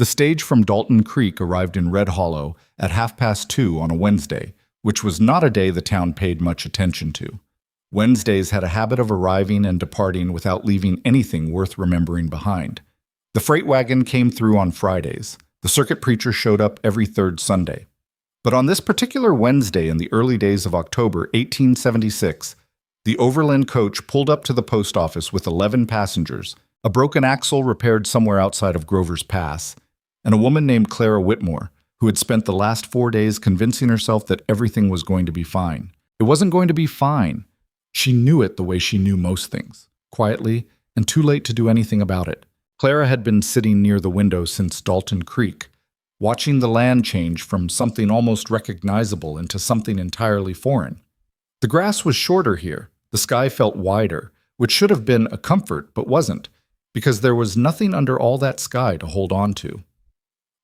The stage from Dalton Creek arrived in Red Hollow at 2:30 on a Wednesday, which was not a day the town paid much attention to. Wednesdays had a habit of arriving and departing without leaving anything worth remembering behind. The freight wagon came through on Fridays. The circuit preacher showed up every third Sunday. But on this particular Wednesday in the early days of October 1876, the Overland coach pulled up to the post office with 11 passengers, a broken axle repaired somewhere outside of Grover's Pass, and a woman named Clara Whitmore, who had spent the last 4 days convincing herself that everything was going to be fine. It wasn't going to be fine. She knew it the way she knew most things, quietly and too late to do anything about it. Clara had been sitting near the window since Dalton Creek, watching the land change from something almost recognizable into something entirely foreign. The grass was shorter here. The sky felt wider, which should have been a comfort but wasn't, because there was nothing under all that sky to hold on to.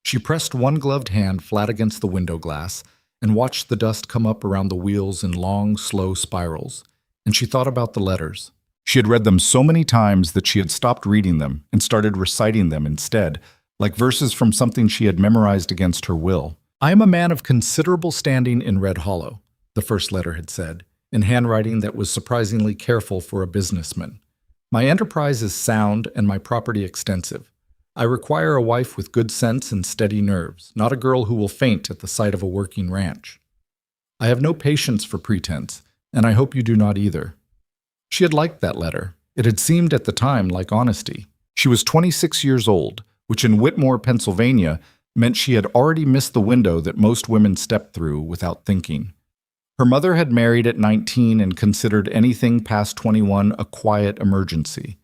She pressed one gloved hand flat against the window glass and watched the dust come up around the wheels in long, slow spirals, and she thought about the letters. She had read them so many times that she had stopped reading them and started reciting them instead, like verses from something she had memorized against her will. "I am a man of considerable standing in Red Hollow," the first letter had said, in handwriting that was surprisingly careful for a businessman. "My enterprise is sound and my property extensive. I require a wife with good sense and steady nerves, not a girl who will faint at the sight of a working ranch. I have no patience for pretense, and I hope you do not either." She had liked that letter. It had seemed at the time like honesty. She was 26 years old, which in Whitmore, Pennsylvania, meant she had already missed the window that most women stepped through without thinking. Her mother had married at 19 and considered anything past 21 a quiet emergency.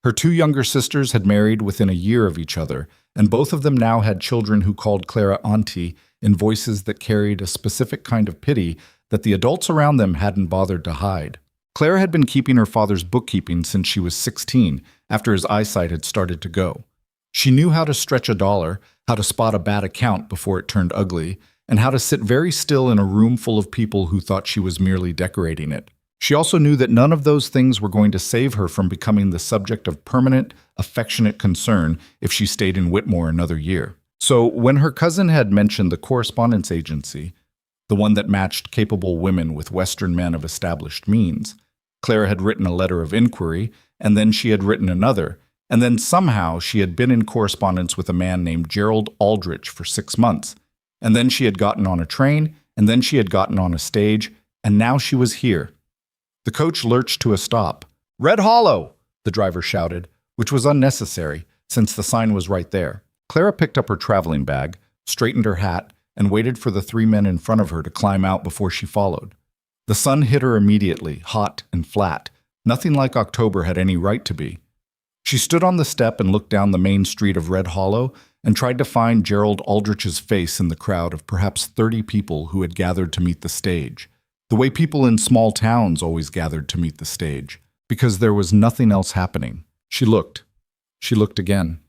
Her 2 younger sisters had married within a year of each other, and both of them now had children who called Clara Auntie in voices that carried a specific kind of pity that the adults around them hadn't bothered to hide. Clara had been keeping her father's bookkeeping since she was 16, after his eyesight had started to go. She knew how to stretch a dollar, how to spot a bad account before it turned ugly, and how to sit very still in a room full of people who thought she was merely decorating it. She also knew that none of those things were going to save her from becoming the subject of permanent, affectionate concern if she stayed in Whitmore another year. So when her cousin had mentioned the correspondence agency, the one that matched capable women with Western men of established means, Clara had written a letter of inquiry, and then she had written another, and then somehow she had been in correspondence with a man named Gerald Aldrich for 6 months, and then she had gotten on a train, and then she had gotten on a stage, and now she was here. The coach lurched to a stop. "Red Hollow!" the driver shouted, which was unnecessary, since the sign was right there. Clara picked up her traveling bag, straightened her hat, and waited for the 3 men in front of her to climb out before she followed. The sun hit her immediately, hot and flat, nothing like October had any right to be. She stood on the step and looked down the main street of Red Hollow and tried to find Gerald Aldrich's face in the crowd of perhaps 30 people who had gathered to meet the stage, the way people in small towns always gathered to meet the stage, because there was nothing else happening. She looked. She looked again.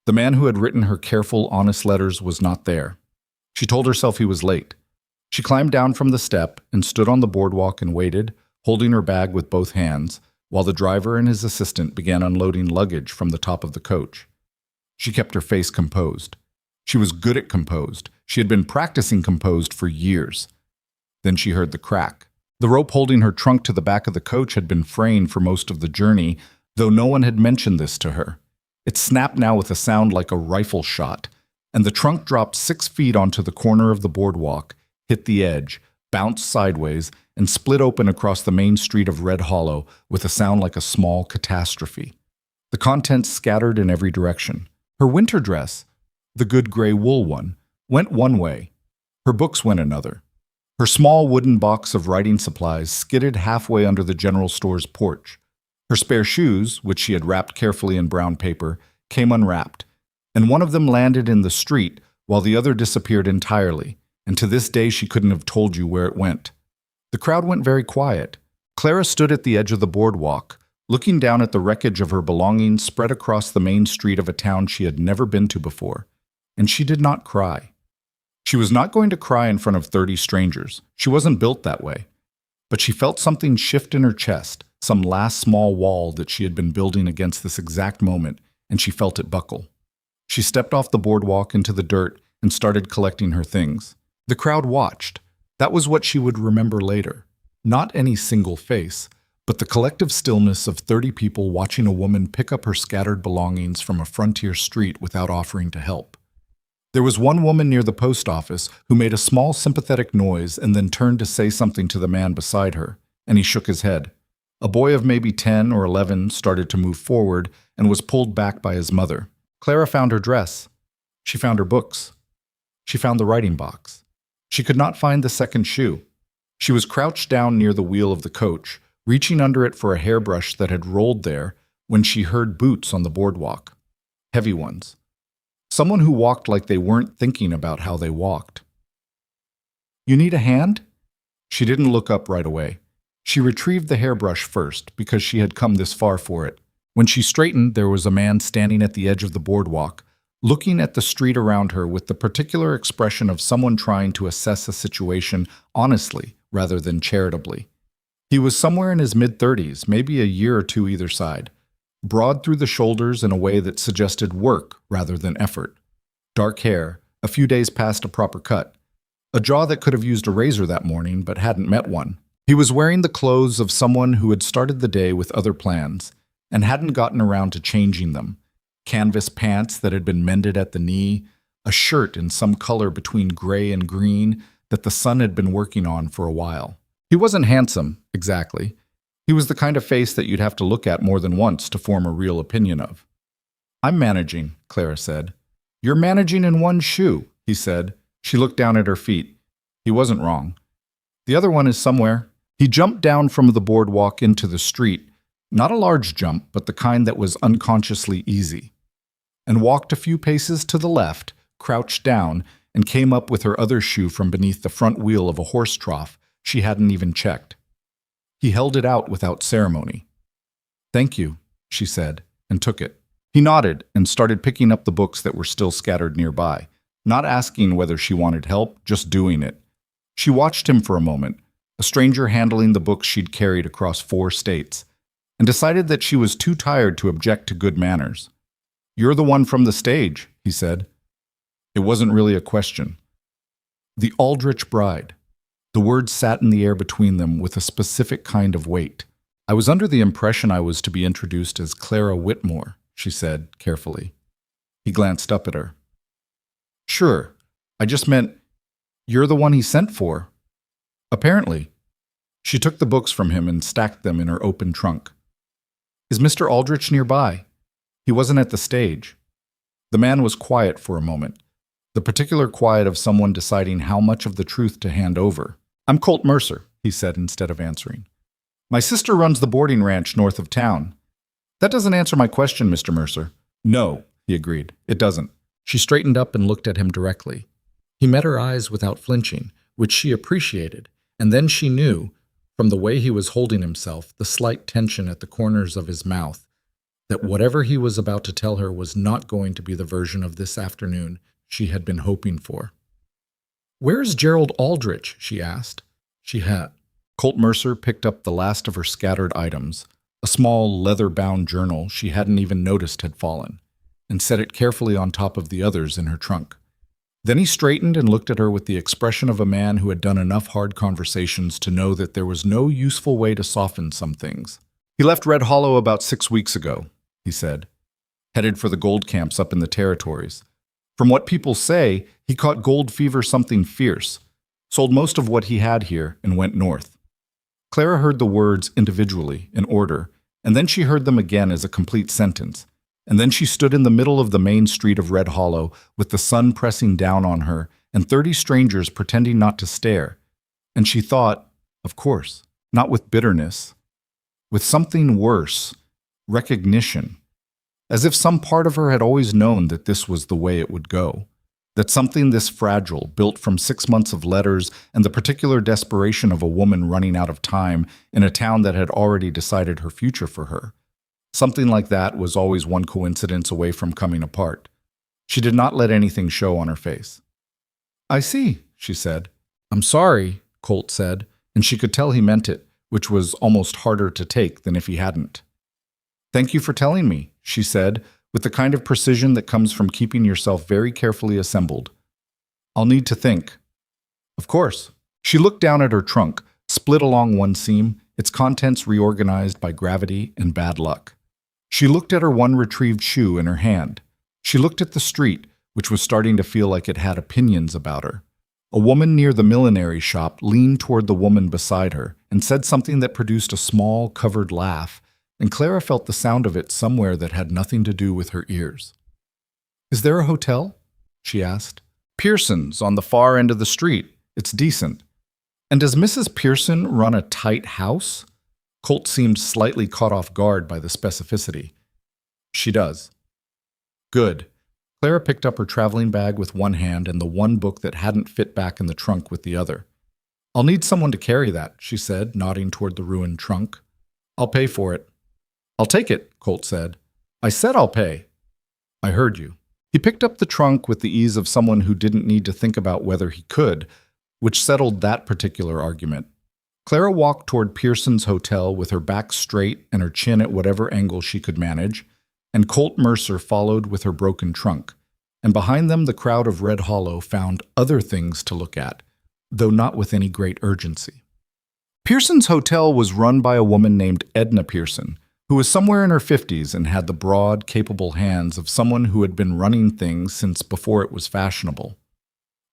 The man who had written her careful, honest letters was not there. She told herself he was late. She climbed down from the step and stood on the boardwalk and waited, holding her bag with both hands, while the driver and his assistant began unloading luggage from the top of the coach. She kept her face composed. She was good at composed. She had been practicing composed for years. Then she heard the crack. The rope holding her trunk to the back of the coach had been fraying for most of the journey, though no one had mentioned this to her. It snapped now with a sound like a rifle shot, and the trunk dropped 6 feet onto the corner of the boardwalk, hit the edge, bounced sideways, and split open across the main street of Red Hollow with a sound like a small catastrophe. The contents scattered in every direction. Her winter dress, the good gray wool one, went one way. Her books went another. Her small wooden box of writing supplies skidded halfway under the general store's porch. Her spare shoes, which she had wrapped carefully in brown paper, came unwrapped, and one of them landed in the street while the other disappeared entirely, and to this day she couldn't have told you where it went. The crowd went very quiet. Clara stood at the edge of the boardwalk, looking down at the wreckage of her belongings spread across the main street of a town she had never been to before, and she did not cry. She was not going to cry in front of 30 strangers. She wasn't built that way. But she felt something shift in her chest, some last small wall that she had been building against this exact moment, and she felt it buckle. She stepped off the boardwalk into the dirt and started collecting her things. The crowd watched. That was what she would remember later. Not any single face, but the collective stillness of 30 people watching a woman pick up her scattered belongings from a frontier street without offering to help. There was one woman near the post office who made a small sympathetic noise and then turned to say something to the man beside her, and he shook his head. A boy of maybe 10 or 11 started to move forward and was pulled back by his mother. Clara found her dress. She found her books. She found the writing box. She could not find the second shoe. She was crouched down near the wheel of the coach, reaching under it for a hairbrush that had rolled there when she heard boots on the boardwalk. Heavy ones. Someone who walked like they weren't thinking about how they walked. "You need a hand?" She didn't look up right away. She retrieved the hairbrush first because she had come this far for it. When she straightened, there was a man standing at the edge of the boardwalk, looking at the street around her with the particular expression of someone trying to assess a situation honestly rather than charitably. He was somewhere in his mid-30s, maybe a year or two either side, broad through the shoulders in a way that suggested work rather than effort. Dark hair, a few days past a proper cut, a jaw that could have used a razor that morning but hadn't met one. He was wearing the clothes of someone who had started the day with other plans and hadn't gotten around to changing them. Canvas pants that had been mended at the knee, a shirt in some color between gray and green that the sun had been working on for a while. He wasn't handsome, exactly. He was the kind of face that you'd have to look at more than once to form a real opinion of. "I'm managing," Clara said. "You're managing in one shoe," he said. She looked down at her feet. He wasn't wrong. "The other one is somewhere." He jumped down from the boardwalk into the street, not a large jump, but the kind that was unconsciously easy, and walked a few paces to the left, crouched down, and came up with her other shoe from beneath the front wheel of a horse trough she hadn't even checked. He held it out without ceremony. "Thank you," she said, and took it. He nodded and started picking up the books that were still scattered nearby, not asking whether she wanted help, just doing it. She watched him for a moment, a stranger handling the books she'd carried across 4 states, and decided that she was too tired to object to good manners. "You're the one from the stage," he said. It wasn't really a question. The Aldrich Bride. The words sat in the air between them with a specific kind of weight. "I was under the impression I was to be introduced as Clara Whitmore," she said carefully. He glanced up at her. "Sure, I just meant, you're the one he sent for." "Apparently." She took the books from him and stacked them in her open trunk. "Is Mr. Aldrich nearby?" He wasn't at the stage. The man was quiet for a moment, the particular quiet of someone deciding how much of the truth to hand over. "I'm Colt Mercer," he said instead of answering. "My sister runs the boarding ranch north of town." "That doesn't answer my question, Mr. Mercer." "No," he agreed, "it doesn't." She straightened up and looked at him directly. He met her eyes without flinching, which she appreciated, and then she knew, from the way he was holding himself, the slight tension at the corners of his mouth, that whatever he was about to tell her was not going to be the version of this afternoon she had been hoping for. "Where's Gerald Aldrich?" she asked. She had. Colt Mercer picked up the last of her scattered items, a small leather-bound journal she hadn't even noticed had fallen, and set it carefully on top of the others in her trunk. Then he straightened and looked at her with the expression of a man who had done enough hard conversations to know that there was no useful way to soften some things. "He left Red Hollow about 6 weeks ago," he said, "headed for the gold camps up in the territories. From what people say, he caught gold fever something fierce, sold most of what he had here, and went north." Clara heard the words individually, in order, and then she heard them again as a complete sentence. And then she stood in the middle of the main street of Red Hollow with the sun pressing down on her and 30 strangers pretending not to stare. And she thought, of course, not with bitterness, with something worse, recognition, as if some part of her had always known that this was the way it would go, that something this fragile, built from 6 months of letters and the particular desperation of a woman running out of time in a town that had already decided her future for her, something like that was always one coincidence away from coming apart. She did not let anything show on her face. "I see," she said. "I'm sorry," Colt said, and she could tell he meant it, which was almost harder to take than if he hadn't. "Thank you for telling me," she said, with the kind of precision that comes from keeping yourself very carefully assembled. I'll need to think. Of course. She looked down at her trunk, split along one seam, its contents reorganized by gravity and bad luck. She looked at her one retrieved shoe in her hand. She looked at the street, which was starting to feel like it had opinions about her. A woman near the millinery shop leaned toward the woman beside her and said something that produced a small, covered laugh, and Clara felt the sound of it somewhere that had nothing to do with her ears. "Is there a hotel?" she asked. "Pearson's on the far end of the street. It's decent." "And does Mrs. Pearson run a tight house?" Colt seemed slightly caught off guard by the specificity. "She does." "Good." Clara picked up her traveling bag with one hand and the one book that hadn't fit back in the trunk with the other. "I'll need someone to carry that," she said, nodding toward the ruined trunk. "I'll pay for it." "I'll take it," Colt said. "I said I'll pay." "I heard you." He picked up the trunk with the ease of someone who didn't need to think about whether he could, which settled that particular argument. Clara walked toward Pearson's hotel with her back straight and her chin at whatever angle she could manage, and Colt Mercer followed with her broken trunk, and behind them the crowd of Red Hollow found other things to look at, though not with any great urgency. Pearson's hotel was run by a woman named Edna Pearson, who was somewhere in her 50s and had the broad, capable hands of someone who had been running things since before it was fashionable.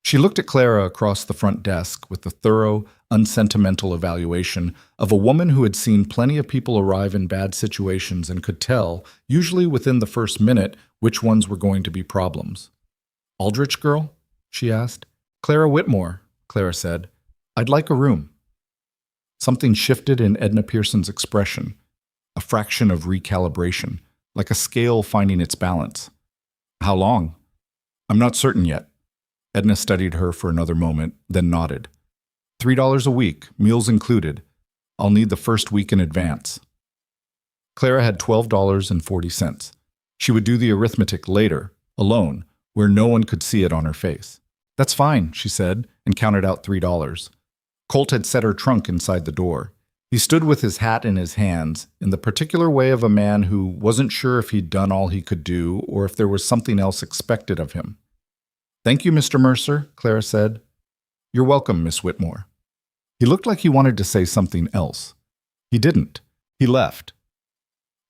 She looked at Clara across the front desk with the thorough, unsentimental evaluation of a woman who had seen plenty of people arrive in bad situations and could tell, usually within the first minute, which ones were going to be problems. "Aldrich girl?" she asked. "Clara Whitmore," Clara said. "I'd like a room." Something shifted in Edna Pearson's expression, a fraction of recalibration, like a scale finding its balance. "How long?" "I'm not certain yet." Edna studied her for another moment, then nodded. $3 a week, meals included. I'll need the first week in advance." Clara had $12.40. She would do the arithmetic later, alone, where no one could see it on her face. "That's fine," she said, and counted out $3. Colt had set her trunk inside the door. He stood with his hat in his hands, in the particular way of a man who wasn't sure if he'd done all he could do or if there was something else expected of him. "Thank you, Mr. Mercer," Clara said. "You're welcome, Miss Whitmore." He looked like he wanted to say something else. He didn't. He left.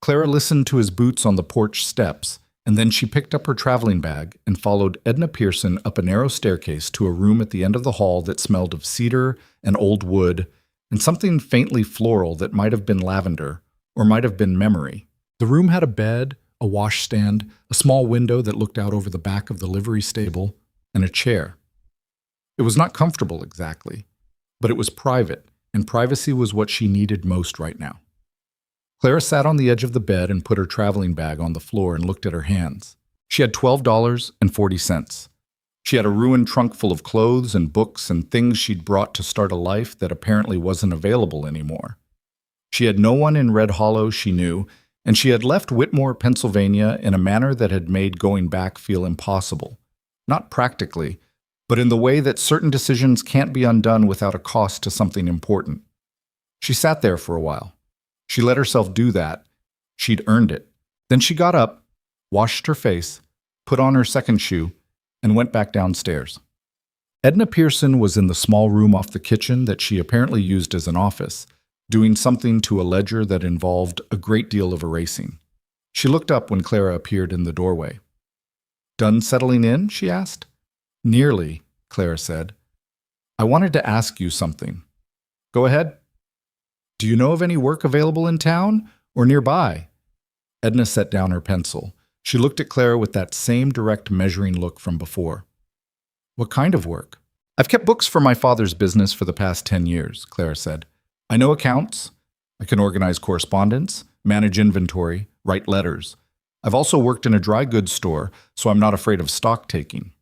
Clara listened to his boots on the porch steps, and then she picked up her traveling bag and followed Edna Pearson up a narrow staircase to a room at the end of the hall that smelled of cedar and old wood and something faintly floral that might have been lavender or might have been memory. The room had a bed, a washstand, a small window that looked out over the back of the livery stable, and a chair. It was not comfortable exactly, but it was private, and privacy was what she needed most right now. Clara sat on the edge of the bed and put her traveling bag on the floor and looked at her hands. She had $12.40. She had a ruined trunk full of clothes and books and things she'd brought to start a life that apparently wasn't available anymore. She had no one in Red Hollow she knew, and she had left Whitmore, Pennsylvania in a manner that had made going back feel impossible. Not practically, but in the way that certain decisions can't be undone without a cost to something important. She sat there for a while. She let herself do that. She'd earned it. Then she got up, washed her face, put on her second shoe, and went back downstairs. Edna Pearson was in the small room off the kitchen that she apparently used as an office, doing something to a ledger that involved a great deal of erasing. She looked up when Clara appeared in the doorway. "Done settling in?" she asked. "Nearly," Clara said. "I wanted to ask you something." "Go ahead." "Do you know of any work available in town or nearby?" Edna set down her pencil. She looked at Clara with that same direct measuring look from before. "What kind of work?" "I've kept books for my father's business for the past 10 years, Clara said. "I know accounts. I can organize correspondence, manage inventory, write letters. I've also worked in a dry goods store, so I'm not afraid of stock taking."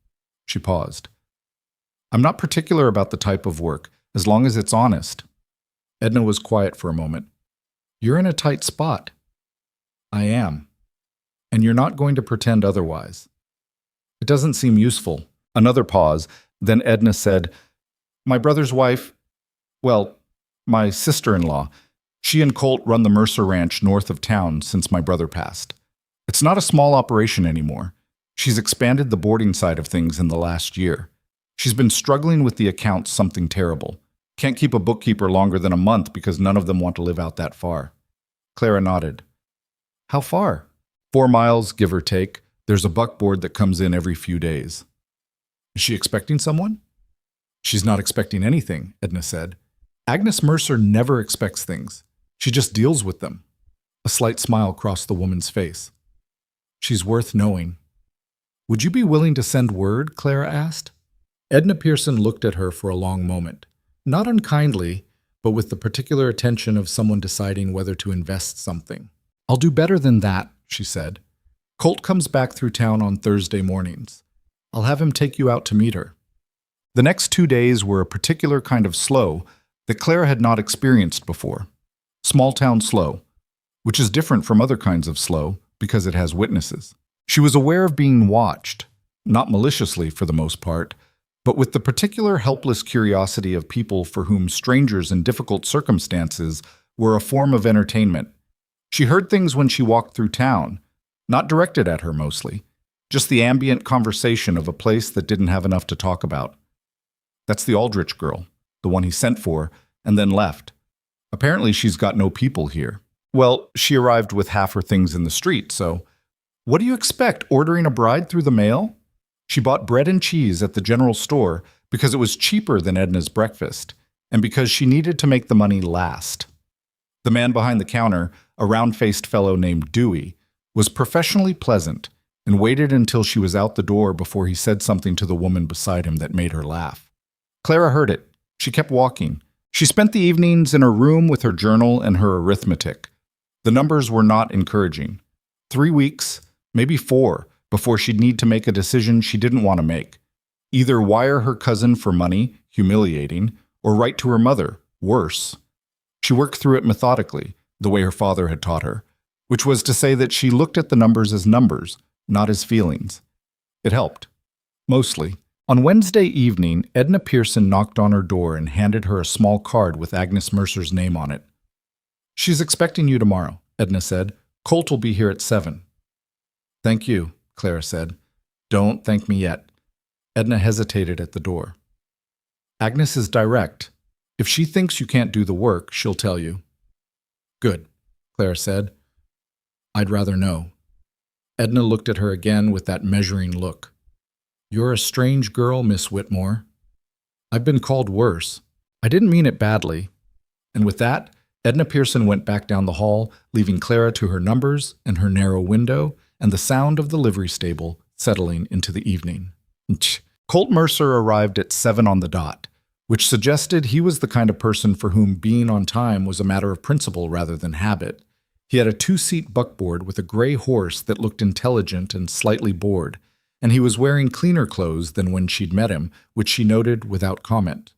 She paused. "I'm not particular about the type of work, as long as it's honest." Edna was quiet for a moment. "You're in a tight spot." "I am. And you're not going to pretend otherwise." "It doesn't seem useful." Another pause, then Edna said, "My brother's wife, well, my sister-in-law, she and Colt run the Mercer Ranch north of town since my brother passed. It's not a small operation anymore. She's expanded the boarding side of things in the last year. She's been struggling with the accounts something terrible. Can't keep a bookkeeper longer than a month because none of them want to live out that far. Clara nodded. How far? 4 miles, give or take. There's a buckboard that comes in every few days. Is she expecting someone? She's not expecting anything, Edna said. Agnes Mercer never expects things. She just deals with them. A slight smile crossed the woman's face. She's worth knowing. Would you be willing to send word? Clara asked. Edna Pearson looked at her for a long moment, not unkindly, but with the particular attention of someone deciding whether to invest something. I'll do better than that, she said. Colt comes back through town on Thursday mornings. I'll have him take you out to meet her. The next 2 days were a particular kind of slow that Clara had not experienced before. Small-town slow, which is different from other kinds of slow because it has witnesses. She was aware of being watched, not maliciously for the most part, but with the particular helpless curiosity of people for whom strangers in difficult circumstances were a form of entertainment. She heard things when she walked through town, not directed at her mostly, just the ambient conversation of a place that didn't have enough to talk about. That's the Aldrich girl, the one he sent for, and then left. Apparently she's got no people here. Well, she arrived with half her things in the street, so... What do you expect, ordering a bride through the mail? She bought bread and cheese at the general store because it was cheaper than Edna's breakfast, and because she needed to make the money last. The man behind the counter, a round-faced fellow named Dewey, was professionally pleasant and waited until she was out the door before he said something to the woman beside him that made her laugh. Clara heard it. She kept walking. She spent the evenings in her room with her journal and her arithmetic. The numbers were not encouraging. 3 weeks, maybe 4, before she'd need to make a decision she didn't want to make. Either wire her cousin for money, humiliating, or write to her mother, worse. She worked through it methodically, the way her father had taught her, which was to say that she looked at the numbers as numbers, not as feelings. It helped. Mostly. On Wednesday evening, Edna Pearson knocked on her door and handed her a small card with Agnes Mercer's name on it. She's expecting you tomorrow, Edna said. Colt will be here at 7. Thank you, Clara said. Don't thank me yet. Edna hesitated at the door. Agnes is direct. If she thinks you can't do the work, she'll tell you. Good, Clara said. I'd rather know. Edna looked at her again with that measuring look. You're a strange girl, Miss Whitmore. I've been called worse. I didn't mean it badly. And with that, Edna Pearson went back down the hall, leaving Clara to her numbers and her narrow window and the sound of the livery stable settling into the evening. Colt Mercer arrived at 7 on the dot, which suggested he was the kind of person for whom being on time was a matter of principle rather than habit. He had a 2-seat buckboard with a gray horse that looked intelligent and slightly bored, and he was wearing cleaner clothes than when she'd met him, which she noted without comment.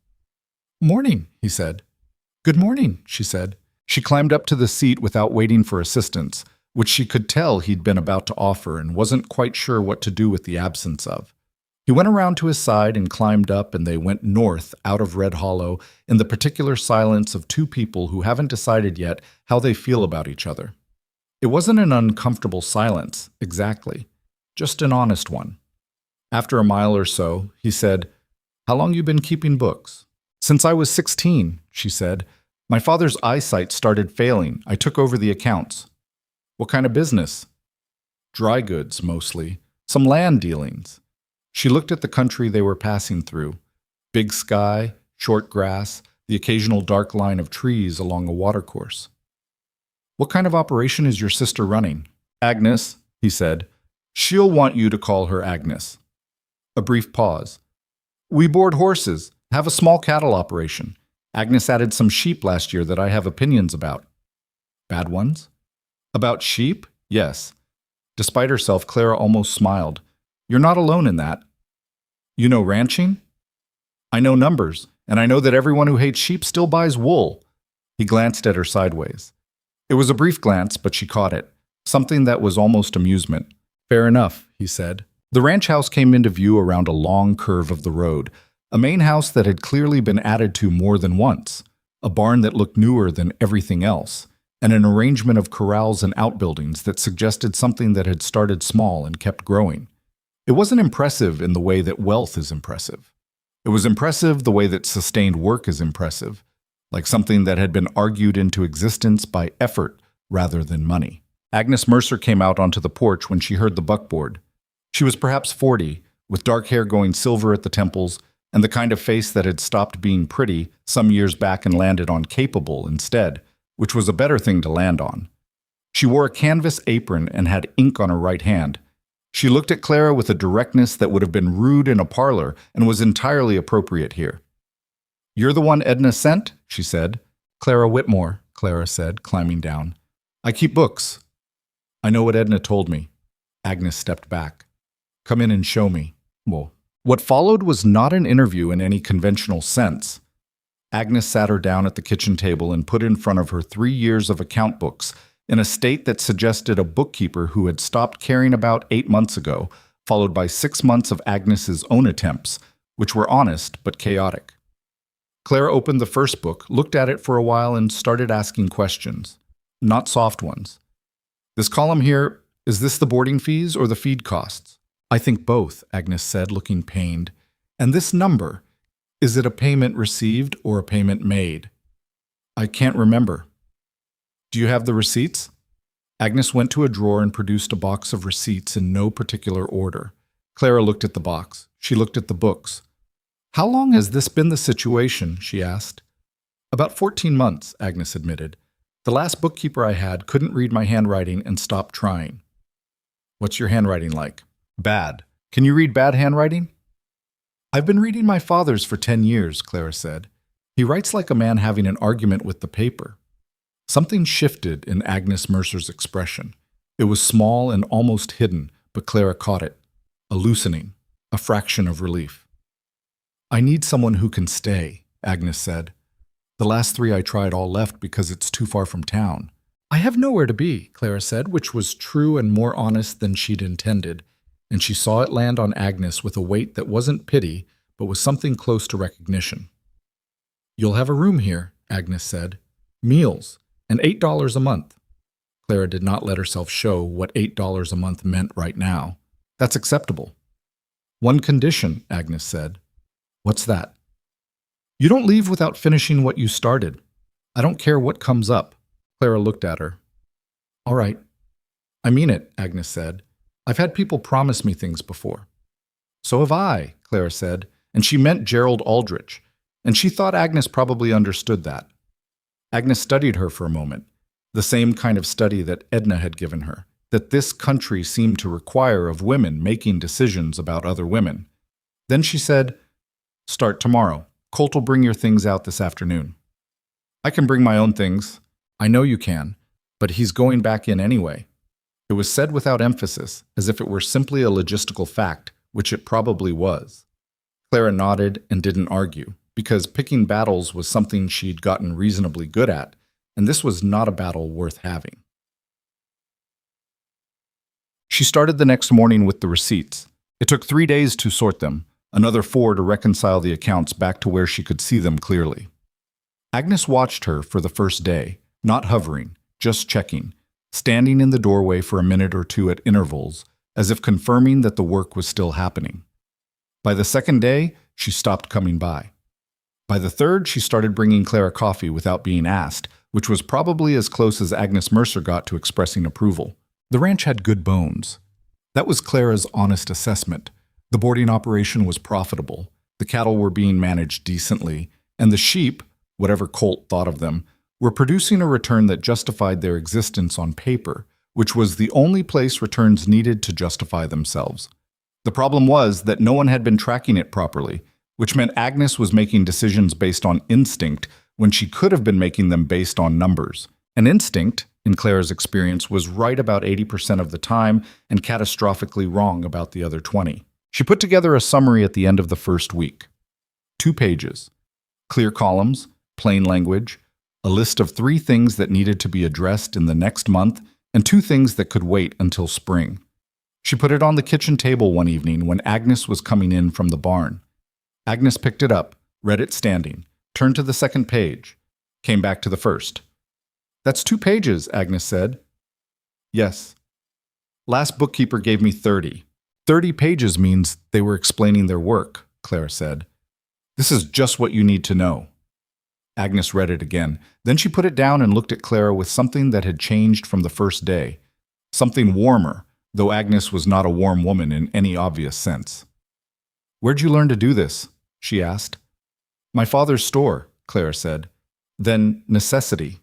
Morning, he said. Good morning, she said. She climbed up to the seat without waiting for assistance, which she could tell he'd been about to offer and wasn't quite sure what to do with the absence of. He went around to his side and climbed up, and they went north out of Red Hollow in the particular silence of 2 people who haven't decided yet how they feel about each other. It wasn't an uncomfortable silence, exactly, just an honest one. After a mile or so, he said, How long you been keeping books? Since I was 16, she said. My father's eyesight started failing. I took over the accounts. What kind of business? Dry goods, mostly. Some land dealings. She looked at the country they were passing through. Big sky, short grass, the occasional dark line of trees along a watercourse. What kind of operation is your sister running? Agnes, he said. She'll want you to call her Agnes. A brief pause. We board horses, have a small cattle operation. Agnes added some sheep last year that I have opinions about. Bad ones? About sheep? Yes. Despite herself, Clara almost smiled. You're not alone in that. You know ranching? I know numbers, and I know that everyone who hates sheep still buys wool. He glanced at her sideways. It was a brief glance, but she caught it. Something that was almost amusement. Fair enough, he said. The ranch house came into view around a long curve of the road, a main house that had clearly been added to more than once, a barn that looked newer than everything else, and an arrangement of corrals and outbuildings that suggested something that had started small and kept growing. It wasn't impressive in the way that wealth is impressive. It was impressive the way that sustained work is impressive, like something that had been argued into existence by effort rather than money. Agnes Mercer came out onto the porch when she heard the buckboard. She was perhaps 40, with dark hair going silver at the temples, and the kind of face that had stopped being pretty some years back and landed on capable instead, which was a better thing to land on. She wore a canvas apron and had ink on her right hand. She looked at Clara with a directness that would have been rude in a parlor and was entirely appropriate here. "You're the one Edna sent?" she said. "Clara Whitmore," Clara said, climbing down. "I keep books." "I know what Edna told me." Agnes stepped back. "Come in and show me." Well, what followed was not an interview in any conventional sense. Agnes sat her down at the kitchen table and put in front of her 3 years of account books in a state that suggested a bookkeeper who had stopped caring about 8 months ago, followed by 6 months of Agnes's own attempts, which were honest but chaotic. Clara opened the first book, looked at it for a while, and started asking questions. Not soft ones. "This column here, is this the boarding fees or the feed costs?" "I think both," Agnes said, looking pained. "And this number, is it a payment received or a payment made?" "I can't remember." "Do you have the receipts?" Agnes went to a drawer and produced a box of receipts in no particular order. Clara looked at the box. She looked at the books. "How long has this been the situation?" she asked. "About 14 months, Agnes admitted. "The last bookkeeper I had couldn't read my handwriting and stopped trying." "What's your handwriting like?" "Bad. Can you read bad handwriting?" "I've been reading my father's for 10 years, Clara said. "He writes like a man having an argument with the paper." Something shifted in Agnes Mercer's expression. It was small and almost hidden, but Clara caught it. A loosening, a fraction of relief. "I need someone who can stay," Agnes said. "The last 3 I tried all left because it's too far from town." "I have nowhere to be," Clara said, which was true and more honest than she'd intended, and she saw it land on Agnes with a weight that wasn't pity, but was something close to recognition. "You'll have a room here," Agnes said. "Meals, and $8 a month." Clara did not let herself show what $8 a month meant right now. "That's acceptable." "One condition," Agnes said. "What's that?" "You don't leave without finishing what you started. I don't care what comes up." Clara looked at her. "All right." "I mean it," Agnes said. "I've had people promise me things before." "So have I," Clara said, and she meant Gerald Aldrich, and she thought Agnes probably understood that. Agnes studied her for a moment, the same kind of study that Edna had given her, that this country seemed to require of women making decisions about other women. Then she said, "Start tomorrow. Colt'll bring your things out this afternoon." "I can bring my own things." "I know you can, but he's going back in anyway." It was said without emphasis, as if it were simply a logistical fact, which it probably was. Clara nodded and didn't argue, because picking battles was something she'd gotten reasonably good at, and this was not a battle worth having. She started the next morning with the receipts. It took 3 days to sort them, another 4 to reconcile the accounts back to where she could see them clearly. Agnes watched her for the first day, not hovering, just checking, standing in the doorway for a minute or 2 at intervals, as if confirming that the work was still happening. By the second day, she stopped coming by. By the third, she started bringing Clara coffee without being asked, which was probably as close as Agnes Mercer got to expressing approval. The ranch had good bones. That was Clara's honest assessment. The boarding operation was profitable, the cattle were being managed decently, and the sheep, whatever Colt thought of them, were producing a return that justified their existence on paper, which was the only place returns needed to justify themselves. The problem was that no one had been tracking it properly, which meant Agnes was making decisions based on instinct when she could have been making them based on numbers. An instinct, in Clara's experience, was right about 80% of the time and catastrophically wrong about the other 20. She put together a summary at the end of the first week. 2 pages. Clear columns, plain language, a list of 3 things that needed to be addressed in the next month, and 2 things that could wait until spring. She put it on the kitchen table one evening when Agnes was coming in from the barn. Agnes picked it up, read it standing, turned to the second page, came back to the first. That's 2 pages, Agnes said. Yes. Last bookkeeper gave me 30. 30 pages means they were explaining their work, Clara said. This is just what you need to know. Agnes read it again. Then she put it down and looked at Clara with something that had changed from the first day. Something warmer, though Agnes was not a warm woman in any obvious sense. Where'd you learn to do this? She asked. My father's store, Clara said. Then necessity.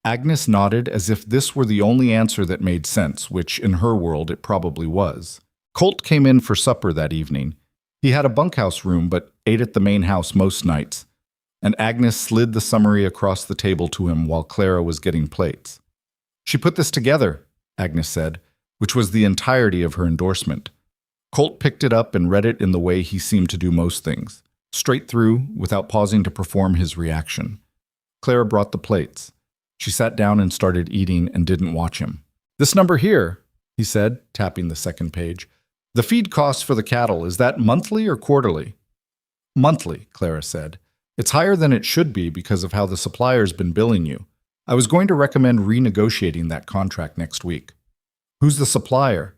Agnes nodded as if this were the only answer that made sense, which in her world it probably was. Colt came in for supper that evening. He had a bunkhouse room but ate at the main house most nights, and Agnes slid the summary across the table to him while Clara was getting plates. She put this together, Agnes said, which was the entirety of her endorsement. Colt picked it up and read it in the way he seemed to do most things, straight through, without pausing to perform his reaction. Clara brought the plates. She sat down and started eating and didn't watch him. This number here, he said, tapping the second page. The feed costs for the cattle, is that monthly or quarterly? Monthly, Clara said. It's higher than it should be because of how the supplier's been billing you. I was going to recommend renegotiating that contract next week. Who's the supplier?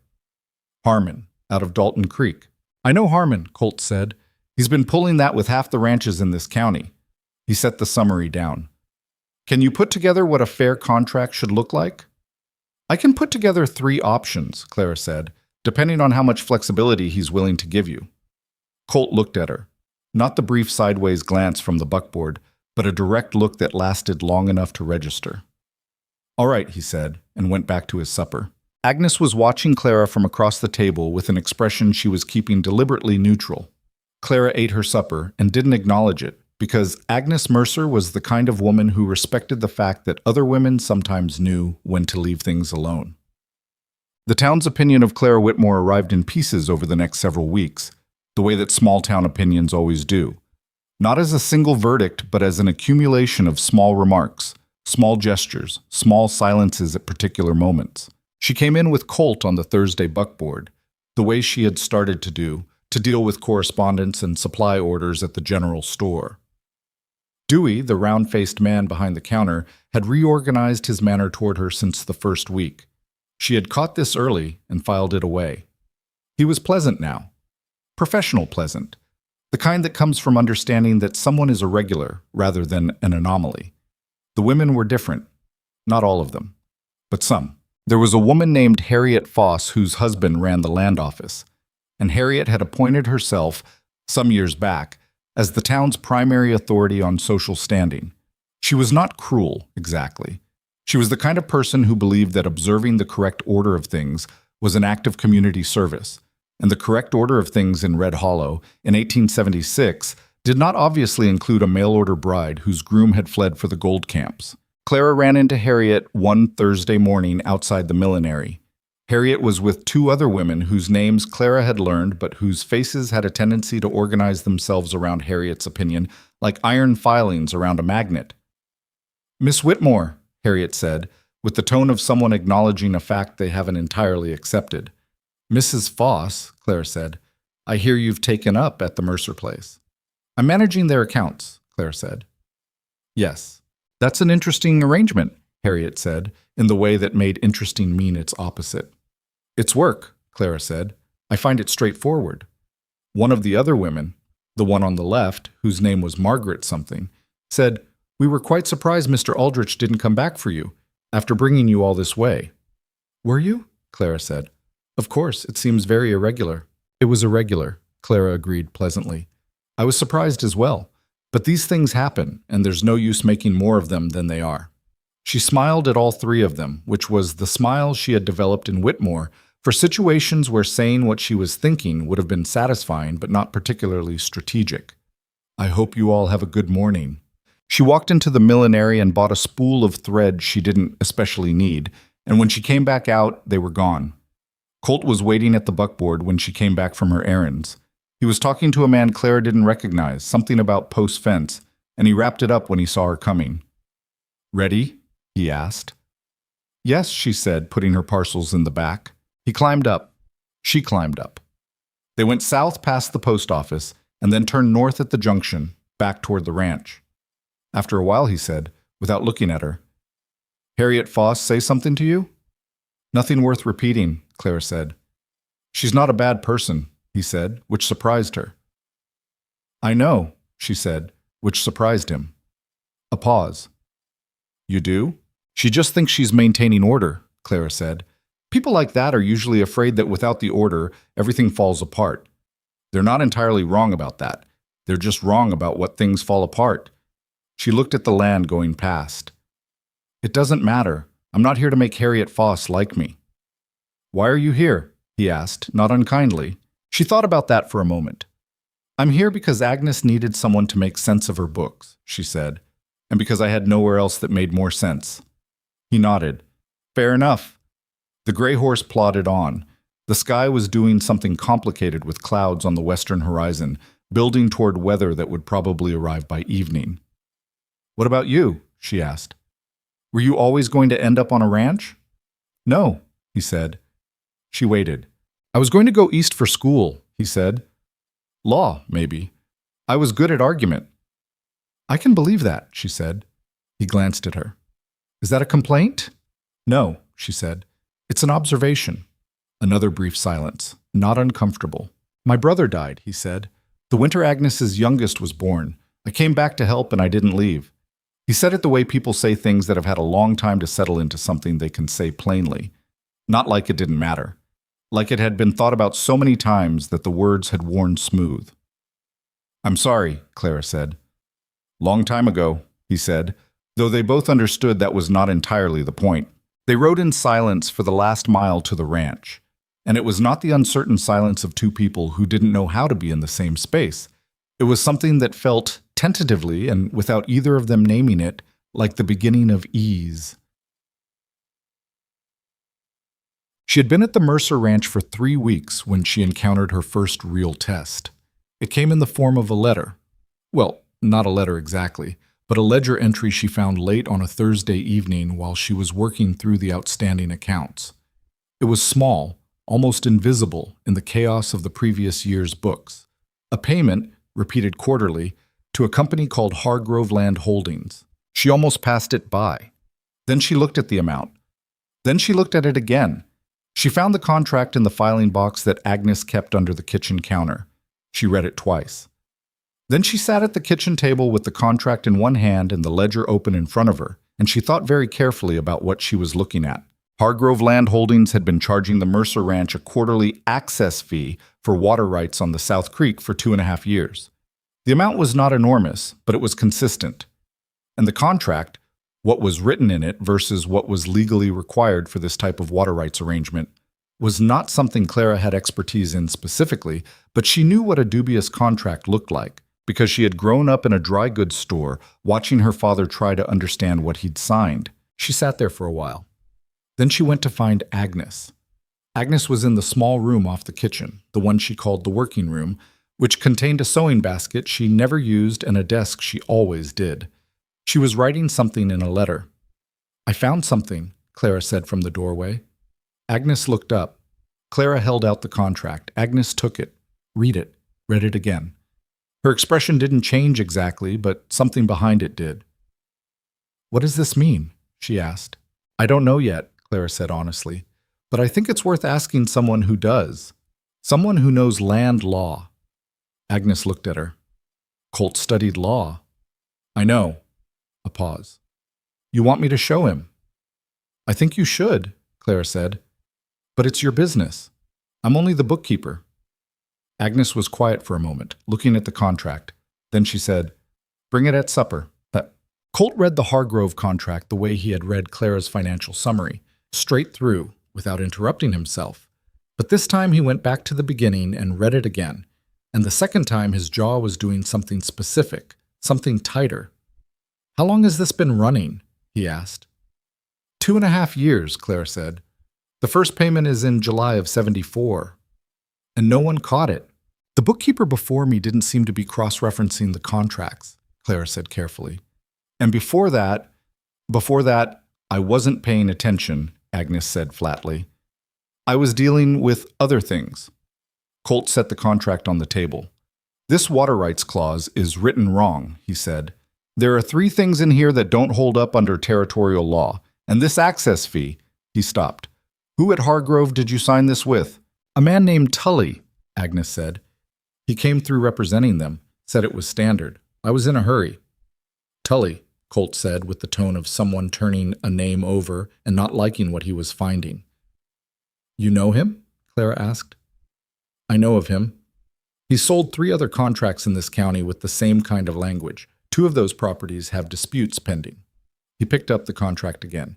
Harmon, out of Dalton Creek. I know Harmon, Colt said. He's been pulling that with half the ranches in this county. He set the summary down. Can you put together what a fair contract should look like? I can put together 3 options, Clara said, depending on how much flexibility he's willing to give you. Colt looked at her. Not the brief sideways glance from the buckboard, but a direct look that lasted long enough to register. All right, he said, and went back to his supper. Agnes was watching Clara from across the table with an expression she was keeping deliberately neutral. Clara ate her supper and didn't acknowledge it, because Agnes Mercer was the kind of woman who respected the fact that other women sometimes knew when to leave things alone. The town's opinion of Clara Whitmore arrived in pieces over the next several weeks, the way that small-town opinions always do. Not as a single verdict, but as an accumulation of small remarks, small gestures, small silences at particular moments. She came in with Colt on the Thursday buckboard, the way she had started to do, to deal with correspondence and supply orders at the general store. Dewey, the round-faced man behind the counter, had reorganized his manner toward her since the first week. She had caught this early and filed it away. He was pleasant now. Professional pleasant. The kind that comes from understanding that someone is a regular rather than an anomaly. The women were different. Not all of them, but some. There was a woman named Harriet Foss whose husband ran the land office, and Harriet had appointed herself, some years back, as the town's primary authority on social standing. She was not cruel, exactly. She was the kind of person who believed that observing the correct order of things was an act of community service, and the correct order of things in Red Hollow in 1876 did not obviously include a mail-order bride whose groom had fled for the gold camps. Clara ran into Harriet one Thursday morning outside the millinery. Harriet was with 2 other women whose names Clara had learned but whose faces had a tendency to organize themselves around Harriet's opinion like iron filings around a magnet. Miss Whitmore, Harriet said, with the tone of someone acknowledging a fact they haven't entirely accepted. Mrs. Foss, Clara said, I hear you've taken up at the Mercer place. I'm managing their accounts, Clara said. Yes, that's an interesting arrangement, Harriet said, in the way that made interesting mean its opposite. It's work, Clara said. I find it straightforward. One of the other women, the one on the left, whose name was Margaret something, said, We were quite surprised Mr. Aldrich didn't come back for you, after bringing you all this way. Were you? Clara said. Of course, it seems very irregular. It was irregular, Clara agreed pleasantly. I was surprised as well. But these things happen, and there's no use making more of them than they are. She smiled at all 3 of them, which was the smile she had developed in Whitmore for situations where saying what she was thinking would have been satisfying but not particularly strategic. I hope you all have a good morning. She walked into the millinery and bought a spool of thread she didn't especially need, and when she came back out, they were gone. Colt was waiting at the buckboard when she came back from her errands. He was talking to a man Clara didn't recognize, something about post fence, and he wrapped it up when he saw her coming. Ready? He asked. Yes, she said, putting her parcels in the back. He climbed up. She climbed up. They went south past the post office and then turned north at the junction, back toward the ranch. After a while, he said, without looking at her, Harriet Foss say something to you? Nothing worth repeating, Clara said. She's not a bad person, he said, which surprised her. I know, she said, which surprised him. A pause. You do? She just thinks she's maintaining order, Clara said. People like that are usually afraid that without the order, everything falls apart. They're not entirely wrong about that. They're just wrong about what things fall apart. She looked at the land going past. It doesn't matter. I'm not here to make Harriet Foss like me. Why are you here? He asked, not unkindly. She thought about that for a moment. I'm here because Agnes needed someone to make sense of her books, she said, and because I had nowhere else that made more sense. He nodded. Fair enough. The gray horse plodded on. The sky was doing something complicated with clouds on the western horizon, building toward weather that would probably arrive by evening. What about you? She asked. Were you always going to end up on a ranch? No, he said. She waited. I was going to go east for school, he said. Law, maybe. I was good at argument. I can believe that, she said. He glanced at her. Is that a complaint? No, she said. It's an observation. Another brief silence, not uncomfortable. My brother died, he said. The winter Agnes's youngest was born. I came back to help and I didn't leave. He said it the way people say things that have had a long time to settle into something they can say plainly. Not like it didn't matter. Like it had been thought about so many times that the words had worn smooth. I'm sorry, Clara said. Long time ago, he said, though they both understood that was not entirely the point. They rode in silence for the last mile to the ranch, and it was not the uncertain silence of two people who didn't know how to be in the same space. It was something that felt, tentatively and without either of them naming it, like the beginning of ease. She had been at the Mercer Ranch for 3 weeks when she encountered her first real test. It came in the form of a letter. Well, not a letter exactly, but a ledger entry she found late on a Thursday evening while she was working through the outstanding accounts. It was small, almost invisible in the chaos of the previous year's books. A payment, repeated quarterly, to a company called Hargrove Land Holdings. She almost passed it by. Then she looked at the amount. Then she looked at it again. She found the contract in the filing box that Agnes kept under the kitchen counter. She read it twice. Then she sat at the kitchen table with the contract in one hand and the ledger open in front of her, and she thought very carefully about what she was looking at. Hargrove Land Holdings had been charging the Mercer Ranch a quarterly access fee for water rights on the South Creek for 2.5 years. The amount was not enormous, but it was consistent. And the contract, what was written in it versus what was legally required for this type of water rights arrangement, was not something Clara had expertise in specifically, but she knew what a dubious contract looked like, because she had grown up in a dry goods store watching her father try to understand what he'd signed. She sat there for a while. Then she went to find Agnes. Agnes was in the small room off the kitchen, the one she called the working room, which contained a sewing basket she never used and a desk she always did. She was writing something in a letter. I found something, Clara said from the doorway. Agnes looked up. Clara held out the contract. Agnes took it. Read it. Read it again. Her expression didn't change exactly, but something behind it did. What does this mean? She asked. I don't know yet, Clara said honestly, but I think it's worth asking someone who does. Someone who knows land law. Agnes looked at her. Colt studied law. I know. A pause. You want me to show him? I think you should, Clara said. But it's your business. I'm only the bookkeeper. Agnes was quiet for a moment, looking at the contract. Then she said, Bring it at supper. Colt read the Hargrove contract the way he had read Clara's financial summary, straight through, without interrupting himself. But this time he went back to the beginning and read it again, and the second time his jaw was doing something specific, something tighter. How long has this been running? He asked. 2.5 years, Clara said. The first payment is in July of '74. And no one caught it. The bookkeeper before me didn't seem to be cross-referencing the contracts, Clara said carefully. And before that, I wasn't paying attention, Agnes said flatly. I was dealing with other things. Colt set the contract on the table. This water rights clause is written wrong, he said. There are 3 things in here that don't hold up under territorial law, And this access fee, he stopped. Who at Hargrove did you sign this with? A man named Tully, Agnes said. He came through representing them, said it was standard. I was in a hurry. Tully, Colt said with the tone of someone turning a name over and not liking what he was finding. You know him? Clara asked. I know of him. He sold 3 other contracts in this county with the same kind of language. 2 of those properties have disputes pending. He picked up the contract again.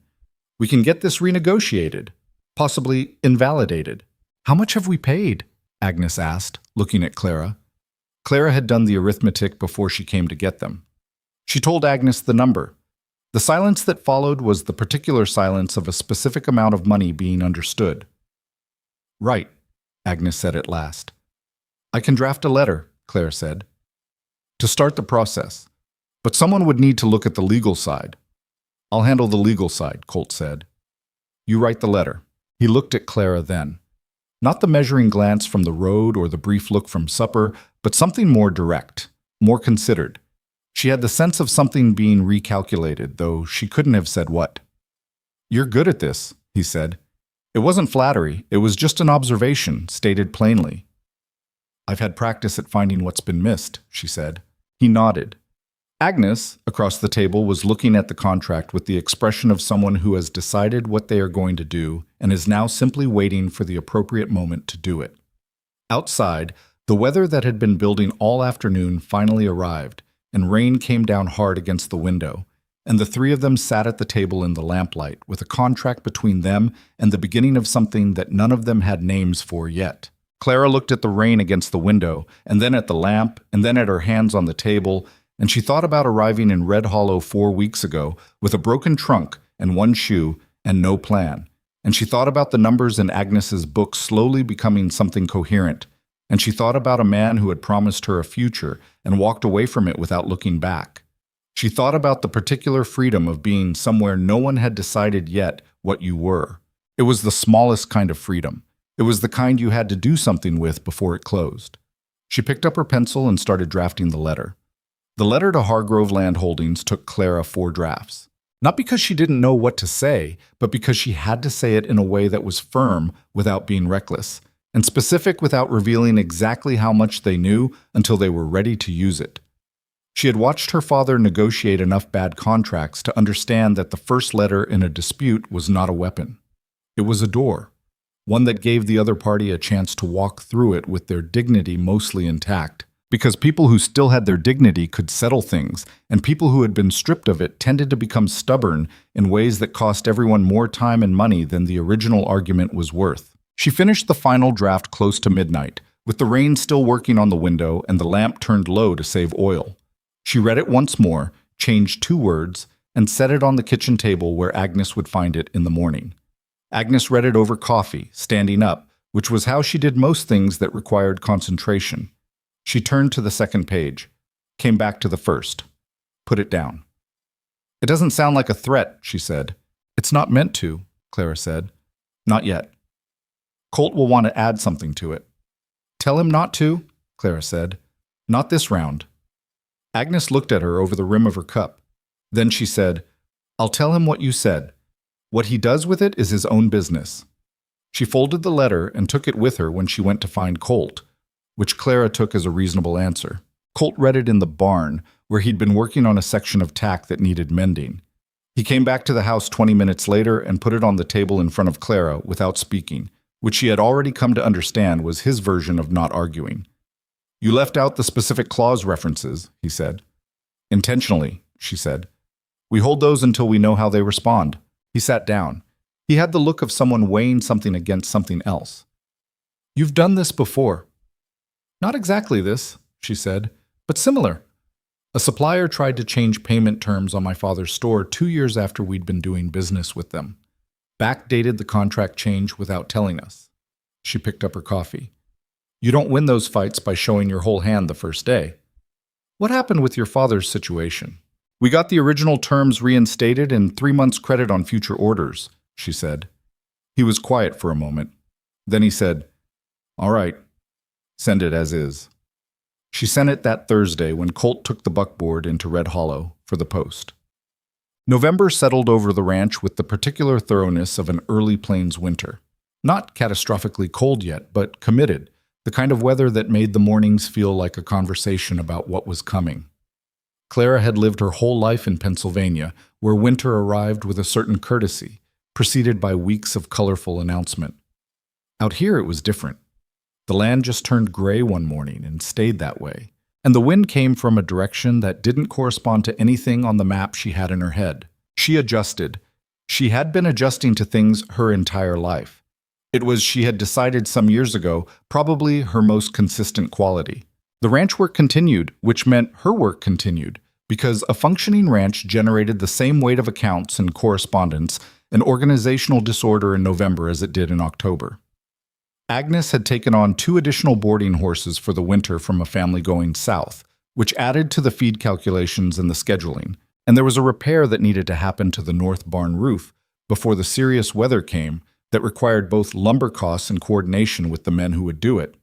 We can get this renegotiated, possibly invalidated. How much have we paid? Agnes asked, looking at Clara. Clara had done the arithmetic before she came to get them. She told Agnes the number. The silence that followed was the particular silence of a specific amount of money being understood. Right, Agnes said at last. I can draft a letter, Claire said, to start the process. But someone would need to look at the legal side. I'll handle the legal side, Colt said. You write the letter. He looked at Clara then. Not the measuring glance from the road or the brief look from supper, but something more direct, more considered. She had the sense of something being recalculated, though she couldn't have said what. You're good at this, he said. It wasn't flattery, it was just an observation, stated plainly. I've had practice at finding what's been missed, she said. He nodded. Agnes, across the table, was looking at the contract with the expression of someone who has decided what they are going to do and is now simply waiting for the appropriate moment to do it. Outside, the weather that had been building all afternoon finally arrived, and rain came down hard against the window, and the 3 of them sat at the table in the lamplight with a contract between them and the beginning of something that none of them had names for yet. Clara looked at the rain against the window, and then at the lamp, and then at her hands on the table, and she thought about arriving in Red Hollow 4 weeks ago with a broken trunk and 1 shoe and no plan. And she thought about the numbers in Agnes's book slowly becoming something coherent. And she thought about a man who had promised her a future and walked away from it without looking back. She thought about the particular freedom of being somewhere no one had decided yet what you were. It was the smallest kind of freedom. It was the kind you had to do something with before it closed. She picked up her pencil and started drafting the letter. The letter to Hargrove Land Holdings took Clara 4 drafts. Not because she didn't know what to say, but because she had to say it in a way that was firm without being reckless, and specific without revealing exactly how much they knew until they were ready to use it. She had watched her father negotiate enough bad contracts to understand that the first letter in a dispute was not a weapon. It was a door, one that gave the other party a chance to walk through it with their dignity mostly intact. Because people who still had their dignity could settle things, and people who had been stripped of it tended to become stubborn in ways that cost everyone more time and money than the original argument was worth. She finished the final draft close to midnight, with the rain still working on the window and the lamp turned low to save oil. She read it once more, changed 2 words, and set it on the kitchen table where Agnes would find it in the morning. Agnes read it over coffee, standing up, which was how she did most things that required concentration. She turned to the second page, came back to the first, put it down. It doesn't sound like a threat, she said. It's not meant to, Clara said. Not yet. Colt will want to add something to it. Tell him not to, Clara said. Not this round. Agnes looked at her over the rim of her cup. Then she said, I'll tell him what you said. What he does with it is his own business. She folded the letter and took it with her when she went to find Colt, which Clara took as a reasonable answer. Colt read it in the barn, where he'd been working on a section of tack that needed mending. He came back to the house 20 minutes later and put it on the table in front of Clara without speaking, which she had already come to understand was his version of not arguing. You left out the specific clause references, he said. Intentionally, she said. We hold those until we know how they respond. He sat down. He had the look of someone weighing something against something else. You've done this before. Not exactly this, she said, but similar. A supplier tried to change payment terms on my father's store 2 years after we'd been doing business with them. Backdated the contract change without telling us. She picked up her coffee. You don't win those fights by showing your whole hand the first day. What happened with your father's situation? We got the original terms reinstated and 3 months credit on future orders, she said. He was quiet for a moment. Then he said, All right. Send it as is. She sent it that Thursday when Colt took the buckboard into Red Hollow for the post. November settled over the ranch with the particular thoroughness of an early plains winter. Not catastrophically cold yet, but committed, the kind of weather that made the mornings feel like a conversation about what was coming. Clara had lived her whole life in Pennsylvania, where winter arrived with a certain courtesy, preceded by weeks of colorful announcement. Out here it was different. The land just turned gray one morning and stayed that way, and the wind came from a direction that didn't correspond to anything on the map she had in her head. She adjusted. She had been adjusting to things her entire life. It was, she had decided some years ago, probably her most consistent quality. The ranch work continued, which meant her work continued, because a functioning ranch generated the same weight of accounts and correspondence and organizational disorder in November as it did in October. Agnes had taken on 2 additional boarding horses for the winter from a family going south, which added to the feed calculations and the scheduling, and there was a repair that needed to happen to the north barn roof before the serious weather came that required both lumber costs and coordination with the men who would do it.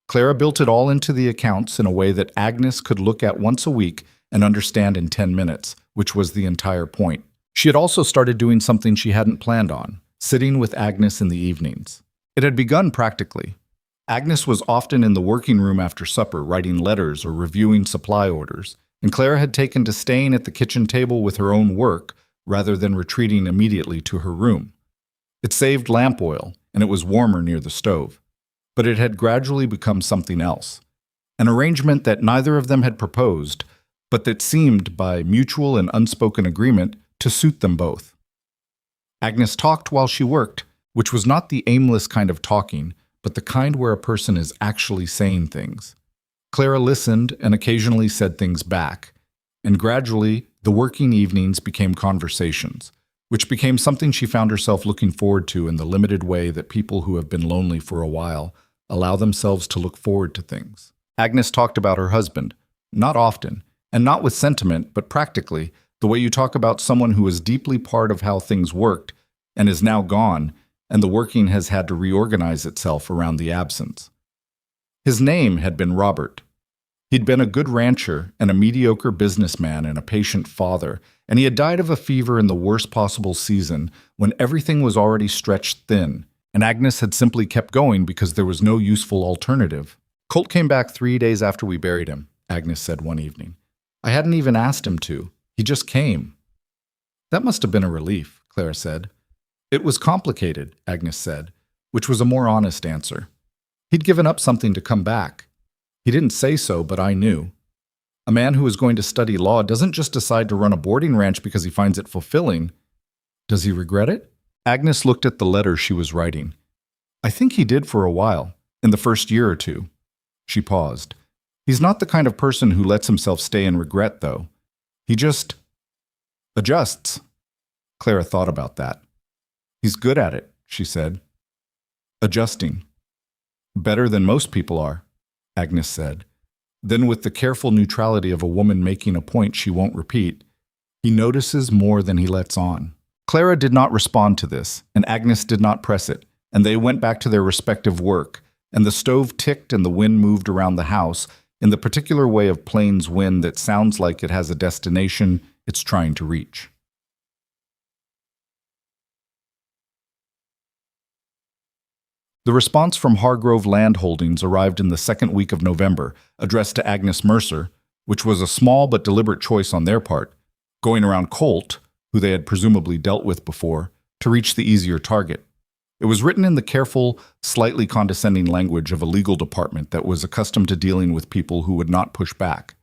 Clara built it all into the accounts in a way that Agnes could look at once a week and understand in 10 minutes, which was the entire point. She had also started doing something she hadn't planned on, sitting with Agnes in the evenings. It had begun practically. Agnes was often in the working room after supper, writing letters or reviewing supply orders, and Clara had taken to staying at the kitchen table with her own work rather than retreating immediately to her room. It saved lamp oil, and it was warmer near the stove. But it had gradually become something else, an arrangement that neither of them had proposed, but that seemed, by mutual and unspoken agreement, to suit them both. Agnes talked while she worked, which was not the aimless kind of talking, but the kind where a person is actually saying things. Clara listened and occasionally said things back, and gradually the working evenings became conversations, which became something she found herself looking forward to in the limited way that people who have been lonely for a while allow themselves to look forward to things. Agnes talked about her husband, not often, and not with sentiment, but practically, the way you talk about someone who was deeply part of how things worked and is now gone, and the working has had to reorganize itself around the absence. His name had been Robert. He'd been a good rancher and a mediocre businessman and a patient father, and he had died of a fever in the worst possible season when everything was already stretched thin, and Agnes had simply kept going because there was no useful alternative. Colt came back 3 days after we buried him, Agnes said one evening. I hadn't even asked him to. He just came. That must have been a relief, Clara said. It was complicated, Agnes said, which was a more honest answer. He'd given up something to come back. He didn't say so, but I knew. A man who is going to study law doesn't just decide to run a boarding ranch because he finds it fulfilling. Does he regret it? Agnes looked at the letter she was writing. I think he did for a while, in the first year or two. She paused. He's not the kind of person who lets himself stay in regret, though. He just adjusts. Clara thought about that. He's good at it, she said. Adjusting. Better than most people are, Agnes said. Then, with the careful neutrality of a woman making a point she won't repeat, he notices more than he lets on. Clara did not respond to this, and Agnes did not press it, and they went back to their respective work, and the stove ticked and the wind moved around the house in the particular way of plains wind that sounds like it has a destination it's trying to reach. The response from Hargrove Land Holdings arrived in the second week of November, addressed to Agnes Mercer, which was a small but deliberate choice on their part, going around Colt, who they had presumably dealt with before, to reach the easier target. It was written in the careful, slightly condescending language of a legal department that was accustomed to dealing with people who would not push back.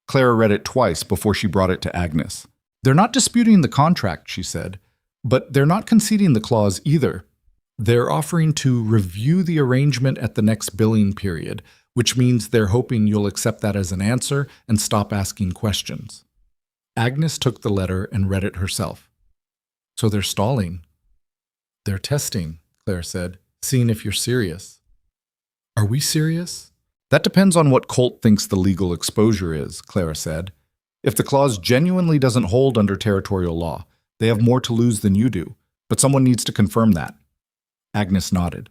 Clara read it twice before she brought it to Agnes. They're not disputing the contract, she said, but they're not conceding the clause either. They're offering to review the arrangement at the next billing period, which means they're hoping you'll accept that as an answer and stop asking questions. Agnes took the letter and read it herself. So they're stalling. They're testing, Claire said, seeing if you're serious. Are we serious? That depends on what Colt thinks the legal exposure is, Clara said. If the clause genuinely doesn't hold under territorial law, they have more to lose than you do, but someone needs to confirm that. Agnes nodded.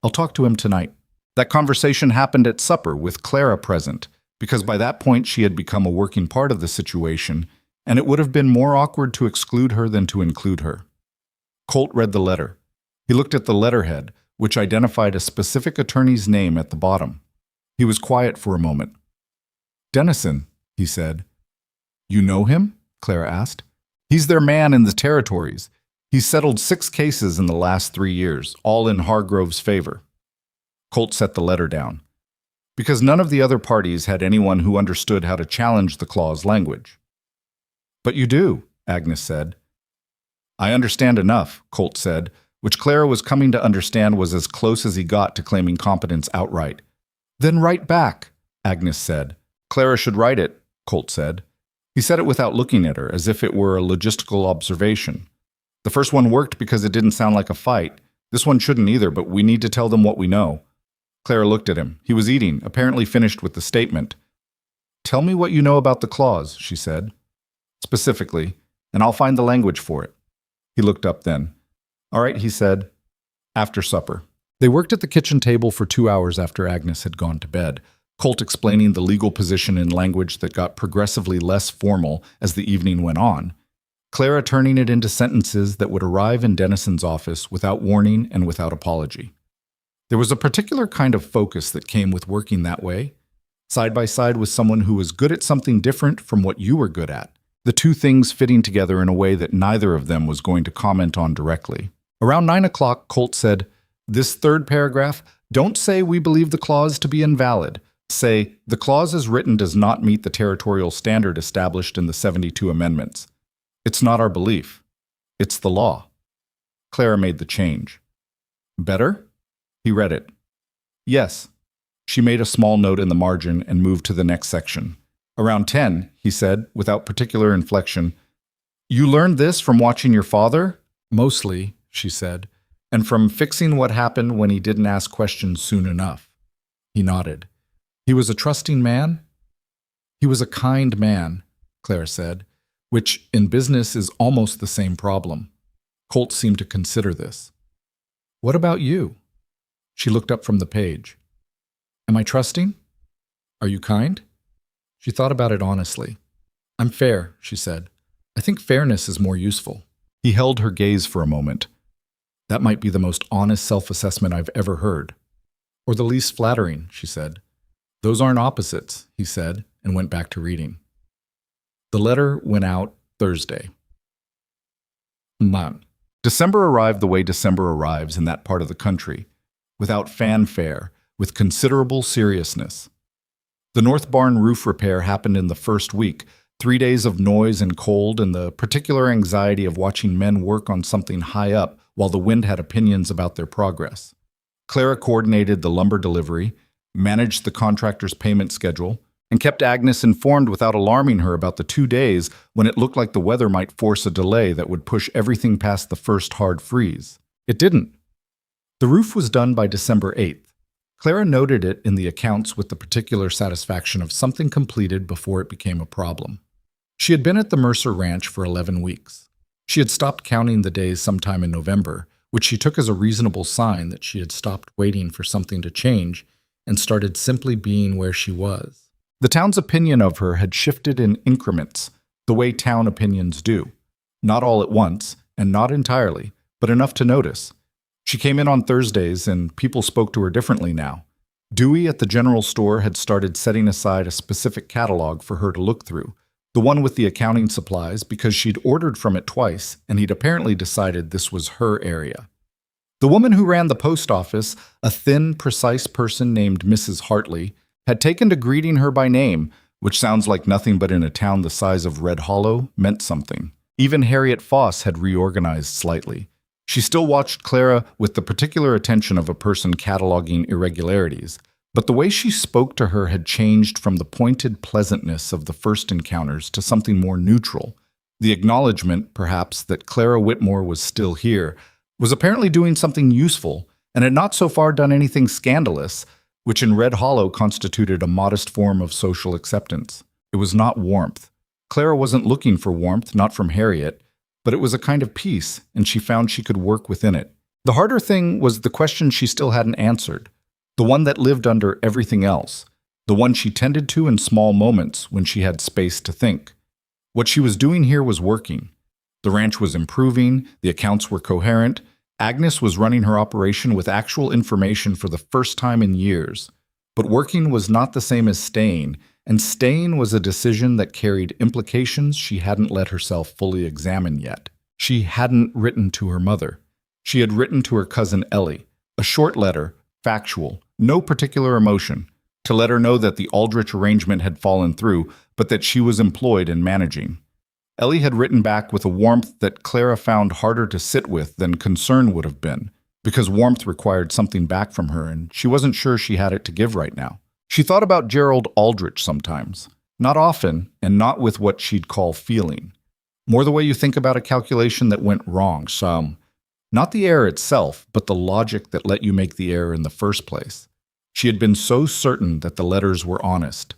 I'll talk to him tonight. That conversation happened at supper with Clara present, because by that point she had become a working part of the situation, and it would have been more awkward to exclude her than to include her. Colt read the letter. He looked at the letterhead, which identified a specific attorney's name at the bottom. He was quiet for a moment. "Dennison," he said. "You know him?" Clara asked. "He's their man in the territories. He's settled 6 cases in the last 3 years, all in Hargrove's favor." Colt set the letter down. Because none of the other parties had anyone who understood how to challenge the clause language. "But you do," Agnes said. "I understand enough," Colt said, which Clara was coming to understand was as close as he got to claiming competence outright. "Then write back," Agnes said. "Clara should write it," Colt said. He said it without looking at her, as if it were a logistical observation. "The first one worked because it didn't sound like a fight. This one shouldn't either, but we need to tell them what we know." Clara looked at him. He was eating, apparently finished with the statement. "Tell me what you know about the clause," she said. "Specifically, and I'll find the language for it." He looked up then. "All right," he said. After supper. They worked at the kitchen table for 2 hours after Agnes had gone to bed, Colt explaining the legal position in language that got progressively less formal as the evening went on, Clara turning it into sentences that would arrive in Dennison's office without warning and without apology. There was a particular kind of focus that came with working that way, side by side with someone who was good at something different from what you were good at, the two things fitting together in a way that neither of them was going to comment on directly. Around 9 o'clock, Colt said, "This third paragraph, don't say we believe the clause to be invalid. Say, the clause as written does not meet the territorial standard established in the 72 amendments. It's not our belief. It's the law." Clara made the change. "Better?" He read it. "Yes." She made a small note in the margin and moved to the next section. "Around 10, he said, without particular inflection, "You learned this from watching your father?" "Mostly," she said, "and from fixing what happened when he didn't ask questions soon enough." He nodded. "He was a trusting man?" "He was a kind man," Clara said, which in business is almost the same problem. Colt seemed to consider this. "What about you?" She looked up from the page. "Am I trusting? Are you kind?" She thought about it honestly. "I'm fair," she said. "I think fairness is more useful." He held her gaze for a moment. "That might be the most honest self-assessment I've ever heard." "Or the least flattering," she said. "Those aren't opposites," he said, and went back to reading. The letter went out Thursday. December arrived the way December arrives in that part of the country, without fanfare, with considerable seriousness. The north barn roof repair happened in the first week, 3 days of noise and cold and the particular anxiety of watching men work on something high up while the wind had opinions about their progress. Clara coordinated the lumber delivery, managed the contractor's payment schedule, and kept Agnes informed without alarming her about the 2 days when it looked like the weather might force a delay that would push everything past the first hard freeze. It didn't. The roof was done by December 8th. Clara noted it in the accounts with the particular satisfaction of something completed before it became a problem. She had been at the Mercer Ranch for 11 weeks. She had stopped counting the days sometime in November, which she took as a reasonable sign that she had stopped waiting for something to change and started simply being where she was. The town's opinion of her had shifted in increments, the way town opinions do. Not all at once, and not entirely, but enough to notice. She came in on Thursdays, and people spoke to her differently now. Dewey at the general store had started setting aside a specific catalog for her to look through, the one with the accounting supplies, because she'd ordered from it twice, and he'd apparently decided this was her area. The woman who ran the post office, a thin, precise person named Mrs. Hartley, had taken to greeting her by name, which sounds like nothing but in a town the size of Red Hollow meant something. Even Harriet Foss had reorganized slightly. She still watched Clara with the particular attention of a person cataloging irregularities, but the way she spoke to her had changed from the pointed pleasantness of the first encounters to something more neutral. The acknowledgement, perhaps, that Clara Whitmore was still here, was apparently doing something useful, and had not so far done anything scandalous, which in Red Hollow constituted a modest form of social acceptance. It was not warmth. Clara wasn't looking for warmth, not from Harriet, but it was a kind of peace, and she found she could work within it. The harder thing was the question she still hadn't answered, the one that lived under everything else, the one she tended to in small moments when she had space to think. What she was doing here was working. The ranch was improving, the accounts were coherent. Agnes was running her operation with actual information for the first time in years. But working was not the same as staying, and staying was a decision that carried implications she hadn't let herself fully examine yet. She hadn't written to her mother. She had written to her cousin Ellie, a short letter, factual, no particular emotion, to let her know that the Aldrich arrangement had fallen through, but that she was employed in managing. Ellie had written back with a warmth that Clara found harder to sit with than concern would have been, because warmth required something back from her, and she wasn't sure she had it to give right now. She thought about Gerald Aldrich sometimes, not often, and not with what she'd call feeling. More the way you think about a calculation that went wrong, not the error itself, but the logic that let you make the error in the first place. She had been so certain that the letters were honest.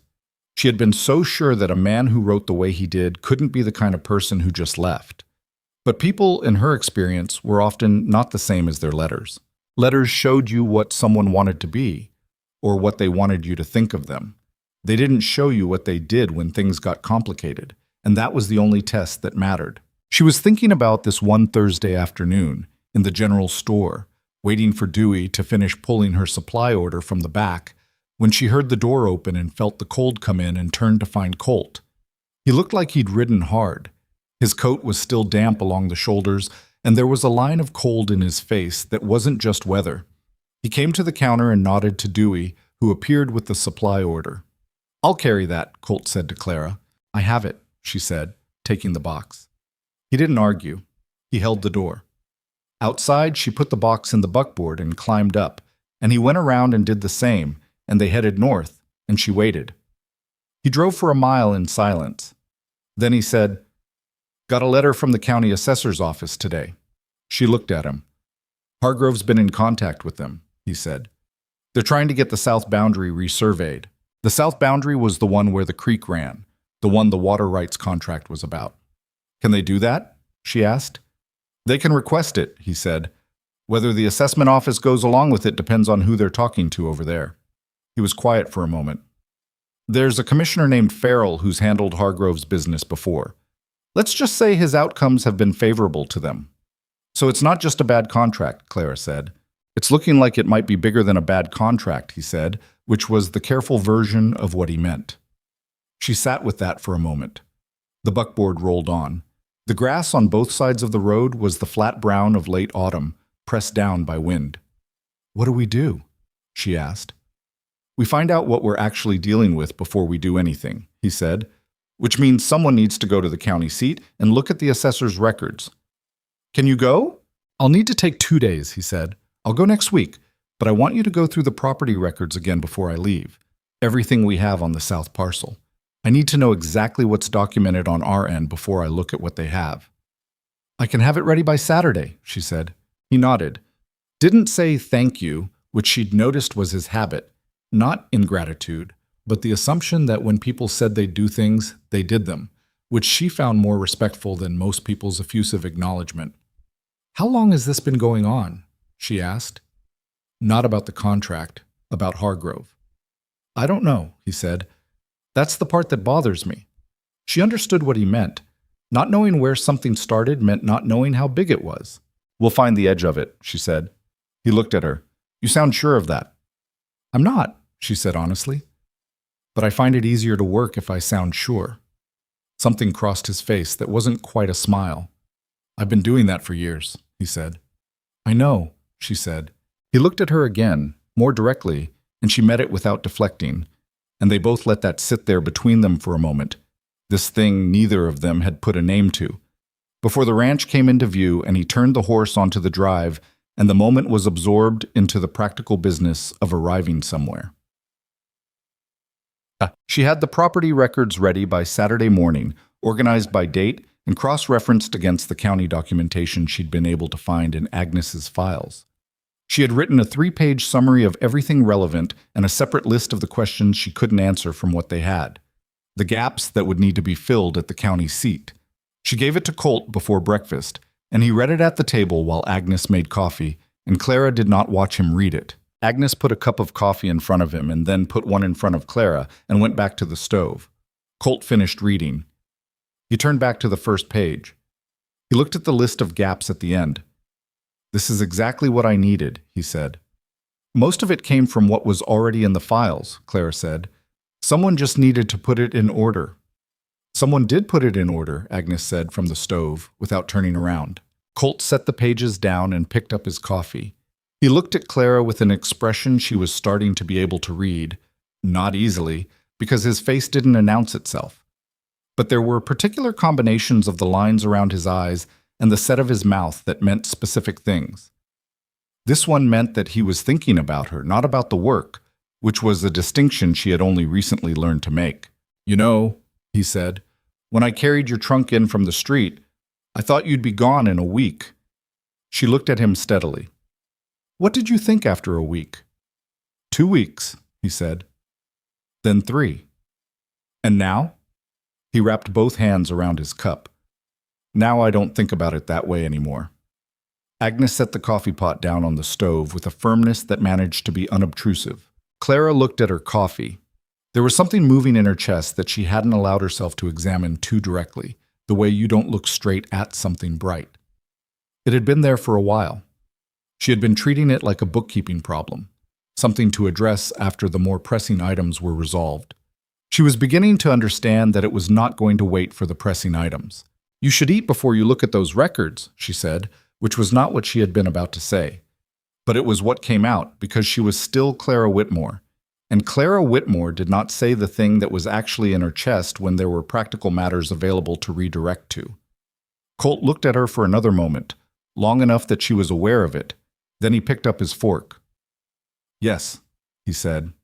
She had been so sure that a man who wrote the way he did couldn't be the kind of person who just left. But people, in her experience, were often not the same as their letters. Letters showed you what someone wanted to be, or what they wanted you to think of them. They didn't show you what they did when things got complicated, and that was the only test that mattered. She was thinking about this one Thursday afternoon, in the general store, waiting for Dewey to finish pulling her supply order from the back, when she heard the door open and felt the cold come in and turned to find Colt. He looked like he'd ridden hard. His coat was still damp along the shoulders, and there was a line of cold in his face that wasn't just weather. He came to the counter and nodded to Dewey, who appeared with the supply order. "I'll carry that," Colt said to Clara. "I have it," she said, taking the box. He didn't argue. He held the door. Outside, she put the box in the buckboard and climbed up, and he went around and did the same, and they headed north, and she waited. He drove for a mile in silence. Then he said, "Got a letter from the county assessor's office today." She looked at him. "Hargrove's been in contact with them," he said. "They're trying to get the south boundary resurveyed." The south boundary was the one where the creek ran, the one the water rights contract was about. "Can they do that?" she asked. "They can request it," he said. "Whether the assessment office goes along with it depends on who they're talking to over there." He was quiet for a moment. "There's a commissioner named Farrell who's handled Hargrove's business before. Let's just say his outcomes have been favorable to them." "So it's not just a bad contract," Clara said. "It's looking like it might be bigger than a bad contract," he said, which was the careful version of what he meant. She sat with that for a moment. The buckboard rolled on. The grass on both sides of the road was the flat brown of late autumn, pressed down by wind. "What do we do?" she asked. "We find out what we're actually dealing with before we do anything," he said, "which means someone needs to go to the county seat and look at the assessor's records." "Can you go?" "I'll need to take 2 days," he said. "I'll go next week, but I want you to go through the property records again before I leave. Everything we have on the south parcel. I need to know exactly what's documented on our end before I look at what they have." "I can have it ready by Saturday," she said. He nodded. Didn't say thank you, which she'd noticed was his habit, not ingratitude, but the assumption that when people said they'd do things, they did them, which she found more respectful than most people's effusive acknowledgement. "How long has this been going on?" she asked. "Not about the contract, about Hargrove." "I don't know," he said. "That's the part that bothers me." She understood what he meant. Not knowing where something started meant not knowing how big it was. "We'll find the edge of it," she said. He looked at her. "You sound sure of that." "I'm not," she said honestly. "But I find it easier to work if I sound sure." Something crossed his face that wasn't quite a smile. "I've been doing that for years," he said. "I know," she said. He looked at her again, more directly, and she met it without deflecting, and they both let that sit there between them for a moment, this thing neither of them had put a name to, before the ranch came into view and he turned the horse onto the drive, and the moment was absorbed into the practical business of arriving somewhere. She had the property records ready by Saturday morning, organized by date and cross-referenced against the county documentation she'd been able to find in Agnes's files. She had written a 3-page summary of everything relevant and a separate list of the questions she couldn't answer from what they had, the gaps that would need to be filled at the county seat. She gave it to Colt before breakfast, and he read it at the table while Agnes made coffee, and Clara did not watch him read it. Agnes put a cup of coffee in front of him and then put one in front of Clara and went back to the stove. Colt finished reading. He turned back to the first page. He looked at the list of gaps at the end. "This is exactly what I needed," he said. "Most of it came from what was already in the files," Clara said. "Someone just needed to put it in order." "Someone did put it in order," Agnes said from the stove, without turning around. Colt set the pages down and picked up his coffee. He looked at Clara with an expression she was starting to be able to read, not easily, because his face didn't announce itself. But there were particular combinations of the lines around his eyes and the set of his mouth that meant specific things. This one meant that he was thinking about her, not about the work, which was a distinction she had only recently learned to make. "You know," he said, "when I carried your trunk in from the street, I thought you'd be gone in a week." She looked at him steadily. "What did you think after a week?" "2 weeks," he said. "Then 3. And now?" He wrapped both hands around his cup. "Now I don't think about it that way anymore." Agnes set the coffee pot down on the stove with a firmness that managed to be unobtrusive. Clara looked at her coffee. There was something moving in her chest that she hadn't allowed herself to examine too directly, the way you don't look straight at something bright. It had been there for a while. She had been treating it like a bookkeeping problem, something to address after the more pressing items were resolved. She was beginning to understand that it was not going to wait for the pressing items. "You should eat before you look at those records," she said, which was not what she had been about to say. But it was what came out, because she was still Clara Whitmore. And Clara Whitmore did not say the thing that was actually in her chest when there were practical matters available to redirect to. Colt looked at her for another moment, long enough that she was aware of it. Then he picked up his fork. "Yes," he said.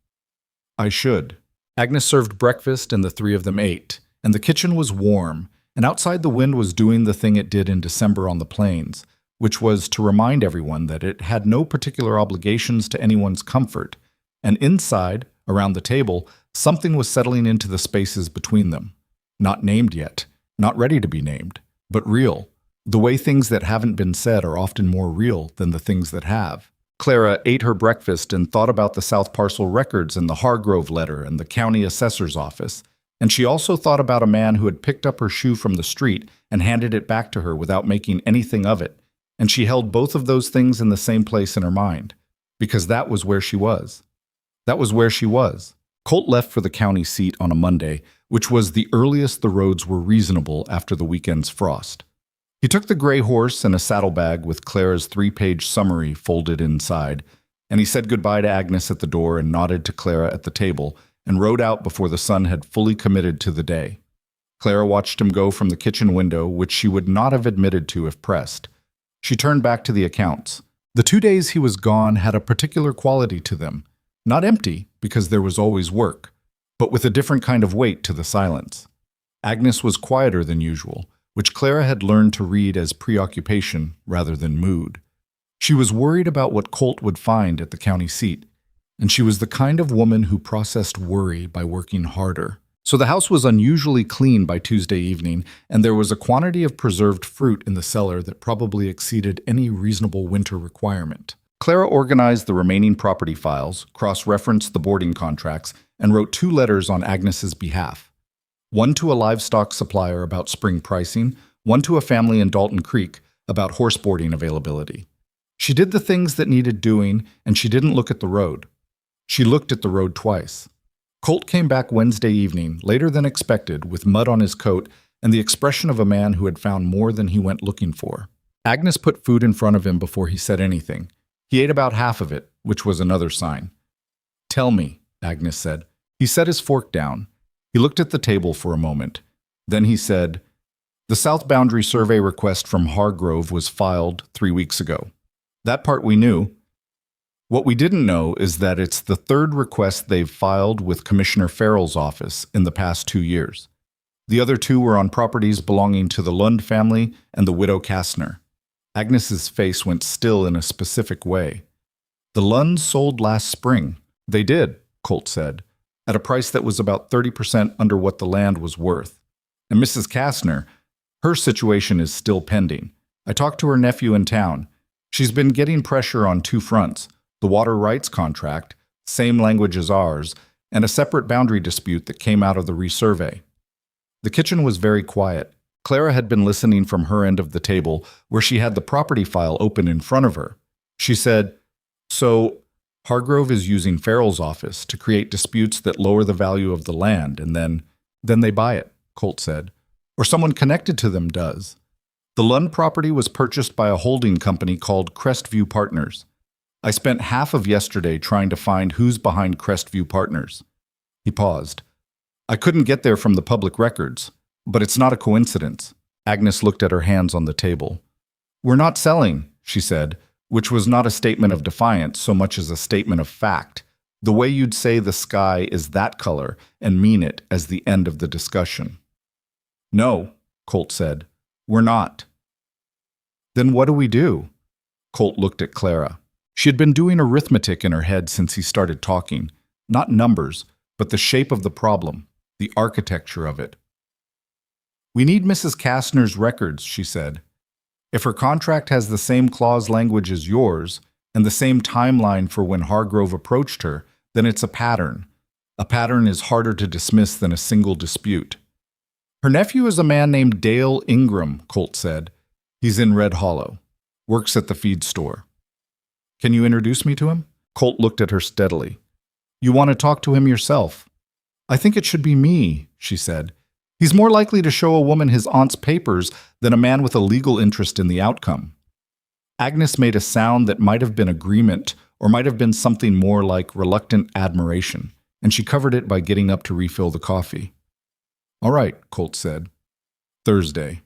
"I should." Agnes served breakfast and the 3 of them ate, and the kitchen was warm, and outside the wind was doing the thing it did in December on the plains, which was to remind everyone that it had no particular obligations to anyone's comfort, and inside, around the table, something was settling into the spaces between them. Not named yet, not ready to be named, but real. The way things that haven't been said are often more real than the things that have. Clara ate her breakfast and thought about the South Parcel records and the Hargrove letter and the county assessor's office, and she also thought about a man who had picked up her shoe from the street and handed it back to her without making anything of it, and she held both of those things in the same place in her mind, because that was where she was. That was where she was. Colt left for the county seat on a Monday, which was the earliest the roads were reasonable after the weekend's frost. He took the gray horse and a saddlebag with Clara's 3-page summary folded inside, and he said goodbye to Agnes at the door and nodded to Clara at the table and rode out before the sun had fully committed to the day. Clara watched him go from the kitchen window, which she would not have admitted to if pressed. She turned back to the accounts. The 2 days he was gone had a particular quality to them. Not empty, because there was always work, but with a different kind of weight to the silence. Agnes was quieter than usual, which Clara had learned to read as preoccupation rather than mood. She was worried about what Colt would find at the county seat, and she was the kind of woman who processed worry by working harder. So the house was unusually clean by Tuesday evening, and there was a quantity of preserved fruit in the cellar that probably exceeded any reasonable winter requirement. Clara organized the remaining property files, cross-referenced the boarding contracts, and wrote 2 letters on Agnes's behalf. One to a livestock supplier about spring pricing, one to a family in Dalton Creek about horse boarding availability. She did the things that needed doing, and she didn't look at the road. She looked at the road twice. Colt came back Wednesday evening, later than expected, with mud on his coat and the expression of a man who had found more than he went looking for. Agnes put food in front of him before he said anything. He ate about half of it, which was another sign. "Tell me," Agnes said. He set his fork down. He looked at the table for a moment. Then he said, "The South Boundary Survey request from Hargrove was filed 3 weeks ago. That part we knew. What we didn't know is that it's the 3rd request they've filed with Commissioner Farrell's office in the past 2 years. The other 2 were on properties belonging to the Lund family and the widow Kastner." Agnes's face went still in a specific way. "The Lunds sold last spring." "They did," Colt said, "at a price that was about 30% under what the land was worth. And Mrs. Kastner, her situation is still pending. I talked to her nephew in town. She's been getting pressure on 2 fronts, the water rights contract, same language as ours, and a separate boundary dispute that came out of the resurvey." The kitchen was very quiet. Clara had been listening from her end of the table, where she had the property file open in front of her. She said, "So, Hargrove is using Farrell's office to create disputes that lower the value of the land, and then they buy it," Colt said. "Or someone connected to them does. The Lund property was purchased by a holding company called Crestview Partners. I spent half of yesterday trying to find who's behind Crestview Partners." He paused. "I couldn't get there from the public records, but it's not a coincidence." Agnes looked at her hands on the table. "We're not selling," she said, which was not a statement of defiance so much as a statement of fact, the way you'd say the sky is that color and mean it as the end of the discussion. "No," Colt said, "we're not." "Then what do we do?" Colt looked at Clara. She had been doing arithmetic in her head since he started talking, not numbers, but the shape of the problem, the architecture of it. "We need Mrs. Kastner's records," she said. "If her contract has the same clause language as yours, and the same timeline for when Hargrove approached her, then it's a pattern. A pattern is harder to dismiss than a single dispute." "Her nephew is a man named Dale Ingram," Colt said. "He's in Red Hollow. Works at the feed store." "Can you introduce me to him?" Colt looked at her steadily. "You want to talk to him yourself?" "I think it should be me," she said. "He's more likely to show a woman his aunt's papers than a man with a legal interest in the outcome." Agnes made a sound that might have been agreement or might have been something more like reluctant admiration, and she covered it by getting up to refill the coffee. "All right," Colt said. Thursday.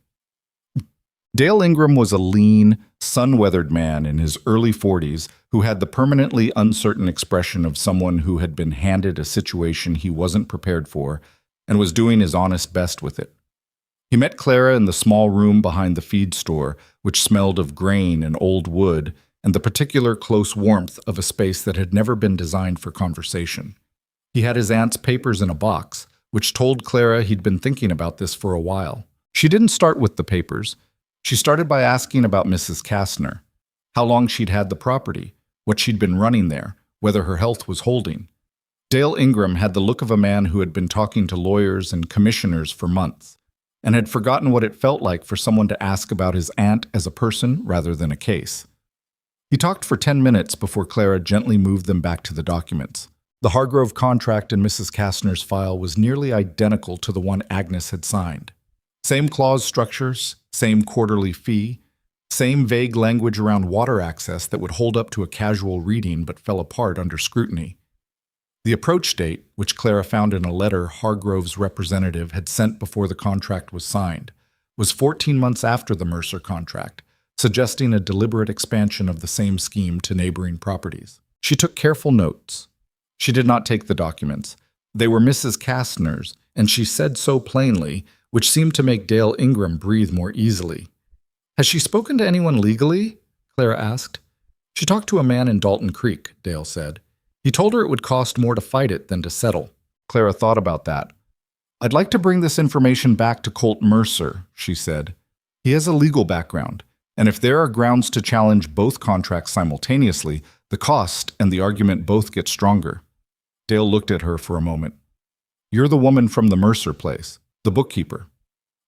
Dale Ingram was a lean, sun-weathered man in his early 40s who had the permanently uncertain expression of someone who had been handed a situation he wasn't prepared for and was doing his honest best with it. He met Clara in the small room behind the feed store, which smelled of grain and old wood, and the particular close warmth of a space that had never been designed for conversation. He had his aunt's papers in a box, which told Clara he'd been thinking about this for a while. She didn't start with the papers. She started by asking about Mrs. Kastner, how long she'd had the property, what she'd been running there, whether her health was holding. Dale Ingram had the look of a man who had been talking to lawyers and commissioners for months, and had forgotten what it felt like for someone to ask about his aunt as a person rather than a case. He talked for 10 minutes before Clara gently moved them back to the documents. The Hargrove contract in Mrs. Kastner's file was nearly identical to the one Agnes had signed. Same clause structures, same quarterly fee, same vague language around water access that would hold up to a casual reading but fell apart under scrutiny. The approach date, which Clara found in a letter Hargrove's representative had sent before the contract was signed, was 14 months after the Mercer contract, suggesting a deliberate expansion of the same scheme to neighboring properties. She took careful notes. She did not take the documents. They were Mrs. Kastner's, and she said so plainly, which seemed to make Dale Ingram breathe more easily. "Has she spoken to anyone legally?" Clara asked. "She talked to a man in Dalton Creek," Dale said. "He told her it would cost more to fight it than to settle." Clara thought about that. "I'd like to bring this information back to Colt Mercer," she said. "He has a legal background, and if there are grounds to challenge both contracts simultaneously, the cost and the argument both get stronger." Dale looked at her for a moment. "You're the woman from the Mercer place, the bookkeeper."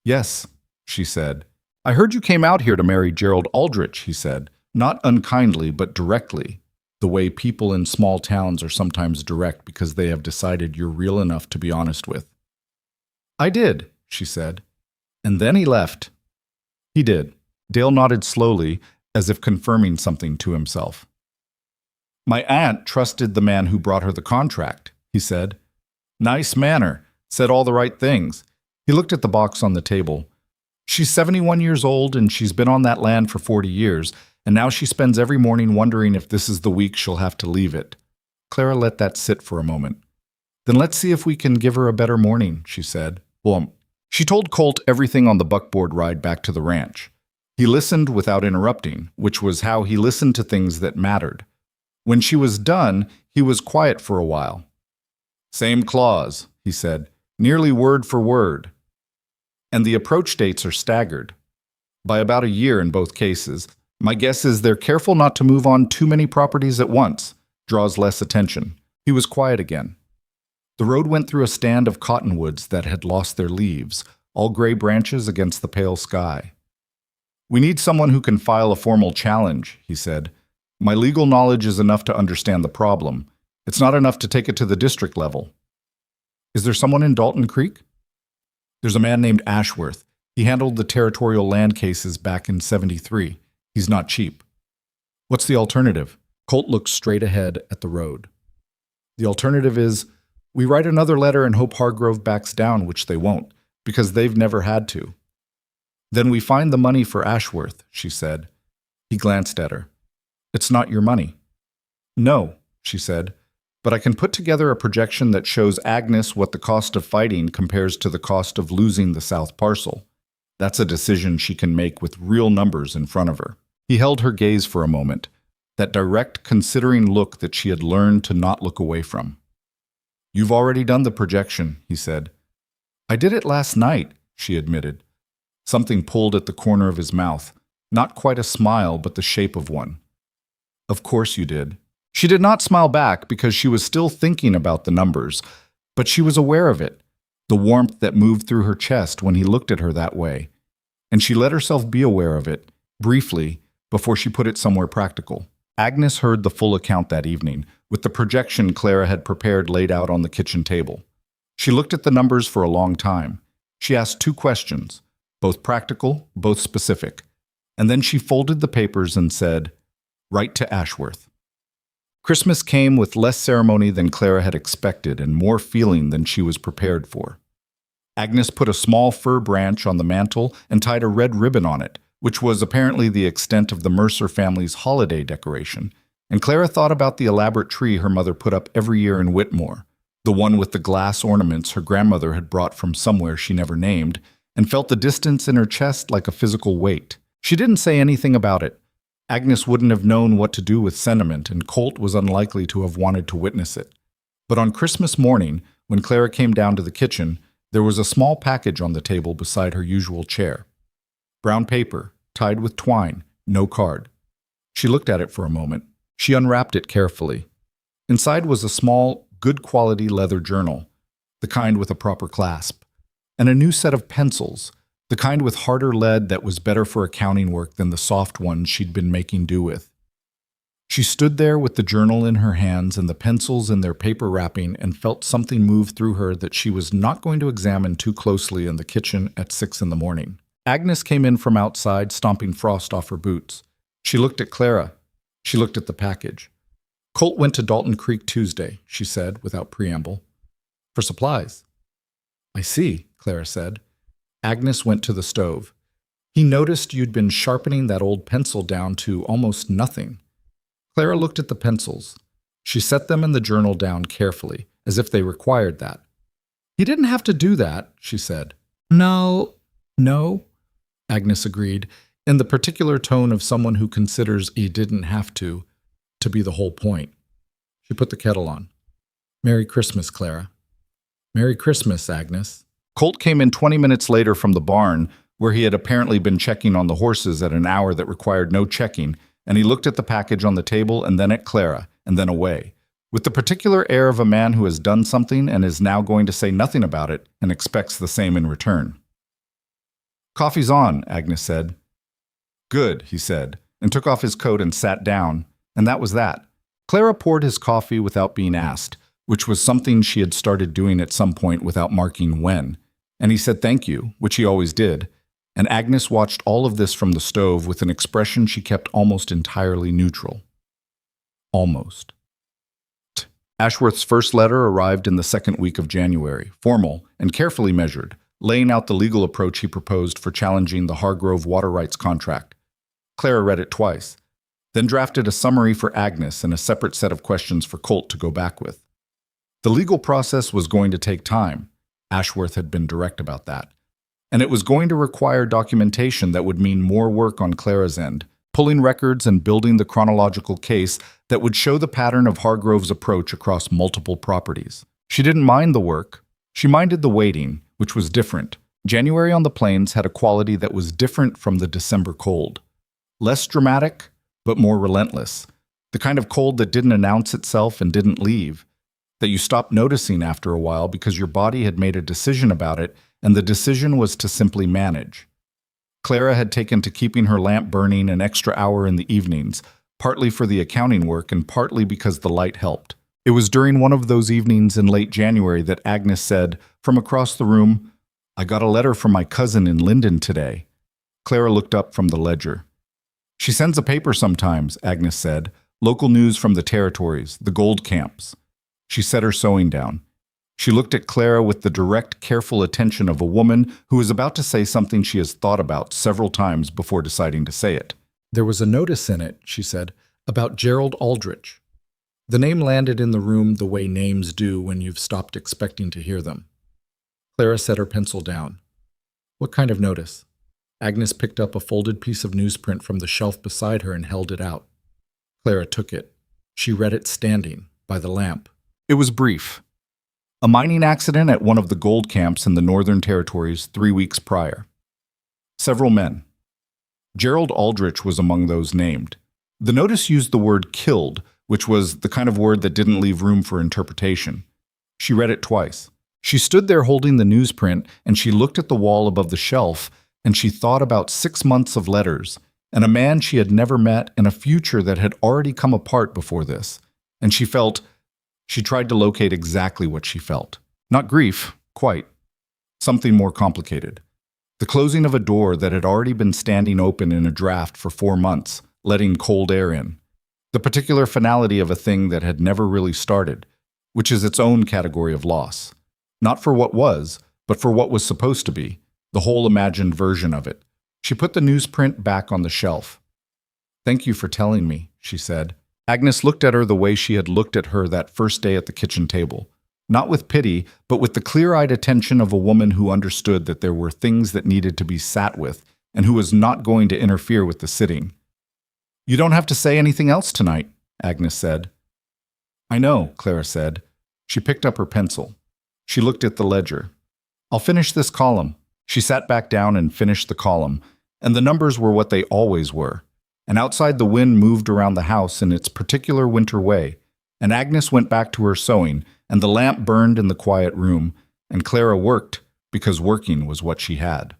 "Yes," she said. "I heard you came out here to marry Gerald Aldrich," he said, not unkindly but directly, the way people in small towns are sometimes direct because they have decided you're real enough to be honest with. "I did," she said. "And then he left." "He did." Dale nodded slowly, as if confirming something to himself. "My aunt trusted the man who brought her the contract," he said. "Nice manner, said all the right things." He looked at the box on the table. "She's 71 years old, and she's been on that land for 40 years, and now she spends every morning wondering if this is the week she'll have to leave it." Clara let that sit for a moment. "Then let's see if we can give her a better morning," she said. She told Colt everything on the buckboard ride back to the ranch. He listened without interrupting, which was how he listened to things that mattered. When she was done, he was quiet for a while. "Same clause," he said, "nearly word for word. And the approach dates are staggered. By about a year in both cases. My guess is they're careful not to move on too many properties at once. Draws less attention." He was quiet again. The road went through a stand of cottonwoods that had lost their leaves, all gray branches against the pale sky. "We need someone who can file a formal challenge," he said. "My legal knowledge is enough to understand the problem. It's not enough to take it to the district level." "Is there someone in Dalton Creek?" "There's a man named Ashworth. He handled the territorial land cases back in '73. He's not cheap." "What's the alternative?" Colt looked straight ahead at the road. "The alternative is, we write another letter and hope Hargrove backs down, which they won't, because they've never had to." "Then we find the money for Ashworth," she said. He glanced at her. "It's not your money." "No," she said, "but I can put together a projection that shows Agnes what the cost of fighting compares to the cost of losing the South Parcel. That's a decision she can make with real numbers in front of her." He held her gaze for a moment, that direct, considering look that she had learned to not look away from. "You've already done the projection," he said. "I did it last night," she admitted. Something pulled at the corner of his mouth, not quite a smile, but the shape of one. "Of course you did." She did not smile back because she was still thinking about the numbers, but she was aware of it, the warmth that moved through her chest when he looked at her that way, and she let herself be aware of it, briefly, before she put it somewhere practical. Agnes heard the full account that evening, with the projection Clara had prepared laid out on the kitchen table. She looked at the numbers for a long time. She asked 2 questions, both practical, both specific, and then she folded the papers and said, "Write to Ashworth." Christmas came with less ceremony than Clara had expected and more feeling than she was prepared for. Agnes put a small fir branch on the mantel and tied a red ribbon on it, which was apparently the extent of the Mercer family's holiday decoration, and Clara thought about the elaborate tree her mother put up every year in Whitmore, the one with the glass ornaments her grandmother had brought from somewhere she never named, and felt the distance in her chest like a physical weight. She didn't say anything about it. Agnes wouldn't have known what to do with sentiment, and Colt was unlikely to have wanted to witness it. But on Christmas morning, when Clara came down to the kitchen, there was a small package on the table beside her usual chair. Brown paper, tied with twine, no card. She looked at it for a moment. She unwrapped it carefully. Inside was a small, good-quality leather journal, the kind with a proper clasp, and a new set of pencils, the kind with harder lead that was better for accounting work than the soft ones she'd been making do with. She stood there with the journal in her hands and the pencils in their paper wrapping and felt something move through her that she was not going to examine too closely in the kitchen at 6 in the morning. Agnes came in from outside, stomping frost off her boots. She looked at Clara. She looked at the package. "Colt went to Dalton Creek Tuesday," she said, without preamble. "For supplies." "I see," Clara said. Agnes went to the stove. "He noticed you'd been sharpening that old pencil down to almost nothing." Clara looked at the pencils. She set them in the journal down carefully, as if they required that. "He didn't have to do that," she said. No, Agnes agreed, in the particular tone of someone who considers he didn't have to be the whole point. She put the kettle on. "Merry Christmas, Clara." "Merry Christmas, Agnes." Colt came in 20 minutes later from the barn, where he had apparently been checking on the horses at an hour that required no checking, and he looked at the package on the table and then at Clara, and then away, with the particular air of a man who has done something and is now going to say nothing about it and expects the same in return. "Coffee's on," Agnes said. "Good," he said, and took off his coat and sat down, and that was that. Clara poured his coffee without being asked, which was something she had started doing at some point without marking when, and he said thank you, which he always did, and Agnes watched all of this from the stove with an expression she kept almost entirely neutral. Almost. Ashworth's first letter arrived in the second week of January, formal and carefully measured, laying out the legal approach he proposed for challenging the Hargrove water rights contract. Clara read it twice, then drafted a summary for Agnes and a separate set of questions for Colt to go back with. The legal process was going to take time. Ashworth had been direct about that. And it was going to require documentation that would mean more work on Clara's end, pulling records and building the chronological case that would show the pattern of Hargrove's approach across multiple properties. She didn't mind the work. She minded the waiting, which was different. January on the plains had a quality that was different from the December cold. Less dramatic, but more relentless. The kind of cold that didn't announce itself and didn't leave, that you stopped noticing after a while because your body had made a decision about it and the decision was to simply manage. Clara had taken to keeping her lamp burning an extra hour in the evenings, partly for the accounting work and partly because the light helped. It was during one of those evenings in late January that Agnes said, from across the room, "I got a letter from my cousin in Linden today." Clara looked up from the ledger. "She sends a paper sometimes," Agnes said, "local news from the territories, the gold camps." She set her sewing down. She looked at Clara with the direct, careful attention of a woman who is about to say something she has thought about several times before deciding to say it. "There was a notice in it," she said, "about Gerald Aldrich." The name landed in the room the way names do when you've stopped expecting to hear them. Clara set her pencil down. "What kind of notice?" Agnes picked up a folded piece of newsprint from the shelf beside her and held it out. Clara took it. She read it standing, by the lamp. It was brief. A mining accident at one of the gold camps in the Northern Territories 3 weeks prior. Several men. Gerald Aldrich was among those named. The notice used the word killed, which was the kind of word that didn't leave room for interpretation. She read it twice. She stood there holding the newsprint, and she looked at the wall above the shelf, and she thought about 6 months of letters, and a man she had never met, and a future that had already come apart before this. And she tried to locate exactly what she felt. Not grief, quite. Something more complicated. The closing of a door that had already been standing open in a draft for 4 months, letting cold air in. The particular finality of a thing that had never really started, which is its own category of loss. Not for what was, but for what was supposed to be, the whole imagined version of it. She put the newsprint back on the shelf. "Thank you for telling me," she said. Agnes looked at her the way she had looked at her that first day at the kitchen table. Not with pity, but with the clear-eyed attention of a woman who understood that there were things that needed to be sat with and who was not going to interfere with the sitting. "You don't have to say anything else tonight," Agnes said. "I know," Clara said. She picked up her pencil. She looked at the ledger. "I'll finish this column." She sat back down and finished the column, and the numbers were what they always were. And outside the wind moved around the house in its particular winter way, and Agnes went back to her sewing, and the lamp burned in the quiet room, and Clara worked because working was what she had.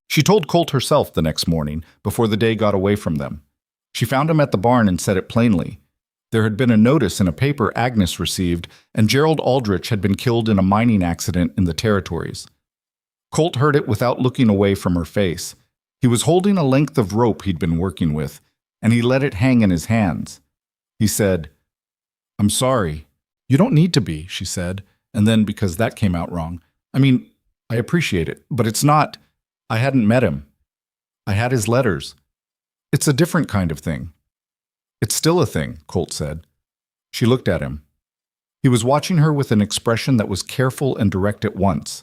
She told Colt herself the next morning, before the day got away from them. She found him at the barn and said it plainly. There had been a notice in a paper Agnes received, and Gerald Aldrich had been killed in a mining accident in the territories. Colt heard it without looking away from her face. He was holding a length of rope he'd been working with, and he let it hang in his hands. He said, "I'm sorry." "You don't need to be," she said, and then, because that came out wrong, I appreciate it, but it's not. I hadn't met him. I had his letters. It's a different kind of thing." "It's still a thing," Colt said. She looked at him. He was watching her with an expression that was careful and direct at once,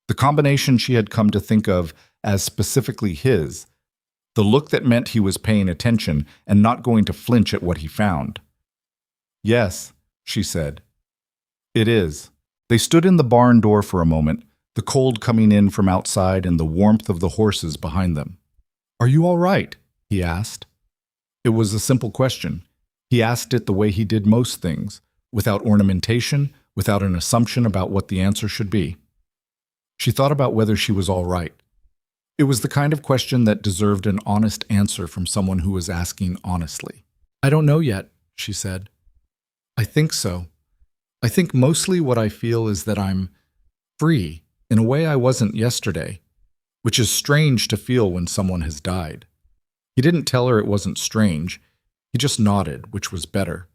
the combination she had come to think of as specifically his, the look that meant he was paying attention and not going to flinch at what he found. "Yes," she said. "It is." They stood in the barn door for a moment, the cold coming in from outside and the warmth of the horses behind them. "Are you all right?" he asked. It was a simple question. He asked it the way he did most things, without ornamentation, without an assumption about what the answer should be. She thought about whether she was all right. It was the kind of question that deserved an honest answer from someone who was asking honestly. "I don't know yet," she said. "I think so. I think mostly what I feel is that I'm free, in a way I wasn't yesterday, which is strange to feel when someone has died." He didn't tell her it wasn't strange. He just nodded, which was better.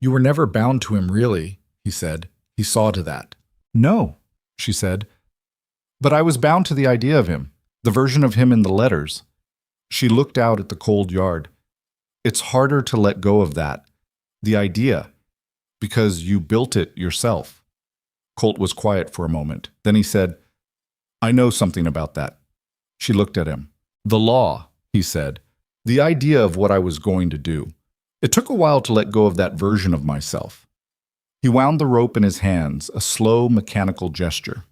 "You were never bound to him, really," he said. He saw to that. "No," she said. "But I was bound to the idea of him, the version of him in the letters." She looked out at the cold yard. "It's harder to let go of that, the idea, because you built it yourself." Colt was quiet for a moment. Then he said, "I know something about that." She looked at him. "The law," he said. "The idea of what I was going to do. It took a while to let go of that version of myself." He wound the rope in his hands, a slow, mechanical gesture.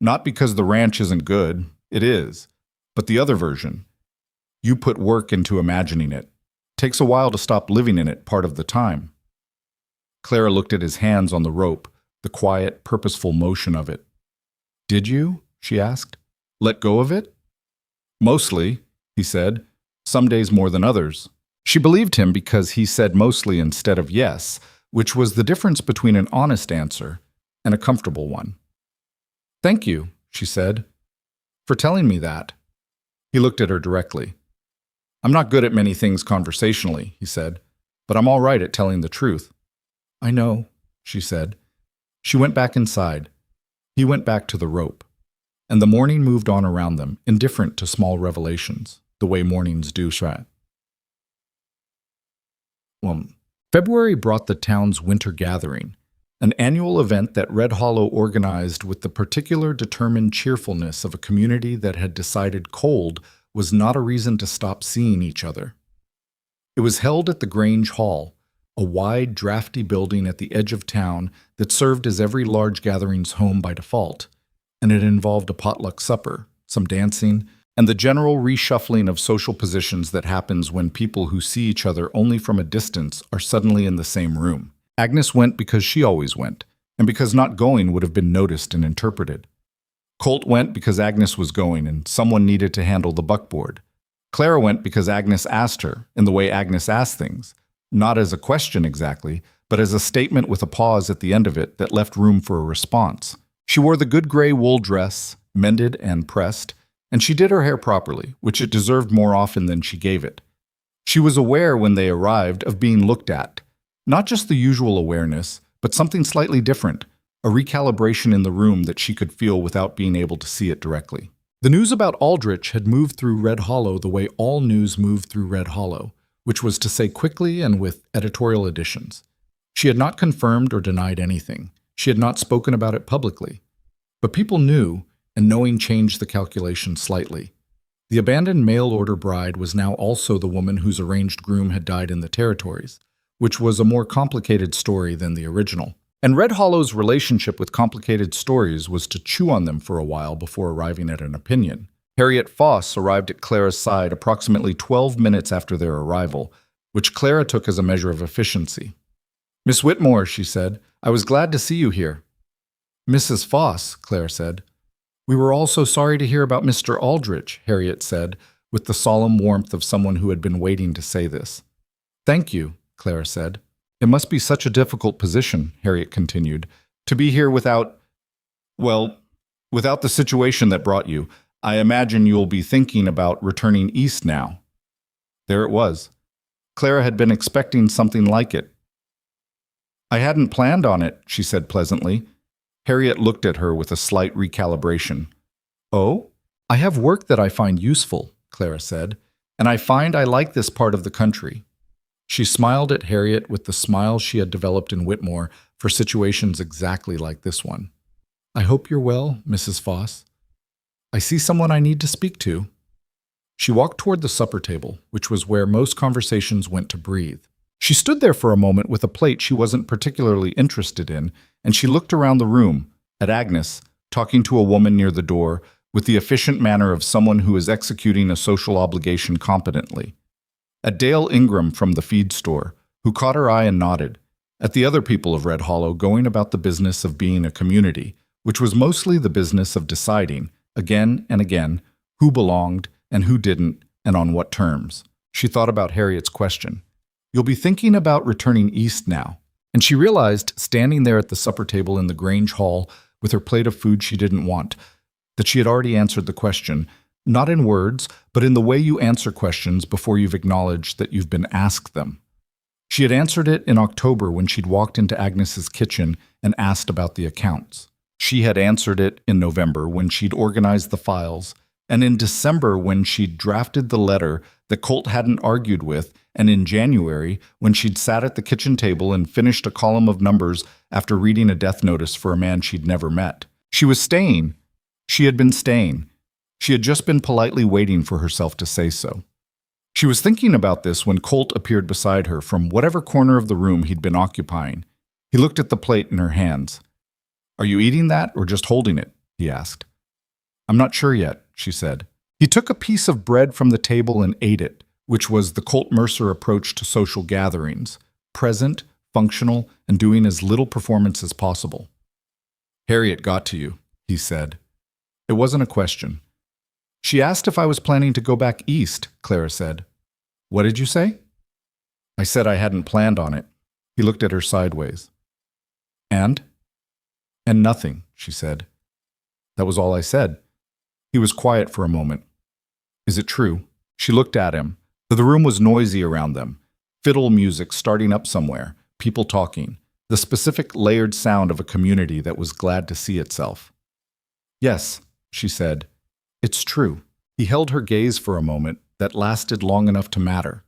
"Not because the ranch isn't good. It is. But the other version. You put work into imagining it. Takes a while to stop living in it part of the time." Clara looked at his hands on the rope, the quiet, purposeful motion of it. "Did you?" she asked. Let go of it? Mostly, he said. Some days more than others. She believed him because he said mostly instead of yes, which was the difference between an honest answer and a comfortable one. Thank you, she said, for telling me that. He looked at her directly. I'm not good at many things conversationally, he said, but I'm all right at telling the truth. I know, she said. She went back inside. He went back to the rope. And the morning moved on around them, indifferent to small revelations, the way mornings do. February brought the town's winter gathering, an annual event that Red Hollow organized with the particular determined cheerfulness of a community that had decided cold was not a reason to stop seeing each other. It was held at the Grange Hall, a wide, drafty building at the edge of town that served as every large gathering's home by default, and it involved a potluck supper, some dancing, and the general reshuffling of social positions that happens when people who see each other only from a distance are suddenly in the same room. Agnes went because she always went, and because not going would have been noticed and interpreted. Colt went because Agnes was going and someone needed to handle the buckboard. Clara went because Agnes asked her, in the way Agnes asked things, not as a question exactly, but as a statement with a pause at the end of it that left room for a response. She wore the good gray wool dress, mended and pressed, and she did her hair properly, which it deserved more often than she gave it. She was aware when they arrived of being looked at, not just the usual awareness, but something slightly different, a recalibration in the room that she could feel without being able to see it directly. The news about Aldrich had moved through Red Hollow the way all news moved through Red Hollow, which was to say quickly and with editorial additions. She had not confirmed or denied anything. She had not spoken about it publicly. But people knew, and knowing changed the calculation slightly. The abandoned mail-order bride was now also the woman whose arranged groom had died in the territories, which was a more complicated story than the original. And Red Hollow's relationship with complicated stories was to chew on them for a while before arriving at an opinion. Harriet Foss arrived at Clara's side approximately 12 minutes after their arrival, which Clara took as a measure of efficiency. Miss Whitmore, she said, I was glad to see you here. Mrs. Foss, Clara said. We were all so sorry to hear about Mr. Aldrich, Harriet said, with the solemn warmth of someone who had been waiting to say this. Thank you, Clara said. It must be such a difficult position, Harriet continued, to be here without the situation that brought you. I imagine you'll be thinking about returning east now. There it was. Clara had been expecting something like it. I hadn't planned on it, she said pleasantly. Harriet looked at her with a slight recalibration. Oh? I have work that I find useful, Clara said, and I find I like this part of the country. She smiled at Harriet with the smile she had developed in Whitmore for situations exactly like this one. I hope you're well, Mrs. Foss. I see someone I need to speak to. She walked toward the supper table, which was where most conversations went to breathe. She stood there for a moment with a plate she wasn't particularly interested in, and she looked around the room, at Agnes, talking to a woman near the door, with the efficient manner of someone who is executing a social obligation competently. At Dale Ingram from the feed store, who caught her eye and nodded. At the other people of Red Hollow going about the business of being a community, which was mostly the business of deciding, again and again, who belonged and who didn't and on what terms. She thought about Harriet's question. You'll be thinking about returning east now. And she realized, standing there at the supper table in the Grange Hall with her plate of food she didn't want, that she had already answered the question, not in words, but in the way you answer questions before you've acknowledged that you've been asked them. She had answered it in October when she'd walked into Agnes's kitchen and asked about the accounts. She had answered it in November when she'd organized the files, and in December when she'd drafted the letter that Colt hadn't argued with, and in January when she'd sat at the kitchen table and finished a column of numbers after reading a death notice for a man she'd never met. She was staying. She had been staying. She had just been politely waiting for herself to say so. She was thinking about this when Colt appeared beside her from whatever corner of the room he'd been occupying. He looked at the plate in her hands. Are you eating that or just holding it? He asked. I'm not sure yet, she said. He took a piece of bread from the table and ate it, which was the Colt Mercer approach to social gatherings, present, functional, and doing as little performance as possible. Harriet got to you, he said. It wasn't a question. She asked if I was planning to go back east, Clara said. What did you say? I said I hadn't planned on it. He looked at her sideways. And? And nothing, she said. That was all I said. He was quiet for a moment. Is it true? She looked at him. The room was noisy around them. Fiddle music starting up somewhere, people talking, the specific layered sound of a community that was glad to see itself. Yes, she said. It's true. He held her gaze for a moment that lasted long enough to matter.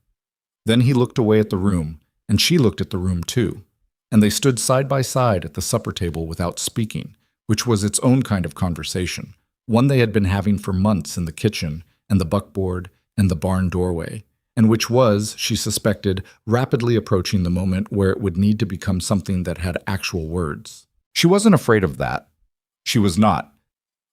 Then he looked away at the room, and she looked at the room too, and they stood side by side at the supper table without speaking, which was its own kind of conversation, one they had been having for months in the kitchen and the buckboard and the barn doorway, and which was, she suspected, rapidly approaching the moment where it would need to become something that had actual words. She wasn't afraid of that. She was not.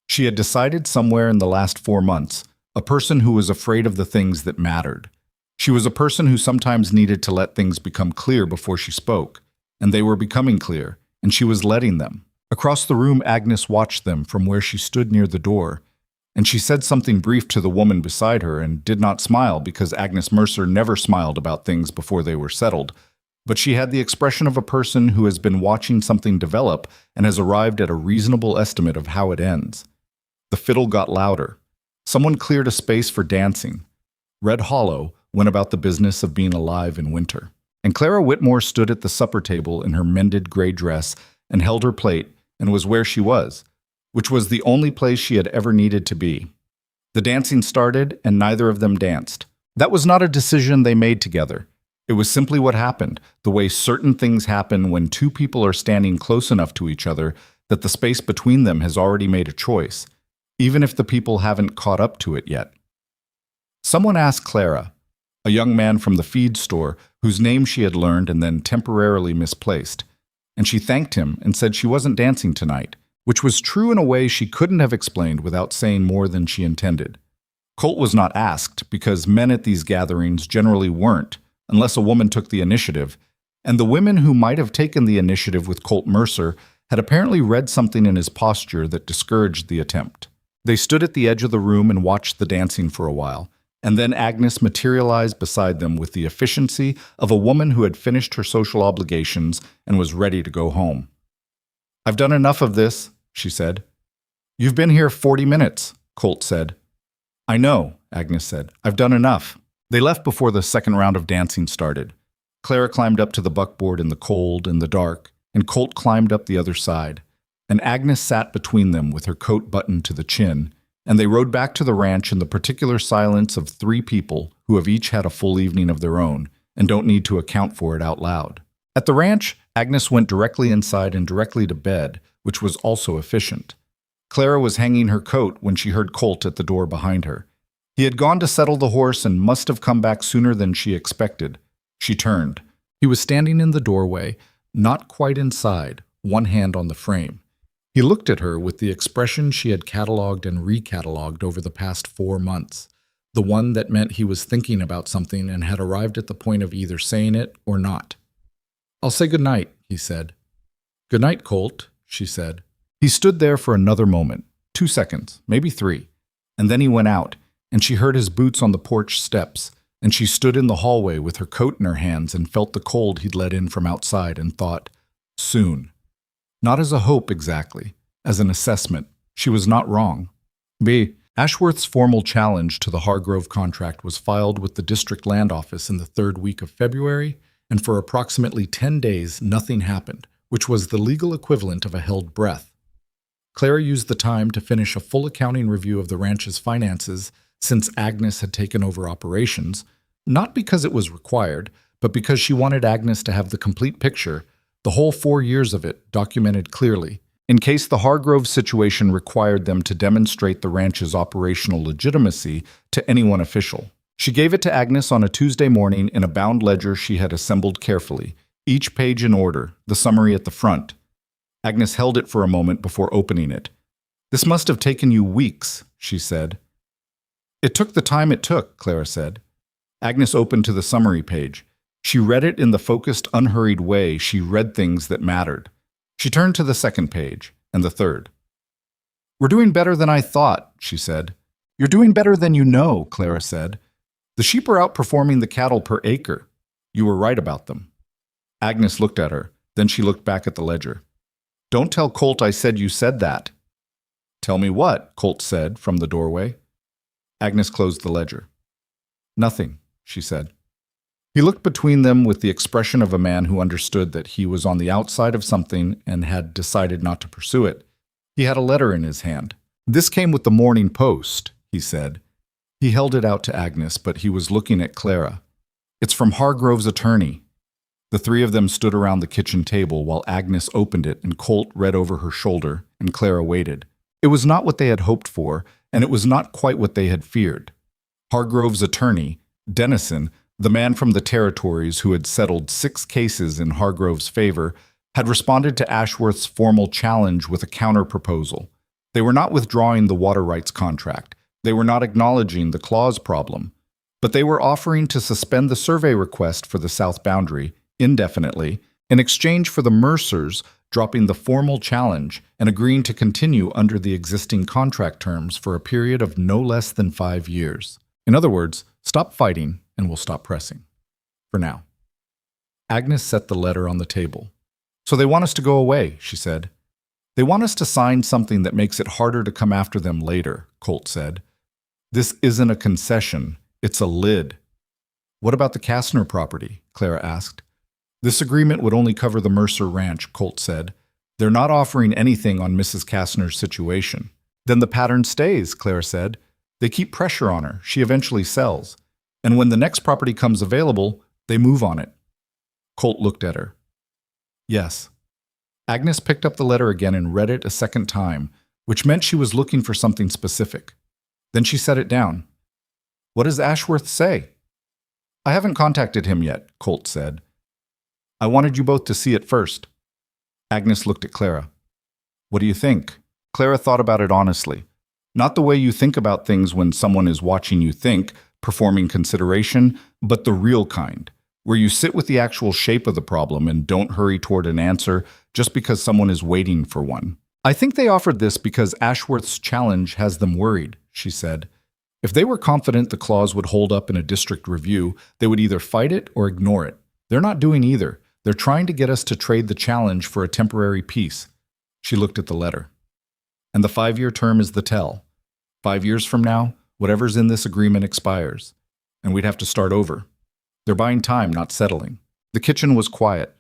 She had decided somewhere in the last 4 months, a person who was afraid of the things that mattered. She was a person who sometimes needed to let things become clear before she spoke, and they were becoming clear, and she was letting them. Across the room, Agnes watched them from where she stood near the door, and she said something brief to the woman beside her and did not smile because Agnes Mercer never smiled about things before they were settled. But she had the expression of a person who has been watching something develop and has arrived at a reasonable estimate of how it ends. The fiddle got louder. Someone cleared a space for dancing. Red Hollow went about the business of being alive in winter. And Clara Whitmore stood at the supper table in her mended gray dress and held her plate and was where she was, which was the only place she had ever needed to be. The dancing started, and neither of them danced. That was not a decision they made together. It was simply what happened, the way certain things happen when two people are standing close enough to each other that the space between them has already made a choice, even if the people haven't caught up to it yet. Someone asked Clara, a young man from the feed store whose name she had learned and then temporarily misplaced, and she thanked him and said she wasn't dancing tonight, which was true in a way she couldn't have explained without saying more than she intended. Colt was not asked because men at these gatherings generally weren't, unless a woman took the initiative, and the women who might have taken the initiative with Colt Mercer had apparently read something in his posture that discouraged the attempt. They stood at the edge of the room and watched the dancing for a while, and then Agnes materialized beside them with the efficiency of a woman who had finished her social obligations and was ready to go home. "I've done enough of this," she said. "You've been here 40 minutes, Colt said. "I know," Agnes said. "I've done enough." They left before the second round of dancing started. Clara climbed up to the buckboard in the cold and the dark, and Colt climbed up the other side, and Agnes sat between them with her coat buttoned to the chin, and they rode back to the ranch in the particular silence of 3 people who have each had a full evening of their own and don't need to account for it out loud. At the ranch, Agnes went directly inside and directly to bed, which was also efficient. Clara was hanging her coat when she heard Colt at the door behind her. He had gone to settle the horse and must have come back sooner than she expected. She turned. He was standing in the doorway, not quite inside, one hand on the frame. He looked at her with the expression she had catalogued and recatalogued over the past 4 months, the one that meant he was thinking about something and had arrived at the point of either saying it or not. "I'll say good night," he said. "Good night, Colt," she said. He stood there for another moment, 2 seconds, maybe 3, and then he went out, and she heard his boots on the porch steps, and she stood in the hallway with her coat in her hands and felt the cold he'd let in from outside and thought, soon. Not as a hope exactly, as an assessment. She was not wrong. B. Ashworth's formal challenge to the Hargrove contract was filed with the district land office in the 3rd week of February, and for approximately 10 days nothing happened, which was the legal equivalent of a held breath. Clara used the time to finish a full accounting review of the ranch's finances since Agnes had taken over operations, not because it was required, but because she wanted Agnes to have the complete picture, the whole 4 years of it, documented clearly, in case the Hargrove situation required them to demonstrate the ranch's operational legitimacy to anyone official. She gave it to Agnes on a Tuesday morning in a bound ledger she had assembled carefully, each page in order, the summary at the front. Agnes held it for a moment before opening it. "This must have taken you weeks," she said. "It took the time it took," Clara said. Agnes opened to the summary page. She read it in the focused, unhurried way she read things that mattered. She turned to the 2nd page, and the 3rd. We're doing better than I thought, she said. You're doing better than you know, Clara said. The sheep are outperforming the cattle per acre. You were right about them. Agnes looked at her. Then she looked back at the ledger. Don't tell Colt I said you said that. Tell me what? Colt said from the doorway. Agnes closed the ledger. Nothing, she said. He looked between them with the expression of a man who understood that he was on the outside of something and had decided not to pursue it. He had a letter in his hand. This came with the Morning Post, he said. He held it out to Agnes, but he was looking at Clara. It's from Hargrove's attorney. The three of them stood around the kitchen table while Agnes opened it and Colt read over her shoulder, and Clara waited. It was not what they had hoped for, and it was not quite what they had feared. Hargrove's attorney, Dennison, the man from the territories who had settled 6 cases in Hargrove's favor, had responded to Ashworth's formal challenge with a counter-proposal. They were not withdrawing the water rights contract. They were not acknowledging the clause problem. But they were offering to suspend the survey request for the south boundary indefinitely in exchange for the Mercers dropping the formal challenge and agreeing to continue under the existing contract terms for a period of no less than 5 years. In other words, stop fighting and we'll stop pressing. For now. Agnes set the letter on the table. So they want us to go away, she said. They want us to sign something that makes it harder to come after them later, Colt said. This isn't a concession, it's a lid. What about the Kastner property? Clara asked. This agreement would only cover the Mercer Ranch, Colt said. They're not offering anything on Mrs. Kastner's situation. Then the pattern stays, Clara said. They keep pressure on her. She eventually sells. And when the next property comes available, they move on it. Colt looked at her. Yes. Agnes picked up the letter again and read it a second time, which meant she was looking for something specific. Then she set it down. What does Ashworth say? I haven't contacted him yet, Colt said. I wanted you both to see it first. Agnes looked at Clara. What do you think? Clara thought about it honestly. Not the way you think about things when someone is watching you think, performing consideration, but the real kind, where you sit with the actual shape of the problem and don't hurry toward an answer just because someone is waiting for one. I think they offered this because Ashworth's challenge has them worried, she said. If they were confident the clause would hold up in a district review, they would either fight it or ignore it. They're not doing either. They're trying to get us to trade the challenge for a temporary peace. She looked at the letter. And the 5-year term is the tell. 5 years from now, whatever's in this agreement expires. And we'd have to start over. They're buying time, not settling. The kitchen was quiet.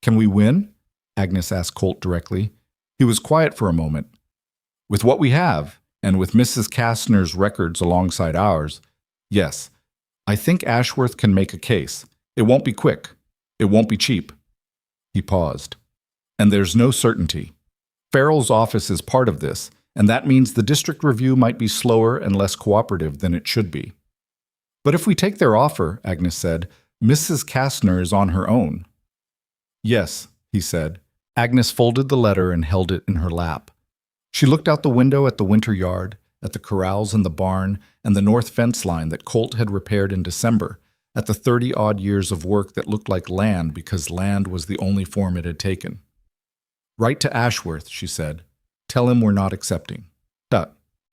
Can we win? Agnes asked Colt directly. He was quiet for a moment. With what we have, and with Mrs. Kastner's records alongside ours, yes, I think Ashworth can make a case. It won't be quick. It won't be cheap. He paused. And there's no certainty. Farrell's office is part of this, and that means the district review might be slower and less cooperative than it should be. But if we take their offer, Agnes said, Mrs. Kastner is on her own. Yes, he said. Agnes folded the letter and held it in her lap. She looked out the window at the winter yard, at the corrals and the barn, and the north fence line that Colt had repaired in December, at the 30-odd years of work that looked like land because land was the only form it had taken. Write to Ashworth, she said. Tell him we're not accepting.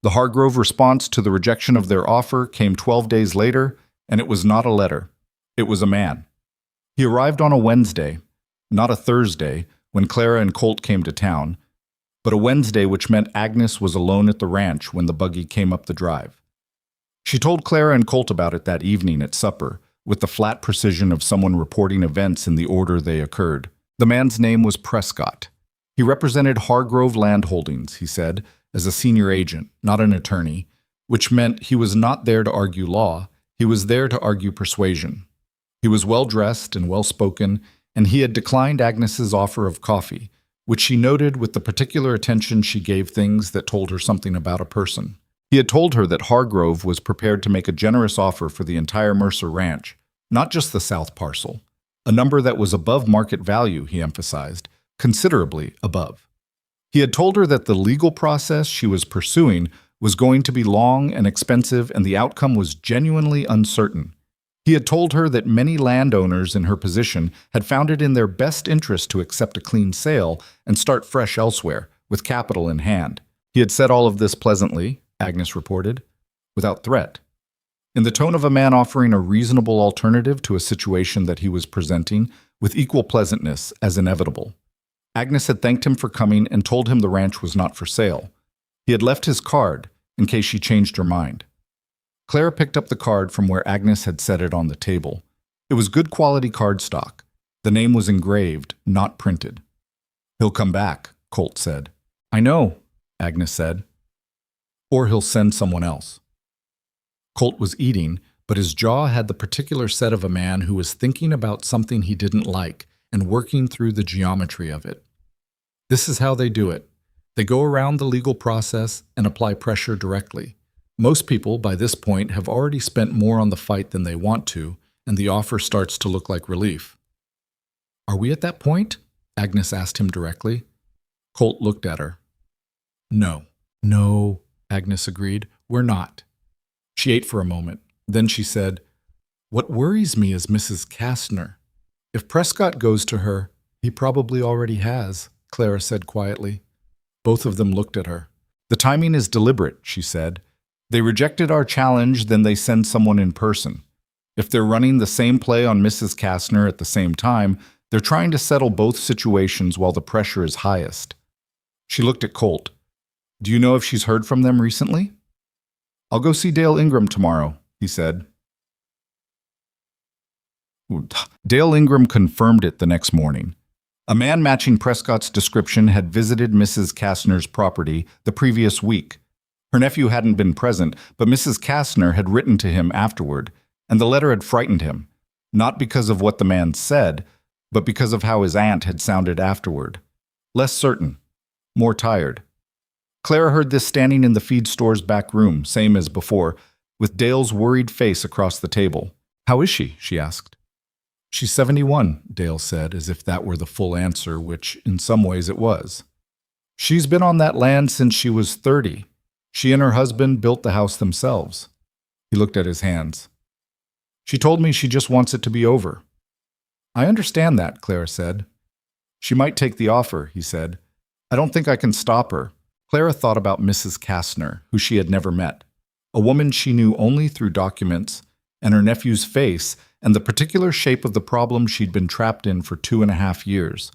The Hargrove response to the rejection of their offer came 12 days later, and it was not a letter. It was a man. He arrived on a Wednesday, not a Thursday, when Clara and Colt came to town, but a Wednesday which meant Agnes was alone at the ranch when the buggy came up the drive. She told Clara and Colt about it that evening at supper, with the flat precision of someone reporting events in the order they occurred. The man's name was Prescott. He represented Hargrove Land Holdings, he said, as a senior agent, not an attorney, which meant he was not there to argue law, he was there to argue persuasion. He was well-dressed and well-spoken, and he had declined Agnes's offer of coffee, which she noted with the particular attention she gave things that told her something about a person. He had told her that Hargrove was prepared to make a generous offer for the entire Mercer Ranch, not just the south parcel, a number that was above market value, he emphasized, considerably above. He had told her that the legal process she was pursuing was going to be long and expensive and the outcome was genuinely uncertain. He had told her that many landowners in her position had found it in their best interest to accept a clean sale and start fresh elsewhere, with capital in hand. He had said all of this pleasantly, Agnes reported, without threat, in the tone of a man offering a reasonable alternative to a situation that he was presenting with equal pleasantness as inevitable. Agnes had thanked him for coming and told him the ranch was not for sale. He had left his card in case she changed her mind. Clara picked up the card from where Agnes had set it on the table. It was good quality cardstock. The name was engraved, not printed. "He'll come back," Colt said. "I know," Agnes said. "Or he'll send someone else." Colt was eating, but his jaw had the particular set of a man who was thinking about something he didn't like and working through the geometry of it. This is how they do it. They go around the legal process and apply pressure directly. Most people, by this point, have already spent more on the fight than they want to, and the offer starts to look like relief. "Are we at that point?" Agnes asked him directly. Colt looked at her. No, Agnes agreed. "We're not." She ate for a moment. Then she said, "What worries me is Mrs. Kastner. If Prescott goes to her, he probably already has," Clara said quietly. Both of them looked at her. "The timing is deliberate," she said. "They rejected our challenge, then they send someone in person. If they're running the same play on Mrs. Kastner at the same time, they're trying to settle both situations while the pressure is highest." She looked at Colt. "Do you know if she's heard from them recently?" "I'll go see Dale Ingram tomorrow," he said. Dale Ingram confirmed it the next morning. A man matching Prescott's description had visited Mrs. Kastner's property the previous week. Her nephew hadn't been present, but Mrs. Kastner had written to him afterward, and the letter had frightened him, not because of what the man said, but because of how his aunt had sounded afterward. Less certain, more tired. Clara heard this standing in the feed store's back room, same as before, with Dale's worried face across the table. "How is she?" she asked. "She's 71, Dale said, as if that were the full answer, which in some ways it was. "She's been on that land since she was 30. She and her husband built the house themselves." He looked at his hands. "She told me she just wants it to be over." "I understand that," Clara said. "She might take the offer," he said. "I don't think I can stop her." Clara thought about Mrs. Kastner, who she had never met, a woman she knew only through documents, and her nephew's face and the particular shape of the problem she'd been trapped in for 2.5 years.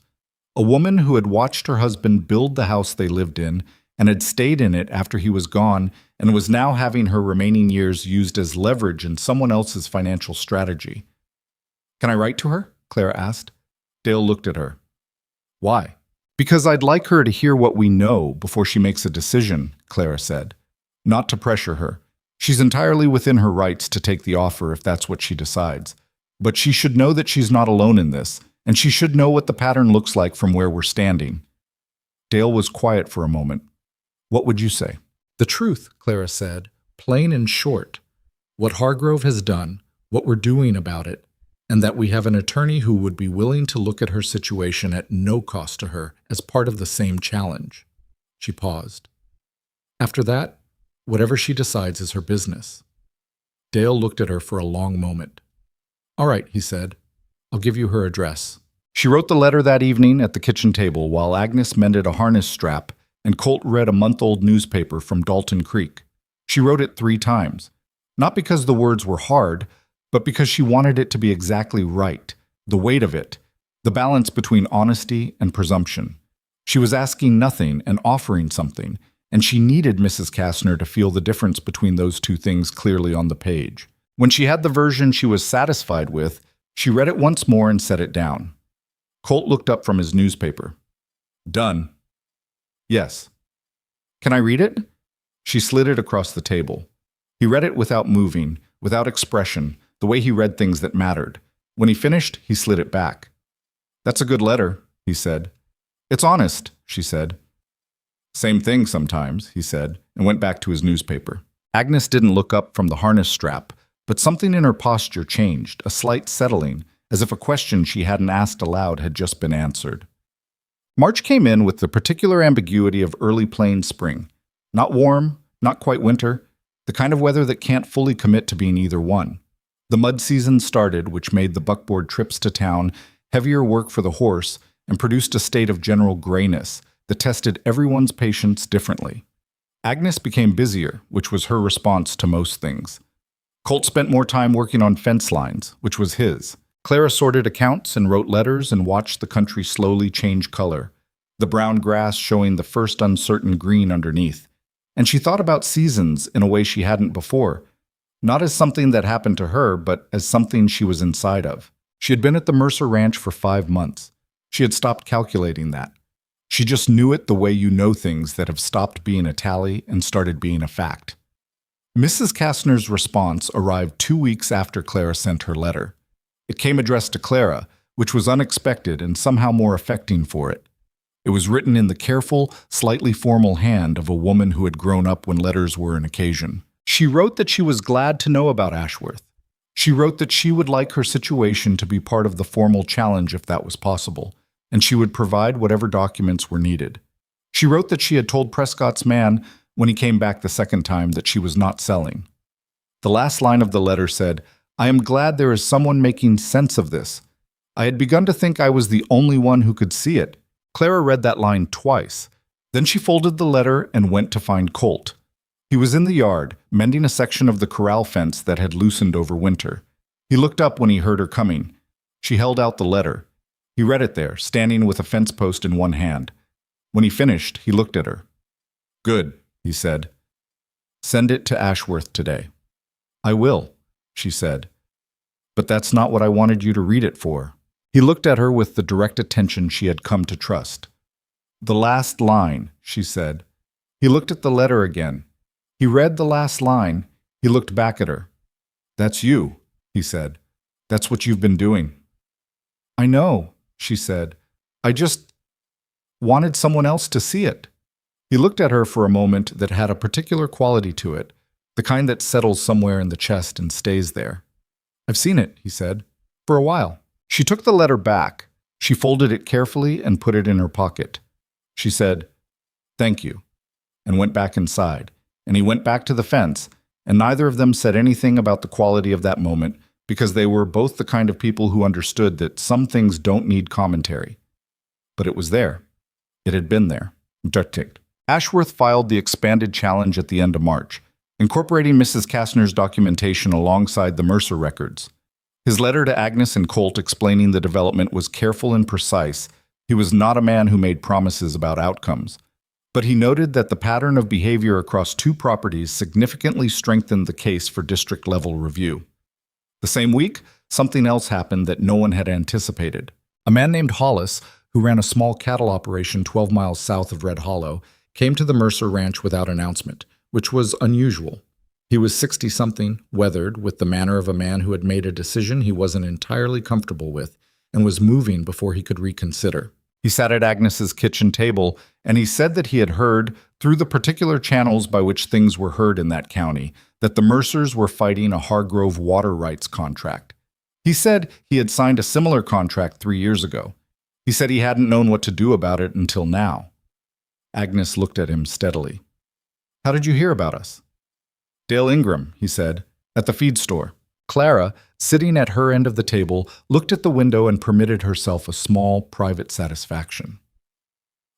A woman who had watched her husband build the house they lived in and had stayed in it after he was gone and was now having her remaining years used as leverage in someone else's financial strategy. "Can I write to her?" Clara asked. Dale looked at her. "Why?" "Because I'd like her to hear what we know before she makes a decision," Clara said. "Not to pressure her. She's entirely within her rights to take the offer if that's what she decides. But she should know that she's not alone in this, and she should know what the pattern looks like from where we're standing." Dale was quiet for a moment. "What would you say?" "The truth," Clara said, "plain and short. What Hargrove has done, what we're doing about it, and that we have an attorney who would be willing to look at her situation at no cost to her as part of the same challenge." She paused. "After that, whatever she decides is her business." Dale looked at her for a long moment. "All right," he said. "I'll give you her address." She wrote the letter that evening at the kitchen table while Agnes mended a harness strap and Colt read a month-old newspaper from Dalton Creek. She wrote it 3 times, not because the words were hard, but because she wanted it to be exactly right, the weight of it, the balance between honesty and presumption. She was asking nothing and offering something, and she needed Mrs. Kastner to feel the difference between those two things clearly on the page. When she had the version she was satisfied with, she read it once more and set it down. Colt looked up from his newspaper. "Done." "Yes." "Can I read it?" She slid it across the table. He read it without moving, without expression, the way he read things that mattered. When he finished, he slid it back. "That's a good letter," he said. "It's honest," she said. "Same thing sometimes," he said, and went back to his newspaper. Agnes didn't look up from the harness strap, but something in her posture changed, a slight settling, as if a question she hadn't asked aloud had just been answered. March came in with the particular ambiguity of early plain spring. Not warm, not quite winter, the kind of weather that can't fully commit to being either one. The mud season started, which made the buckboard trips to town heavier work for the horse and produced a state of general grayness that tested everyone's patience differently. Agnes became busier, which was her response to most things. Colt spent more time working on fence lines, which was his. Clara sorted accounts and wrote letters and watched the country slowly change color, the brown grass showing the first uncertain green underneath. And she thought about seasons in a way she hadn't before, not as something that happened to her, but as something she was inside of. She had been at the Mercer Ranch for 5 months. She had stopped calculating that. She just knew it the way you know things that have stopped being a tally and started being a fact. Mrs. Kastner's response arrived 2 weeks after Clara sent her letter. It came addressed to Clara, which was unexpected and somehow more affecting for it. It was written in the careful, slightly formal hand of a woman who had grown up when letters were an occasion. She wrote that she was glad to know about Ashworth. She wrote that she would like her situation to be part of the formal challenge if that was possible, and she would provide whatever documents were needed. She wrote that she had told Prescott's man when he came back the second time that she was not selling. The last line of the letter said, "I am glad there is someone making sense of this. I had begun to think I was the only one who could see it." Clara read that line twice. Then she folded the letter and went to find Colt. He was in the yard, mending a section of the corral fence that had loosened over winter. He looked up when he heard her coming. She held out the letter. He read it there, standing with a fence post in one hand. When he finished, he looked at her. "Good," he said. "Send it to Ashworth today." "I will," she said. "But that's not what I wanted you to read it for." He looked at her with the direct attention she had come to trust. "The last line," she said. He looked at the letter again. He read the last line. He looked back at her. "That's you," he said. "That's what you've been doing." "I know," she said. "I just wanted someone else to see it." He looked at her for a moment that had a particular quality to it, the kind that settles somewhere in the chest and stays there. "I've seen it," he said, "for a while." She took the letter back. She folded it carefully and put it in her pocket. She said, "Thank you," and went back inside. And he went back to the fence, and neither of them said anything about the quality of that moment because they were both the kind of people who understood that some things don't need commentary. But it was there. It had been there. Ashworth filed the expanded challenge at the end of March, incorporating Mrs. Kastner's documentation alongside the Mercer records. His letter to Agnes and Colt explaining the development was careful and precise. He was not a man who made promises about outcomes. But he noted that the pattern of behavior across 2 properties significantly strengthened the case for district-level review. The same week, something else happened that no one had anticipated. A man named Hollis, who ran a small cattle operation 12 miles south of Red Hollow, came to the Mercer Ranch without announcement, which was unusual. He was 60-something, weathered, with the manner of a man who had made a decision he wasn't entirely comfortable with and was moving before he could reconsider. He sat at Agnes's kitchen table, and he said that he had heard, through the particular channels by which things were heard in that county, that the Mercers were fighting a Hargrove water rights contract. He said he had signed a similar contract 3 years ago. He said he hadn't known what to do about it until now. Agnes looked at him steadily. "How did you hear about us?" "Dale Ingram," he said, "at the feed store." Clara, sitting at her end of the table, looked at the window and permitted herself a small, private satisfaction.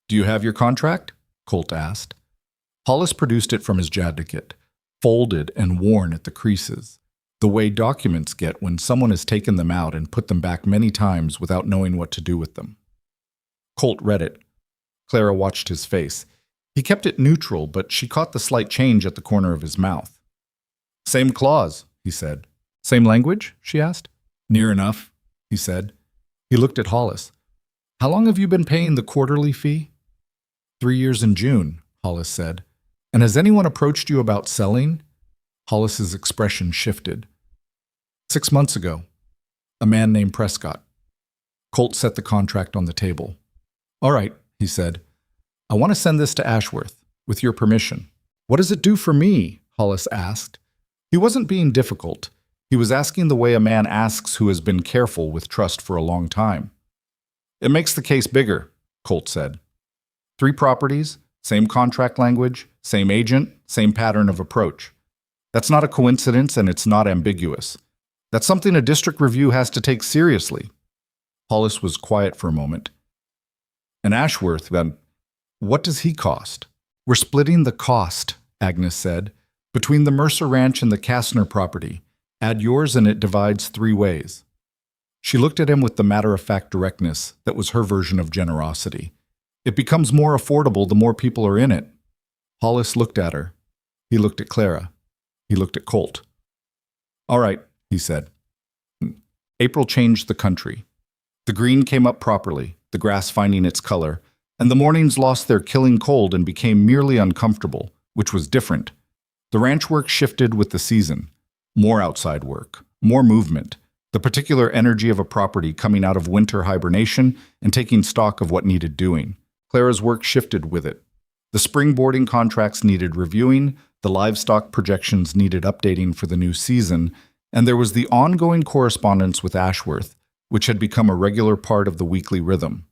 "Do you have your contract?" Colt asked. Hollis produced it from his jacket, folded and worn at the creases, the way documents get when someone has taken them out and put them back many times without knowing what to do with them. Colt read it. Clara watched his face. He kept it neutral, but she caught the slight change at the corner of his mouth. "Same clause," he said. "Same language?" she asked. "Near enough," he said. He looked at Hollis. "How long have you been paying the quarterly fee?" 3 years in June, Hollis said. "And has anyone approached you about selling?" Hollis's expression shifted. 6 months ago. A man named Prescott. Colt set the contract on the table. "All right," he said. "I want to send this to Ashworth, with your permission." "What does it do for me?" Hollis asked. He wasn't being difficult. He was asking the way a man asks who has been careful with trust for a long time. "It makes the case bigger," Colt said. 3 properties, same contract language, same agent, same pattern of approach. That's not a coincidence, and it's not ambiguous. That's something a district review has to take seriously. Hollis was quiet for a moment. "And Ashworth, then, what does he cost?" We're splitting the cost, Agnes said, between the Mercer Ranch and the Kastner property. Add yours and it divides 3 ways. She looked at him with the matter-of-fact directness that was her version of generosity. It becomes more affordable the more people are in it. Hollis looked at her. He looked at Clara. He looked at Colt. All right, he said. April changed the country. The green came up properly, the grass finding its color, and the mornings lost their killing cold and became merely uncomfortable, which was different. The ranch work shifted with the season. More outside work, more movement, the particular energy of a property coming out of winter hibernation and taking stock of what needed doing. Clara's work shifted with it. The spring boarding contracts needed reviewing, the livestock projections needed updating for the new season, and there was the ongoing correspondence with Ashworth, which had become a regular part of the weekly rhythm.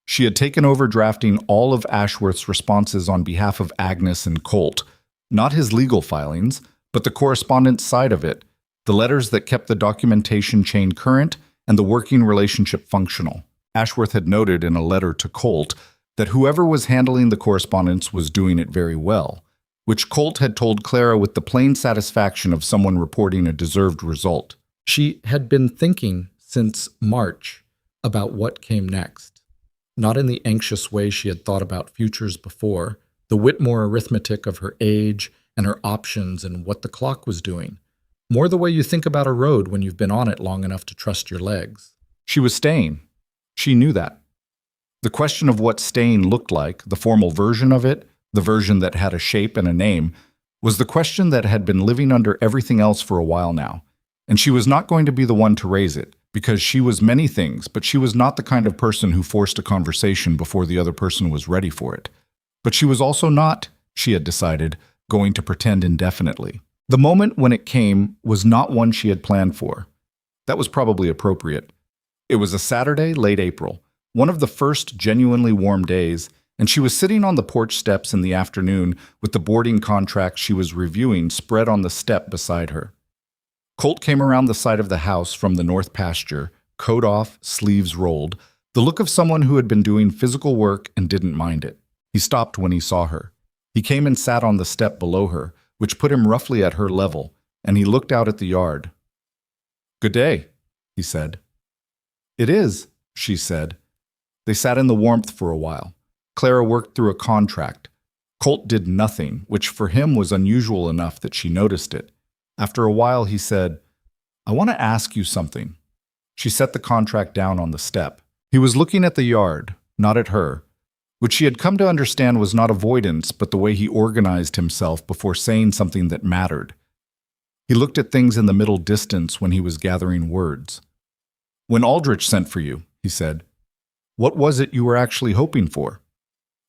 She had taken over drafting all of Ashworth's responses on behalf of Agnes and Colt, not his legal filings, but the correspondence side of it, the letters that kept the documentation chain current and the working relationship functional. Ashworth had noted in a letter to Colt that whoever was handling the correspondence was doing it very well, which Colt had told Clara with the plain satisfaction of someone reporting a deserved result. She had been thinking since March about what came next, not in the anxious way she had thought about futures before, the Whitmore arithmetic of her age and her options and what the clock was doing, more the way you think about a road when you've been on it long enough to trust your legs. She was staying. She knew that. The question of what staying looked like, the formal version of it, the version that had a shape and a name, was the question that had been living under everything else for a while now. And she was not going to be the one to raise it, because she was many things, but she was not the kind of person who forced a conversation before the other person was ready for it. But she was also not, she had decided, going to pretend indefinitely. The moment when it came was not one she had planned for. That was probably appropriate. It was a Saturday, late April, one of the first genuinely warm days, and she was sitting on the porch steps in the afternoon with the boarding contract she was reviewing spread on the step beside her. Colt came around the side of the house from the north pasture, coat off, sleeves rolled, the look of someone who had been doing physical work and didn't mind it. He stopped when he saw her. He came and sat on the step below her, which put him roughly at her level, and he looked out at the yard. "Good day," he said. "It is," she said. They sat in the warmth for a while. Clara worked through a contract. Colt did nothing, which for him was unusual enough that she noticed it. After a while, he said, "I want to ask you something." She set the contract down on the step. He was looking at the yard, not at her, which she had come to understand was not avoidance, but the way he organized himself before saying something that mattered. He looked at things in the middle distance when he was gathering words. "When Aldrich sent for you," he said, "what was it you were actually hoping for?"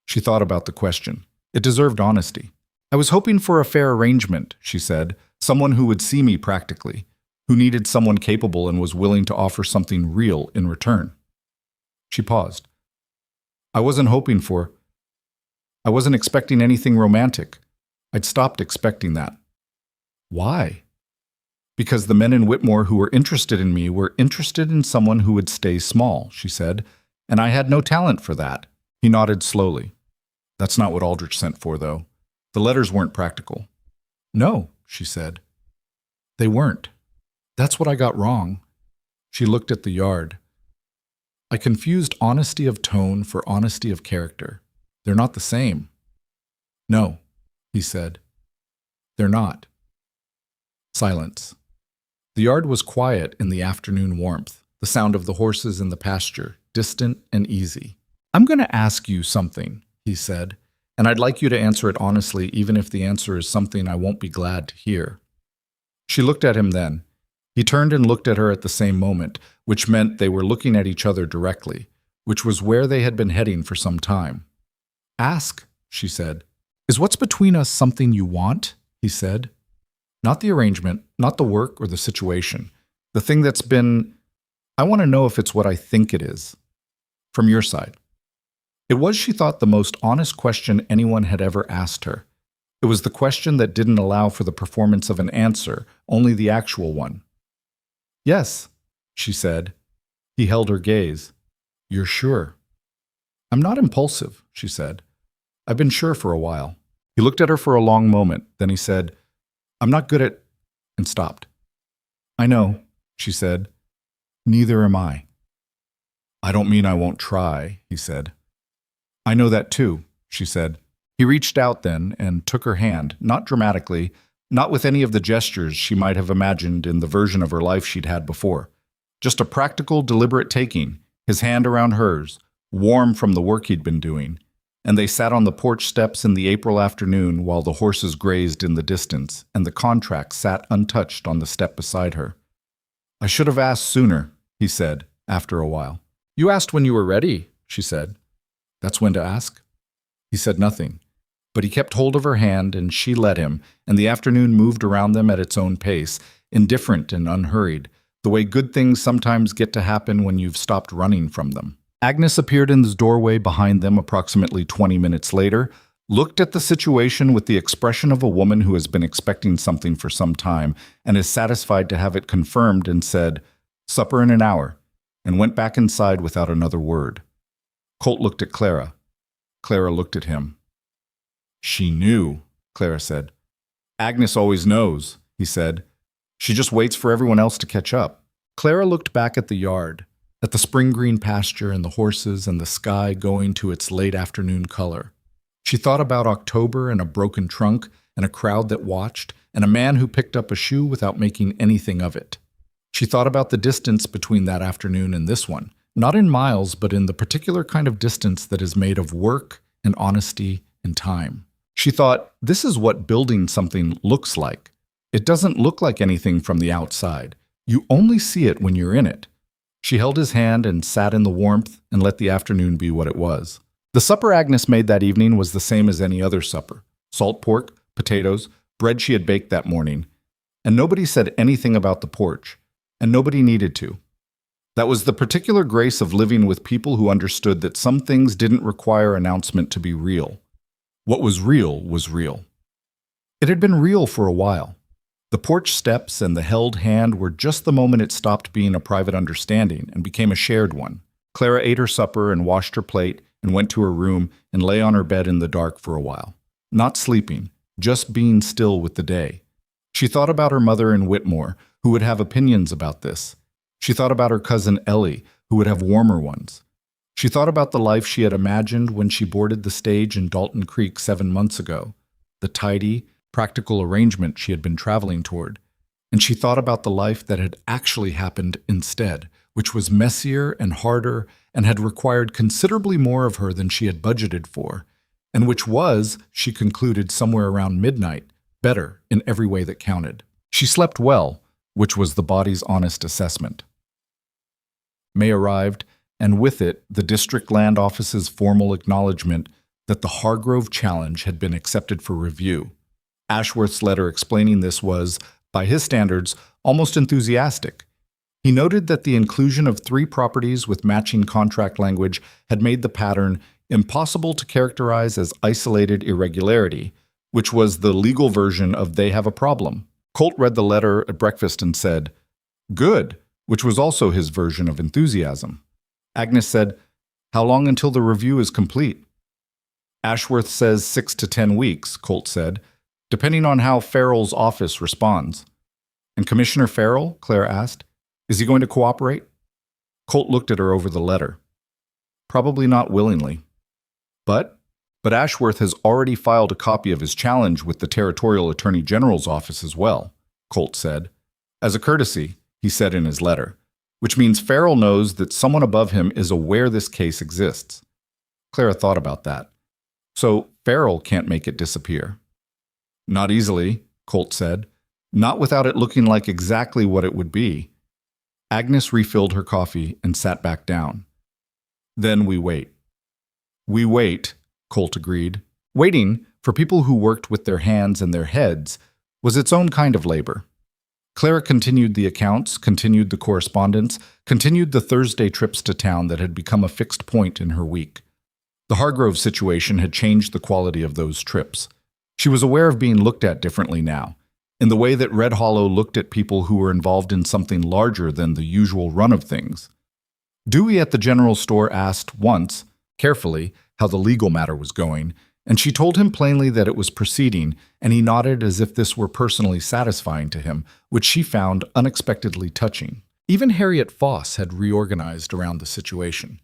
She thought about the question. It deserved honesty. "I was hoping for a fair arrangement," she said, "someone who would see me practically, who needed someone capable and was willing to offer something real in return." She paused. I wasn't expecting anything romantic. I'd stopped expecting that." "Why?" "Because the men in Whitmore who were interested in me were interested in someone who would stay small," she said, "and I had no talent for that." He nodded slowly. "That's not what Aldrich sent for, though. The letters weren't practical." "No," she said. "They weren't. That's what I got wrong." She looked at the yard. "I confused honesty of tone for honesty of character. They're not the same." "No," he said. "They're not." Silence. The yard was quiet in the afternoon warmth, the sound of the horses in the pasture, distant and easy. "I'm going to ask you something," he said, "and I'd like you to answer it honestly, even if the answer is something I won't be glad to hear." She looked at him then. He turned and looked at her at the same moment, which meant they were looking at each other directly, which was where they had been heading for some time. "Ask," she said. "Is what's between us something you want?" he said. "Not the arrangement, not the work or the situation. The thing that's been... I want to know if it's what I think it is. From your side." It was, she thought, the most honest question anyone had ever asked her. It was the question that didn't allow for the performance of an answer, only the actual one. "Yes," she said. He held her gaze. "You're sure?" "I'm not impulsive," she said. I've been sure for a while. He looked at her for a long moment. Then he said, I'm not good at... and stopped. I know, she said. Neither am I. I don't mean I won't try, he said. I know that too, she said. He reached out then and took her hand, not dramatically, not with any of the gestures she might have imagined in the version of her life she'd had before. Just a practical, deliberate taking, his hand around hers, warm from the work he'd been doing, and they sat on the porch steps in the April afternoon while the horses grazed in the distance, and the contract sat untouched on the step beside her. I should have asked sooner, he said, after a while. You asked when you were ready, she said. That's when to ask? He said nothing, but he kept hold of her hand and she let him, and the afternoon moved around them at its own pace, indifferent and unhurried, the way good things sometimes get to happen when you've stopped running from them. Agnes appeared in the doorway behind them approximately 20 minutes later, looked at the situation with the expression of a woman who has been expecting something for some time and is satisfied to have it confirmed, and said, Supper in an hour, and went back inside without another word. Colt looked at Clara. Clara looked at him. She knew, Clara said. Agnes always knows, he said. She just waits for everyone else to catch up. Clara looked back at the yard, at the spring green pasture and the horses and the sky going to its late afternoon color. She thought about October and a broken trunk and a crowd that watched and a man who picked up a shoe without making anything of it. She thought about the distance between that afternoon and this one, not in miles, but in the particular kind of distance that is made of work and honesty and time. She thought, this is what building something looks like. It doesn't look like anything from the outside. You only see it when you're in it. She held his hand and sat in the warmth and let the afternoon be what it was. The supper Agnes made that evening was the same as any other supper. Salt pork, potatoes, bread she had baked that morning. And nobody said anything about the porch, and nobody needed to. That was the particular grace of living with people who understood that some things didn't require announcement to be real. What was real was real. It had been real for a while. The porch steps and the held hand were just the moment it stopped being a private understanding and became a shared one. Clara ate her supper and washed her plate and went to her room and lay on her bed in the dark for a while. Not sleeping, just being still with the day. She thought about her mother in Whitmore, who would have opinions about this. She thought about her cousin Ellie, who would have warmer ones. She thought about the life she had imagined when she boarded the stage in Dalton Creek 7 months ago, the tidy, practical arrangement she had been traveling toward. And she thought about the life that had actually happened instead, which was messier and harder and had required considerably more of her than she had budgeted for, and which was, she concluded somewhere around midnight, better in every way that counted. She slept well, which was the body's honest assessment. May arrived, and with it the district land office's formal acknowledgement that the Hargrove challenge had been accepted for review. Ashworth's letter explaining this was, by his standards, almost enthusiastic. He noted that the inclusion of 3 properties with matching contract language had made the pattern impossible to characterize as isolated irregularity, which was the legal version of they have a problem. Colt read the letter at breakfast and said, Good, which was also his version of enthusiasm. Agnes said, How long until the review is complete? Ashworth says 6 to 10 weeks, Colt said, depending on how Farrell's office responds. And Commissioner Farrell, Claire asked, is he going to cooperate? Colt looked at her over the letter. Probably not willingly. But Ashworth has already filed a copy of his challenge with the Territorial Attorney General's office as well, Colt said. As a courtesy, he said in his letter, which means Farrell knows that someone above him is aware this case exists. Clara thought about that. So Farrell can't make it disappear. Not easily, Colt said. Not without it looking like exactly what it would be. Agnes refilled her coffee and sat back down. Then we wait. We wait, Colt agreed. Waiting, for people who worked with their hands and their heads, was its own kind of labor. Clara continued the accounts, continued the correspondence, continued the Thursday trips to town that had become a fixed point in her week. The Hargrove situation had changed the quality of those trips. She was aware of being looked at differently now, in the way that Red Hollow looked at people who were involved in something larger than the usual run of things. Dewey at the general store asked once, carefully, how the legal matter was going, and she told him plainly that it was proceeding, and he nodded as if this were personally satisfying to him, which she found unexpectedly touching. Even Harriet Foss had reorganized around the situation.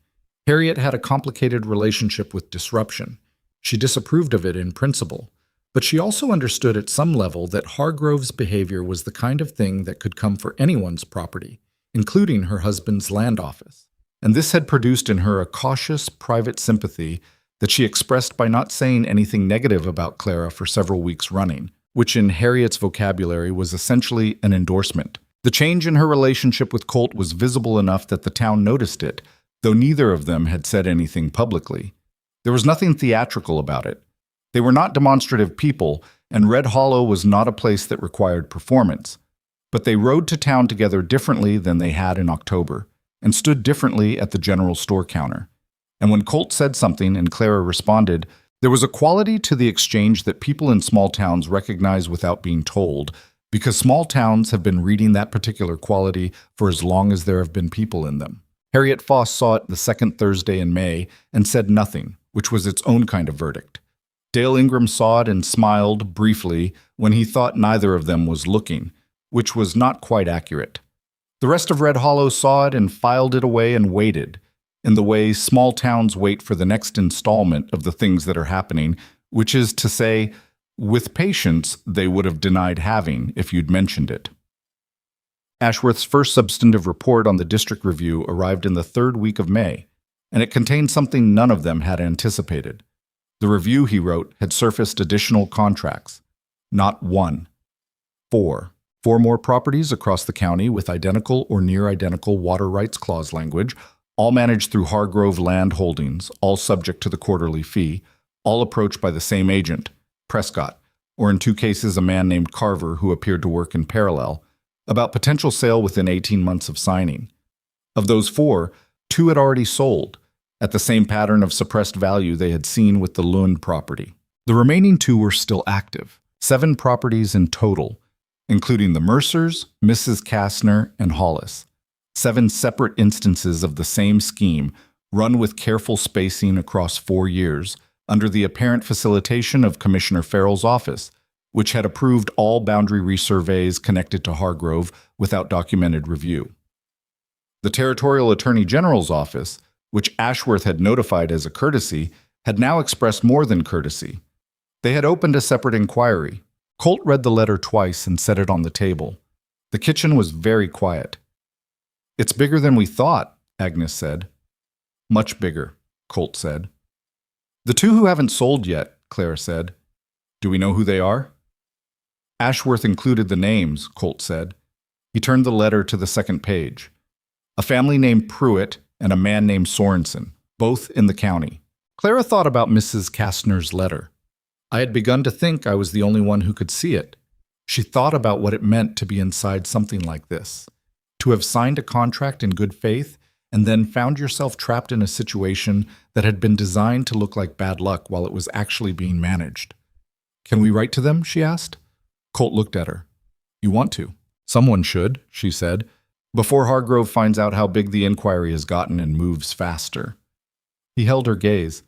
Harriet had a complicated relationship with disruption. She disapproved of it in principle, but she also understood at some level that Hargrove's behavior was the kind of thing that could come for anyone's property, including her husband's land office. And this had produced in her a cautious, private sympathy that she expressed by not saying anything negative about Clara for several weeks running, which in Harriet's vocabulary was essentially an endorsement. The change in her relationship with Colt was visible enough that the town noticed it, though neither of them had said anything publicly. There was nothing theatrical about it. They were not demonstrative people, and Red Hollow was not a place that required performance. But they rode to town together differently than they had in October, and stood differently at the general store counter. And when Colt said something and Clara responded, there was a quality to the exchange that people in small towns recognize without being told, because small towns have been reading that particular quality for as long as there have been people in them. Harriet Foss saw it the second Thursday in May and said nothing, which was its own kind of verdict. Dale Ingram saw it and smiled briefly when he thought neither of them was looking, which was not quite accurate. The rest of Red Hollow saw it and filed it away and waited, in the way small towns wait for the next installment of the things that are happening, which is to say, with patience they would have denied having if you'd mentioned it. Ashworth's first substantive report on the district review arrived in the third week of May, and it contained something none of them had anticipated. The review, he wrote, had surfaced additional contracts. Not one. Four more properties across the county with identical or near-identical water rights clause language, all managed through Hargrove Land Holdings, all subject to the quarterly fee, all approached by the same agent, Prescott, or in two cases a man named Carver who appeared to work in parallel, about potential sale within 18 months of signing. Of those four, two had already sold, at the same pattern of suppressed value they had seen with the Lund property. The remaining two were still active, 7 properties in total, including the Mercers, Mrs. Kastner, and Hollis. 7 separate instances of the same scheme, run with careful spacing across 4 years, under the apparent facilitation of Commissioner Farrell's office, which had approved all boundary resurveys connected to Hargrove without documented review. The Territorial Attorney General's office, which Ashworth had notified as a courtesy, had now expressed more than courtesy. They had opened a separate inquiry. Colt read the letter twice and set it on the table. The kitchen was very quiet. "It's bigger than we thought," Agnes said. "Much bigger," Colt said. "The 2 who haven't sold yet," Clara said. "Do we know who they are?" Ashworth included the names, Colt said. He turned the letter to the second page. A family named Pruitt and a man named Sorensen, both in the county. Clara thought about Mrs. Kastner's letter. I had begun to think I was the only one who could see it. She thought about what it meant to be inside something like this, to have signed a contract in good faith and then found yourself trapped in a situation that had been designed to look like bad luck while it was actually being managed. "Can we write to them?" she asked. Colt looked at her. "You want to?" "Someone should," she said, "before Hargrove finds out how big the inquiry has gotten and moves faster." He held her gaze.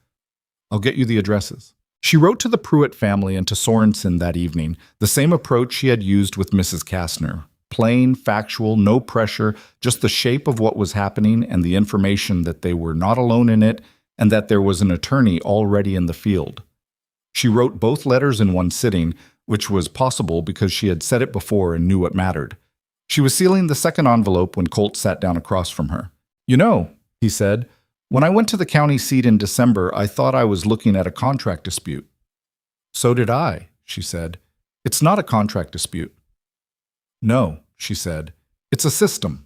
"I'll get you the addresses." She wrote to the Pruitt family and to Sorensen that evening, the same approach she had used with Mrs. Kastner. Plain, factual, no pressure, just the shape of what was happening and the information that they were not alone in it and that there was an attorney already in the field. She wrote both letters in one sitting, which was possible because she had said it before and knew what mattered. She was sealing the second envelope when Colt sat down across from her. "You know," he said, "when I went to the county seat in December, I thought I was looking at a contract dispute." "So did I," she said. "It's not a contract dispute." "No," she said. "It's a system."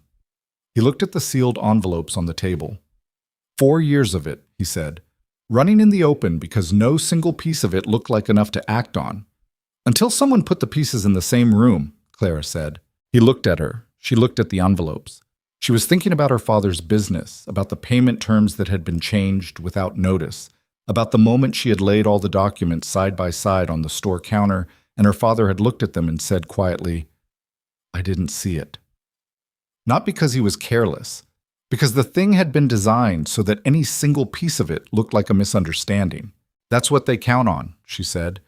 He looked at the sealed envelopes on the table. 4 years of it, he said, running in the open because no single piece of it looked like enough to act on. "Until someone put the pieces in the same room," Clara said. He looked at her. She looked at the envelopes. She was thinking about her father's business, about the payment terms that had been changed without notice, about the moment she had laid all the documents side by side on the store counter and her father had looked at them and said quietly, "I didn't see it." Not because he was careless, because the thing had been designed so that any single piece of it looked like a misunderstanding. That's what they count on, she said,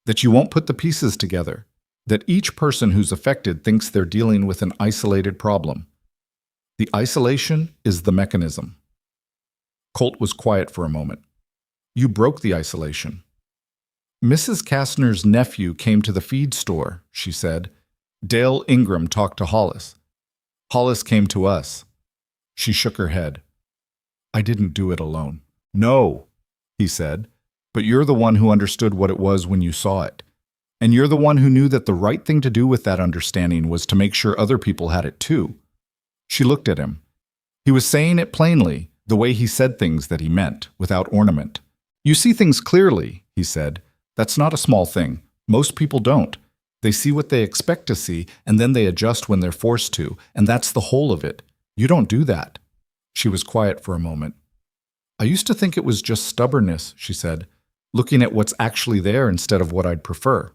that you won't put the pieces together, that each person who's affected thinks they're dealing with an isolated problem. The isolation is the mechanism. Colt was quiet for a moment. You broke the isolation. Mrs. Kastner's nephew came to the feed store, she said. Dale Ingram talked to Hollis. Hollis came to us. She shook her head. I didn't do it alone. No, he said, but you're the one who understood what it was when you saw it. And you're the one who knew that the right thing to do with that understanding was to make sure other people had it too. She looked at him. He was saying it plainly, the way he said things that he meant, without ornament. You see things clearly, he said. That's not a small thing. Most people don't. They see what they expect to see, and then they adjust when they're forced to, and that's the whole of it. You don't do that. She was quiet for a moment. I used to think it was just stubbornness, she said, looking at what's actually there instead of what I'd prefer.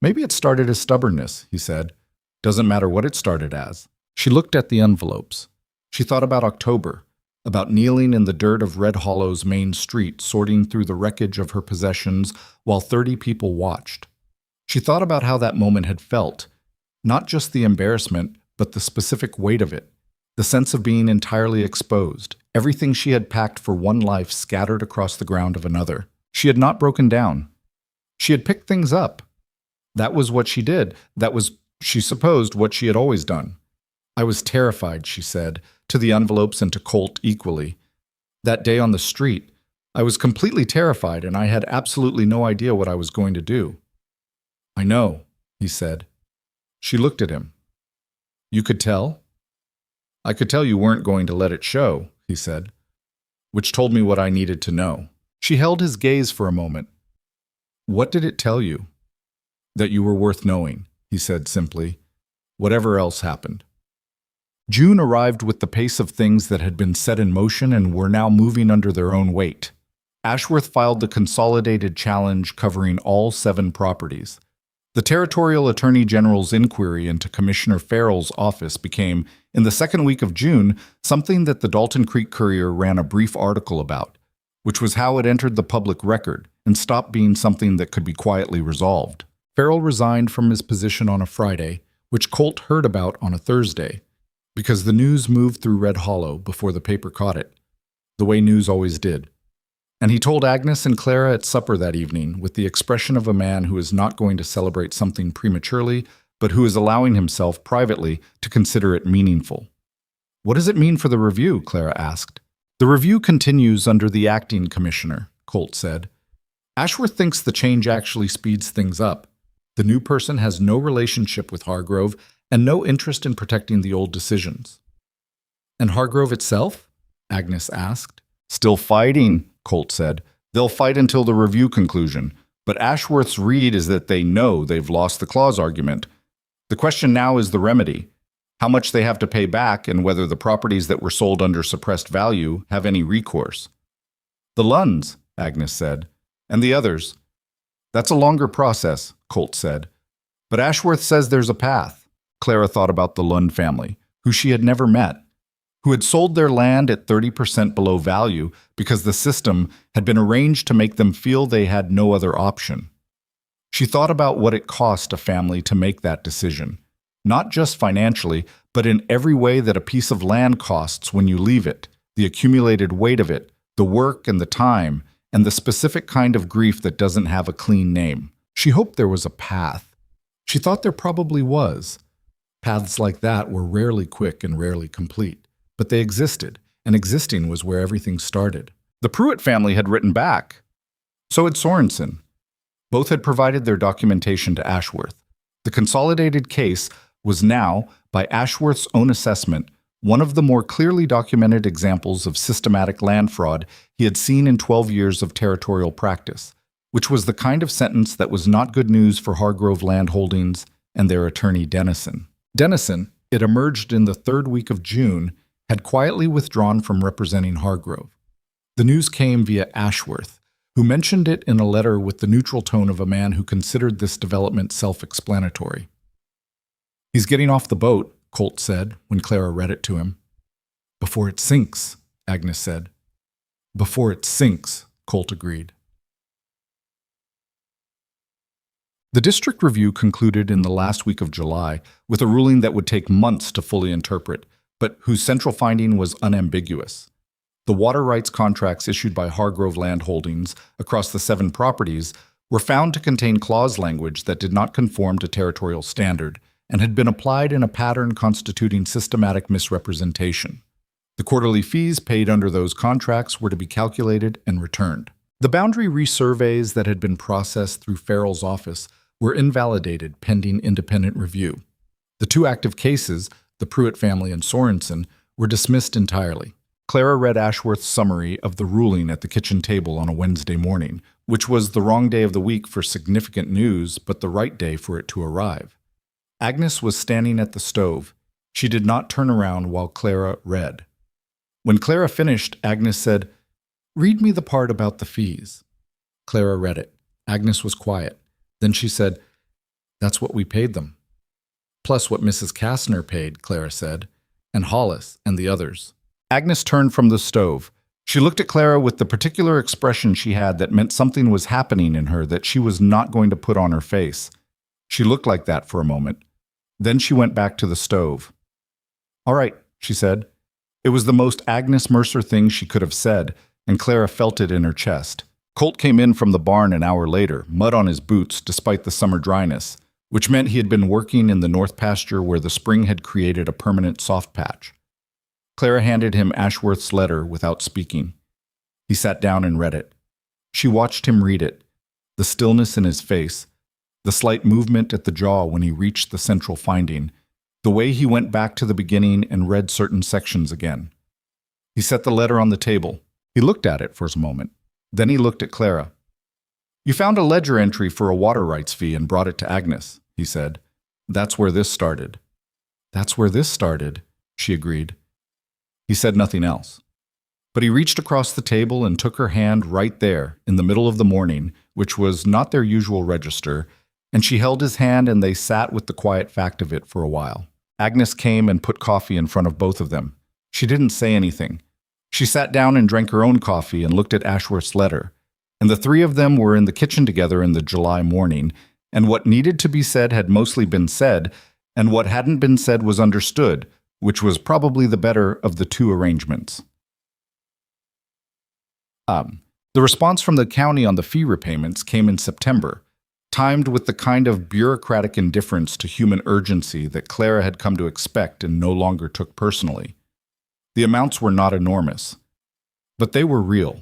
Maybe it started as stubbornness, he said. Doesn't matter what it started as. She looked at the envelopes. She thought about October, about kneeling in the dirt of Red Hollow's main street, sorting through the wreckage of her possessions while 30 people watched. She thought about how that moment had felt, not just the embarrassment, but the specific weight of it, the sense of being entirely exposed, everything she had packed for one life scattered across the ground of another. She had not broken down. She had picked things up. That was what she did. That was, she supposed, what she had always done. I was terrified, she said, to the envelopes and to Colt equally. That day on the street, I was completely terrified, and I had absolutely no idea what I was going to do. I know, he said. She looked at him. You could tell? I could tell you weren't going to let it show, he said, which told me what I needed to know. She held his gaze for a moment. What did it tell you? That you were worth knowing, he said simply. Whatever else happened. June arrived with the pace of things that had been set in motion and were now moving under their own weight. Ashworth filed the consolidated challenge covering all 7 properties. The Territorial Attorney General's inquiry into Commissioner Farrell's office became, in the second week of June, something that the Dalton Creek Courier ran a brief article about, which was how it entered the public record and stopped being something that could be quietly resolved. Farrell resigned from his position on a Friday, which Colt heard about on a Thursday, because the news moved through Red Hollow before the paper caught it, the way news always did. And he told Agnes and Clara at supper that evening with the expression of a man who is not going to celebrate something prematurely, but who is allowing himself privately to consider it meaningful. What does it mean for the review? Clara asked. The review continues under the acting commissioner, Colt said. Ashworth thinks the change actually speeds things up. The new person has no relationship with Hargrove and no interest in protecting the old decisions. And Hargrove itself? Agnes asked. Still fighting, Colt said. They'll fight until the review conclusion, but Ashworth's read is that they know they've lost the clause argument. The question now is the remedy, how much they have to pay back and whether the properties that were sold under suppressed value have any recourse. The Lunds, Agnes said, and the others. That's a longer process, Colt said. But Ashworth says there's a path. Clara thought about the Lund family, who she had never met, who had sold their land at 30% below value because the system had been arranged to make them feel they had no other option. She thought about what it cost a family to make that decision, not just financially, but in every way that a piece of land costs when you leave it, the accumulated weight of it, the work and the time, and the specific kind of grief that doesn't have a clean name. She hoped there was a path. She thought there probably was. Paths like that were rarely quick and rarely complete. But they existed, and existing was where everything started. The Pruitt family had written back. So had Sorensen. Both had provided their documentation to Ashworth. The consolidated case was now, by Ashworth's own assessment, one of the more clearly documented examples of systematic land fraud he had seen in 12 years of territorial practice, which was the kind of sentence that was not good news for Hargrove Land Holdings and their attorney Dennison. Dennison, it emerged in the third week of June, had quietly withdrawn from representing Hargrove. The news came via Ashworth, who mentioned it in a letter with the neutral tone of a man who considered this development self-explanatory. He's getting off the boat, Colt said when Clara read it to him. Before it sinks, Agnes said. Before it sinks, Colt agreed. The district review concluded in the last week of July with a ruling that would take months to fully interpret, but whose central finding was unambiguous. The water rights contracts issued by Hargrove Land Holdings across the 7 properties were found to contain clause language that did not conform to territorial standard and had been applied in a pattern constituting systematic misrepresentation. The quarterly fees paid under those contracts were to be calculated and returned. The boundary resurveys that had been processed through Farrell's office were invalidated pending independent review. The 2 active cases, the Pruitt family and Sorensen, were dismissed entirely. Clara read Ashworth's summary of the ruling at the kitchen table on a Wednesday morning, which was the wrong day of the week for significant news, but the right day for it to arrive. Agnes was standing at the stove. She did not turn around while Clara read. When Clara finished, Agnes said, "Read me the part about the fees." Clara read it. Agnes was quiet. Then she said, "That's what we paid them." "Plus what Mrs. Kastner paid," Clara said, "and Hollis and the others." Agnes turned from the stove. She looked at Clara with the particular expression she had that meant something was happening in her that she was not going to put on her face. She looked like that for a moment. Then she went back to the stove. "All right," she said. It was the most Agnes Mercer thing she could have said, and Clara felt it in her chest. Colt came in from the barn an hour later, mud on his boots despite the summer dryness, which meant he had been working in the north pasture where the spring had created a permanent soft patch. Clara handed him Ashworth's letter without speaking. He sat down and read it. She watched him read it, the stillness in his face, the slight movement at the jaw when he reached the central finding, the way he went back to the beginning and read certain sections again. He set the letter on the table. He looked at it for a moment. Then he looked at Clara. "You found a ledger entry for a water rights fee and brought it to Agnes," he said. "That's where this started." "That's where this started," she agreed. He said nothing else. But he reached across the table and took her hand right there, in the middle of the morning, which was not their usual register, and she held his hand and they sat with the quiet fact of it for a while. Agnes came and put coffee in front of both of them. She didn't say anything. She sat down and drank her own coffee and looked at Ashworth's letter. And the 3 of them were in the kitchen together in the July morning, and what needed to be said had mostly been said, and what hadn't been said was understood, which was probably the better of the 2 arrangements. The response from the county on the fee repayments came in September, timed with the kind of bureaucratic indifference to human urgency that Clara had come to expect and no longer took personally. The amounts were not enormous, but they were real.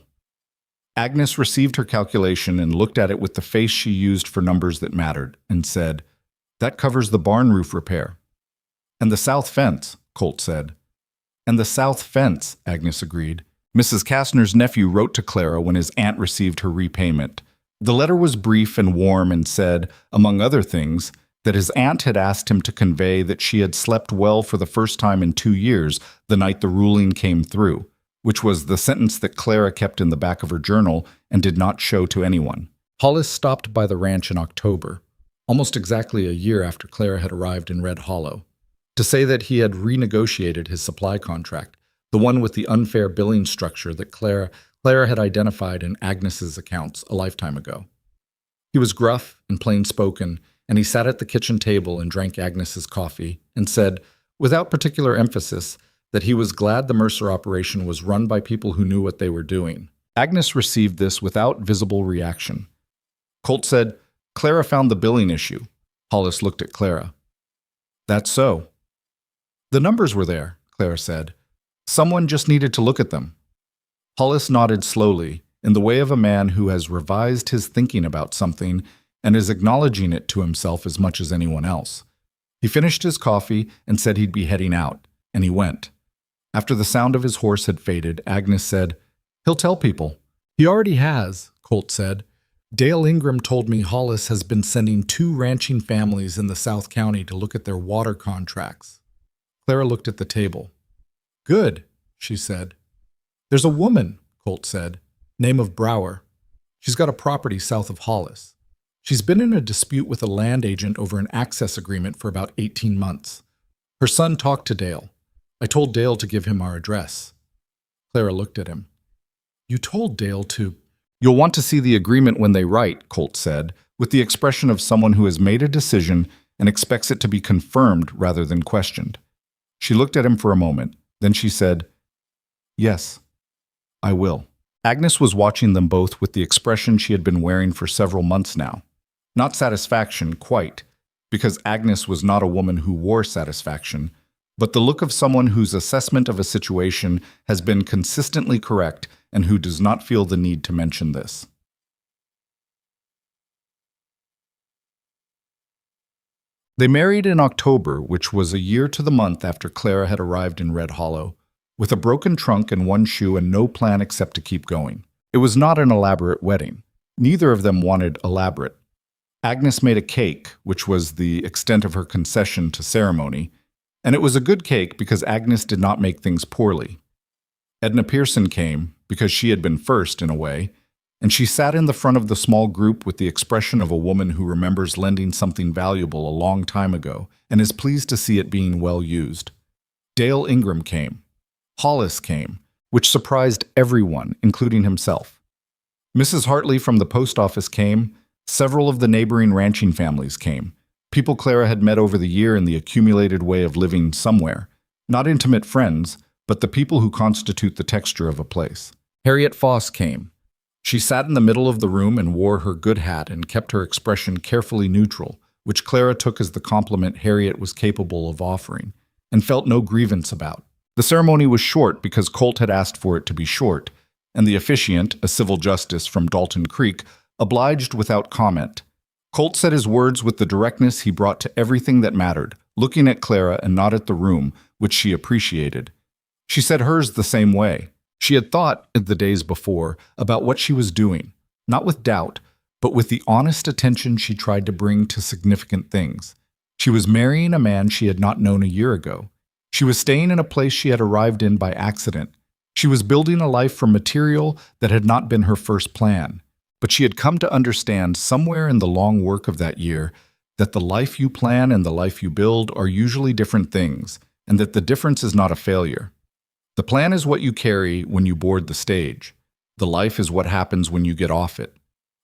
Agnes received her calculation and looked at it with the face she used for numbers that mattered, and said, "That covers the barn roof repair." "And the south fence," Colt said. "And the south fence," Agnes agreed. Mrs. Kastner's nephew wrote to Clara when his aunt received her repayment. The letter was brief and warm and said, among other things, that his aunt had asked him to convey that she had slept well for the first time in 2 years the night the ruling came through, which was the sentence that Clara kept in the back of her journal and did not show to anyone. Hollis stopped by the ranch in October, almost exactly a year after Clara had arrived in Red Hollow, to say that he had renegotiated his supply contract, the one with the unfair billing structure that Clara had identified in Agnes's accounts a lifetime ago. He was gruff and plain-spoken, and he sat at the kitchen table and drank Agnes's coffee and said, without particular emphasis, that he was glad the Mercer operation was run by people who knew what they were doing. Agnes received this without visible reaction. Colt said, "Clara found the billing issue." Hollis looked at Clara. "That's so." "The numbers were there," Clara said. "Someone just needed to look at them." Hollis nodded slowly, in the way of a man who has revised his thinking about something and is acknowledging it to himself as much as anyone else. He finished his coffee and said he'd be heading out, and he went. After the sound of his horse had faded, Agnes said, "He'll tell people." "He already has," Colt said. "Dale Ingram told me Hollis has been sending 2 ranching families in the South County to look at their water contracts." Clara looked at the table. "Good," she said. "There's a woman," Colt said, "name of Brower. She's got a property south of Hollis. She's been in a dispute with a land agent over an access agreement for about 18 months. Her son talked to Dale. I told Dale to give him our address." Clara looked at him. "You told Dale to—" "You'll want to see the agreement when they write," Colt said, with the expression of someone who has made a decision and expects it to be confirmed rather than questioned. She looked at him for a moment. Then she said, "Yes, I will." Agnes was watching them both with the expression she had been wearing for several months now. Not satisfaction, quite, because Agnes was not a woman who wore satisfaction, but the look of someone whose assessment of a situation has been consistently correct and who does not feel the need to mention this. They married in October, which was a year to the month after Clara had arrived in Red Hollow, with a broken trunk and one shoe and no plan except to keep going. It was not an elaborate wedding. Neither of them wanted elaborate. Agnes made a cake, which was the extent of her concession to ceremony, and it was a good cake because Agnes did not make things poorly. Edna Pearson came, because she had been first in a way, and she sat in the front of the small group with the expression of a woman who remembers lending something valuable a long time ago and is pleased to see it being well used. Dale Ingram came. Hollis came, which surprised everyone, including himself. Mrs. Hartley from the post office came. Several of the neighboring ranching families came. People Clara had met over the year in the accumulated way of living somewhere. Not intimate friends, but the people who constitute the texture of a place. Harriet Foss came. She sat in the middle of the room and wore her good hat and kept her expression carefully neutral, which Clara took as the compliment Harriet was capable of offering, and felt no grievance about. The ceremony was short because Colt had asked for it to be short, and the officiant, a civil justice from Dalton Creek, obliged without comment. Colt said his words with the directness he brought to everything that mattered, looking at Clara and not at the room, which she appreciated. She said hers the same way. She had thought, in the days before, about what she was doing, not with doubt, but with the honest attention she tried to bring to significant things. She was marrying a man she had not known a year ago. She was staying in a place she had arrived in by accident. She was building a life from material that had not been her first plan. But she had come to understand somewhere in the long work of that year that the life you plan and the life you build are usually different things, and that the difference is not a failure. The plan is what you carry when you board the stage. The life is what happens when you get off it.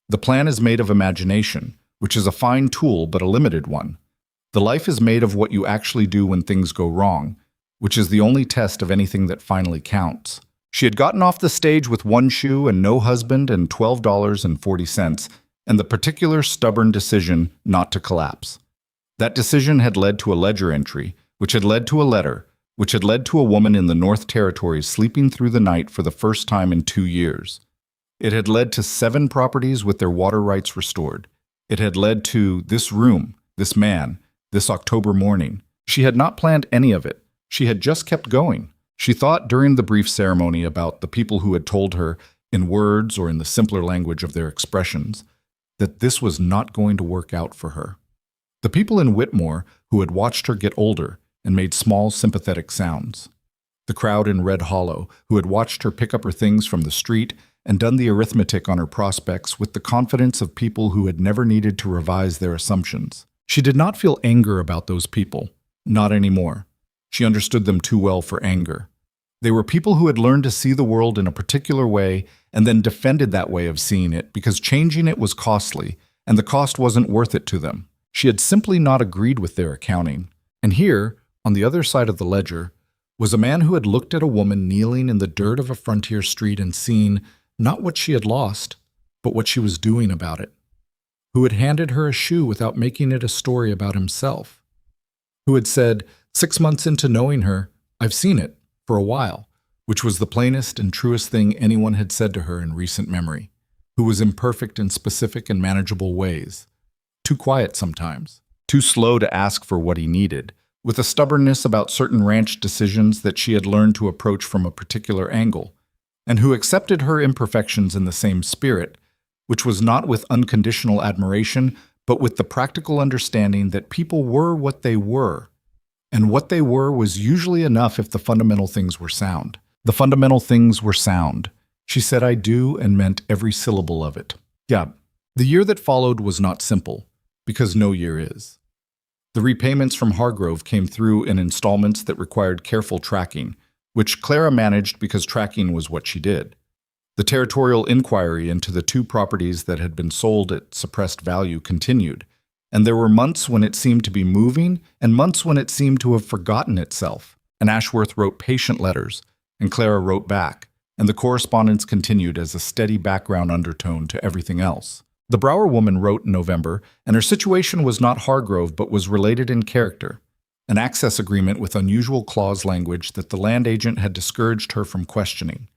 The plan is made of imagination, which is a fine tool but a limited one. The life is made of what you actually do when things go wrong, which is the only test of anything that finally counts. She had gotten off the stage with one shoe and no husband and $12.40, and the particular stubborn decision not to collapse. That decision had led to a ledger entry, which had led to a letter, which had led to a woman in the North Territories sleeping through the night for the first time in 2 years. It had led to 7 properties with their water rights restored. It had led to this room, this man, this October morning. She had not planned any of it. She had just kept going. She thought during the brief ceremony about the people who had told her, in words or in the simpler language of their expressions, that this was not going to work out for her. The people in Whitmore who had watched her get older and made small sympathetic sounds. The crowd in Red Hollow who had watched her pick up her things from the street and done the arithmetic on her prospects with the confidence of people who had never needed to revise their assumptions. She did not feel anger about those people, not anymore. She understood them too well for anger. They were people who had learned to see the world in a particular way and then defended that way of seeing it because changing it was costly, and the cost wasn't worth it to them. She had simply not agreed with their accounting. And here, on the other side of the ledger, was a man who had looked at a woman kneeling in the dirt of a frontier street and seen not what she had lost, but what she was doing about it. Who had handed her a shoe without making it a story about himself. Who had said, 6 months into knowing her, "I've seen it, for a while," which was the plainest and truest thing anyone had said to her in recent memory. Who was imperfect in specific and manageable ways. Too quiet sometimes. Too slow to ask for what he needed. With a stubbornness about certain ranch decisions that she had learned to approach from a particular angle, and who accepted her imperfections in the same spirit, which was not with unconditional admiration, but with the practical understanding that people were what they were, and what they were was usually enough if the fundamental things were sound. The fundamental things were sound. She said "I do" and meant every syllable of it. Yeah, the year that followed was not simple, because no year is. The repayments from Hargrove came through in installments that required careful tracking, which Clara managed because tracking was what she did. The territorial inquiry into the two properties that had been sold at suppressed value continued, and there were months when it seemed to be moving and months when it seemed to have forgotten itself. And Ashworth wrote patient letters, and Clara wrote back, and the correspondence continued as a steady background undertone to everything else. The Brower woman wrote in November, and her situation was not Hargrove but was related in character. An access agreement with unusual clause language that the land agent had discouraged her from questioning.